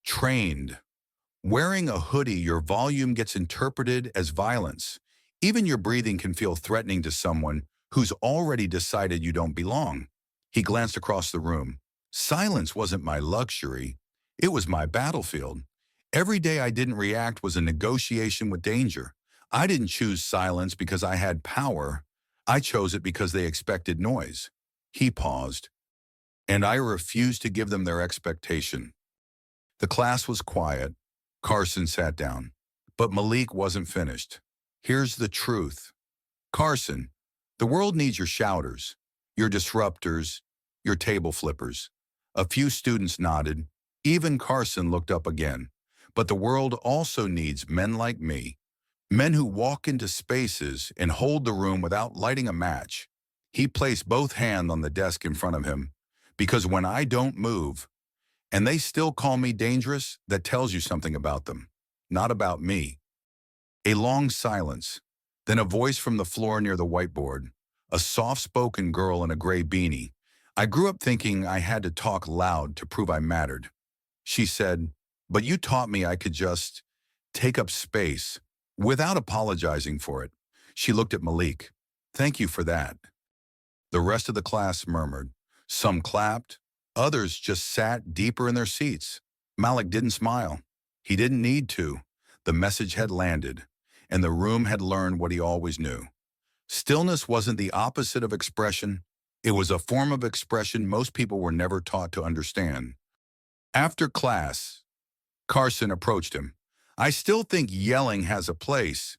trained, wearing a hoodie, your volume gets interpreted as violence. Even your breathing can feel threatening to someone who's already decided you don't belong. He glanced across the room. Silence wasn't my luxury. It was my battlefield. Every day I didn't react was a negotiation with danger. I didn't choose silence because I had power. I chose it because they expected noise. He paused, and I refused to give them their expectation. The class was quiet. Carson sat down. But Malik wasn't finished. Here's the truth. Carson, the world needs your shouters, your disruptors, your table flippers. A few students nodded. Even Carson looked up again. But the world also needs men like me, men who walk into spaces and hold the room without lighting a match. He placed both hands on the desk in front of him. Because when I don't move, and they still call me dangerous, that tells you something about them, not about me. A long silence, then a voice from the floor near the whiteboard, a soft-spoken girl in a gray beanie. I grew up thinking I had to talk loud to prove I mattered. She said, but you taught me I could just take up space without apologizing for it. She looked at Malik. Thank you for that. The rest of the class murmured. Some clapped. Others just sat deeper in their seats. Malik didn't smile. He didn't need to. The message had landed, and the room had learned what he always knew. Stillness wasn't the opposite of expression. It was a form of expression most people were never taught to understand. After class, Carson approached him. I still think yelling has a place,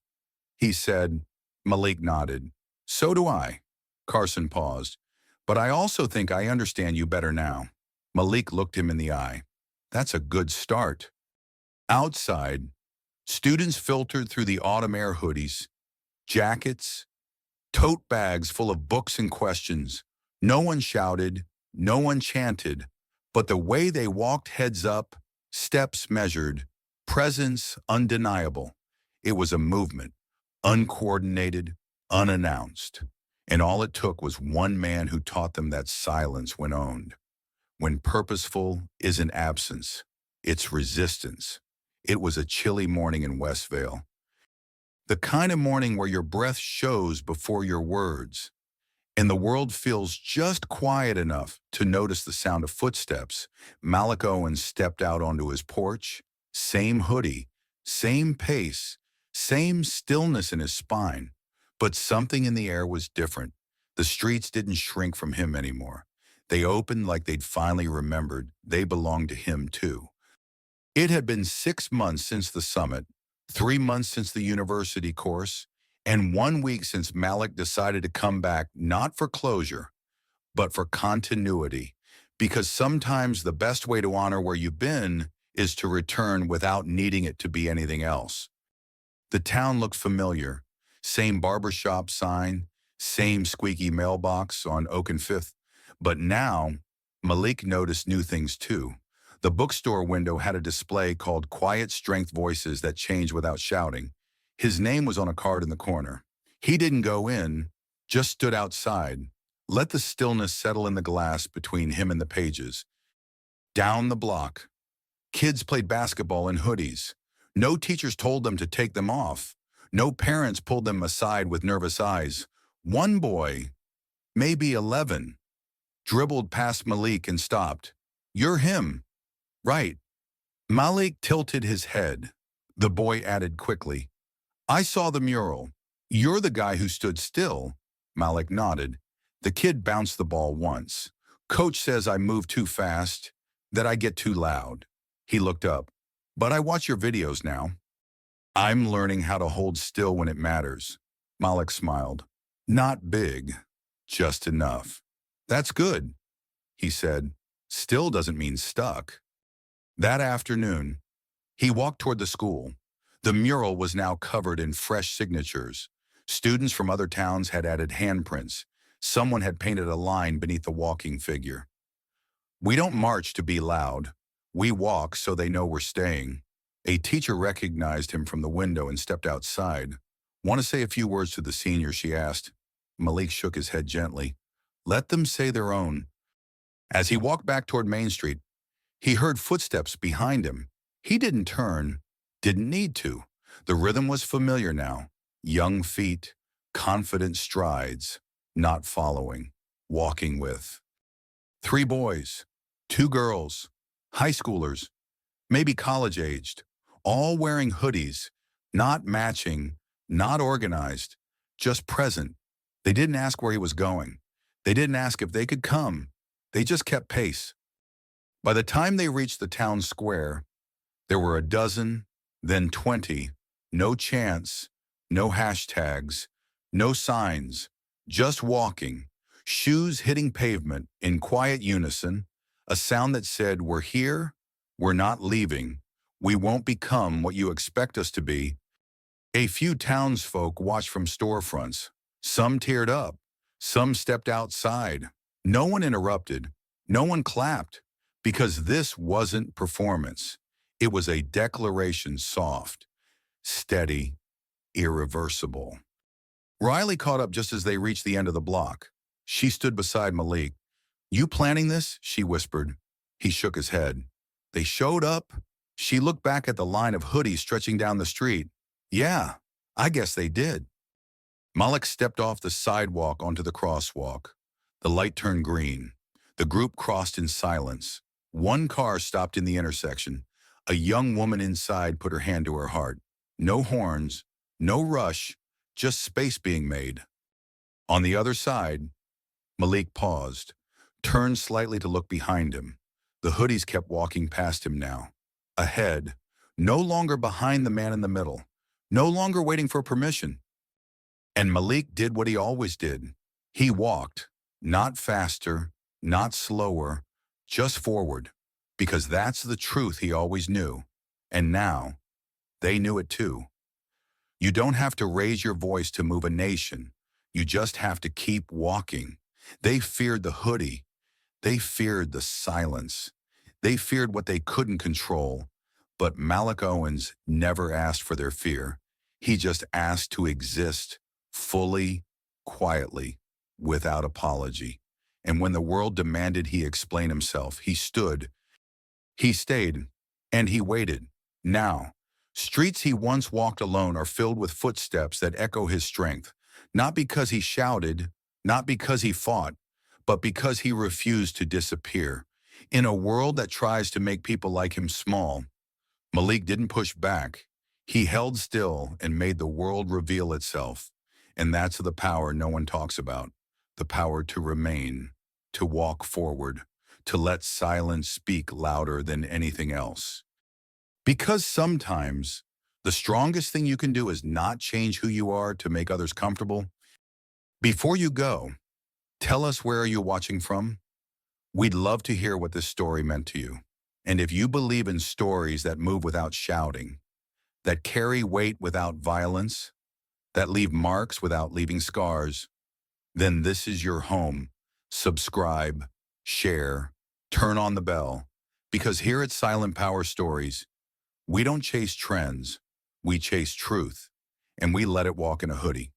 he said. Malik nodded. So do I. Carson paused. But I also think I understand you better now. Malik looked him in the eye. That's a good start. Outside, students filtered through the autumn air hoodies, jackets, tote bags full of books and questions. No one shouted, no one chanted, but the way they walked heads up, steps measured, presence undeniable. It was a movement, uncoordinated, unannounced. And all it took was one man who taught them that silence when owned. When purposeful isn't absence, it's resistance. It was a chilly morning in Westvale. The kind of morning where your breath shows before your words, and the world feels just quiet enough to notice the sound of footsteps. Malik Owens stepped out onto his porch, same hoodie, same pace, same stillness in his spine. But something in the air was different. The streets didn't shrink from him anymore. They opened like they'd finally remembered they belonged to him too. It had been 6 months since the summit, 3 months since the university course, and 1 week since Malik decided to come back not for closure, but for continuity. Because sometimes the best way to honor where you've been is to return without needing it to be anything else. The town looked familiar. Same barbershop sign, same squeaky mailbox on Oak and Fifth. But now, Malik noticed new things too. The bookstore window had a display called Quiet Strength Voices that change without shouting. His name was on a card in the corner. He didn't go in, just stood outside, let the stillness settle in the glass between him and the pages. Down the block, kids played basketball in hoodies. No teachers told them to take them off. No parents pulled them aside with nervous eyes. One boy, maybe 11, dribbled past Malik and stopped. "You're him." "Right." Malik tilted his head. The boy added quickly, "I saw the mural. You're the guy who stood still." Malik nodded. "The kid bounced the ball once. Coach says I move too fast, that I get too loud." He looked up. "But I watch your videos now. I'm learning how to hold still when it matters." Malik smiled. "Not big, just enough." "That's good," he said. "Still doesn't mean stuck." That afternoon, he walked toward the school. The mural was now covered in fresh signatures. Students from other towns had added handprints. Someone had painted a line beneath the walking figure. "We don't march to be loud. We walk so they know we're staying." A teacher recognized him from the window and stepped outside. "Want to say a few words to the seniors?" she asked. Malik shook his head gently. "Let them say their own." As he walked back toward Main Street, he heard footsteps behind him. He didn't turn, didn't need to. The rhythm was familiar now. Young feet, confident strides, not following, walking with. 3 boys, 2 girls, high schoolers, maybe college-aged, all wearing hoodies, not matching, not organized, just present. They didn't ask where he was going. They didn't ask if they could come. They just kept pace. By the time they reached the town square, there were a dozen, then 20. No chants, no hashtags, no signs, just walking, shoes hitting pavement in quiet unison, a sound that said, "We're here, we're not leaving, we won't become what you expect us to be." A few townsfolk watched from storefronts. Some teared up, some stepped outside. No one interrupted, no one clapped, because this wasn't performance. It was a declaration, soft, steady, irreversible. Riley caught up just as they reached the end of the block. She stood beside Malik. "You planning this?" she whispered. He shook his head. "They showed up?" She looked back at the line of hoodies stretching down the street. "Yeah, I guess they did." Malik stepped off the sidewalk onto the crosswalk. The light turned green. The group crossed in silence. One car stopped in the intersection. A young woman inside put her hand to her heart. No horns, no rush, just space being made. On the other side, Malik paused, turned slightly to look behind him. The hoodies kept walking past him now. Ahead, no longer behind the man in the middle, no longer waiting for permission. And Malik did what he always did. He walked, not faster, not slower, just forward, because that's the truth he always knew. And now, they knew it too. You don't have to raise your voice to move a nation. You just have to keep walking. They feared the hoodie. They feared the silence. They feared what they couldn't control. But Malik Owens never asked for their fear. He just asked to exist fully, quietly, without apology. And when the world demanded he explain himself, he stood, he stayed, and he waited. Now, streets he once walked alone are filled with footsteps that echo his strength, not because he shouted, not because he fought, but because he refused to disappear. In a world that tries to make people like him small, Malik didn't push back. He held still and made the world reveal itself. And that's the power no one talks about. The power to remain, to walk forward, to let silence speak louder than anything else. Because sometimes the strongest thing you can do is not change who you are to make others comfortable. Before you go, tell us where are you watching from? We'd love to hear what this story meant to you. And if you believe in stories that move without shouting, that carry weight without violence, that leave marks without leaving scars, then this is your home. Subscribe, share, turn on the bell. Because here at Silent Power Stories, we don't chase trends, we chase truth, and we let it walk in a hoodie.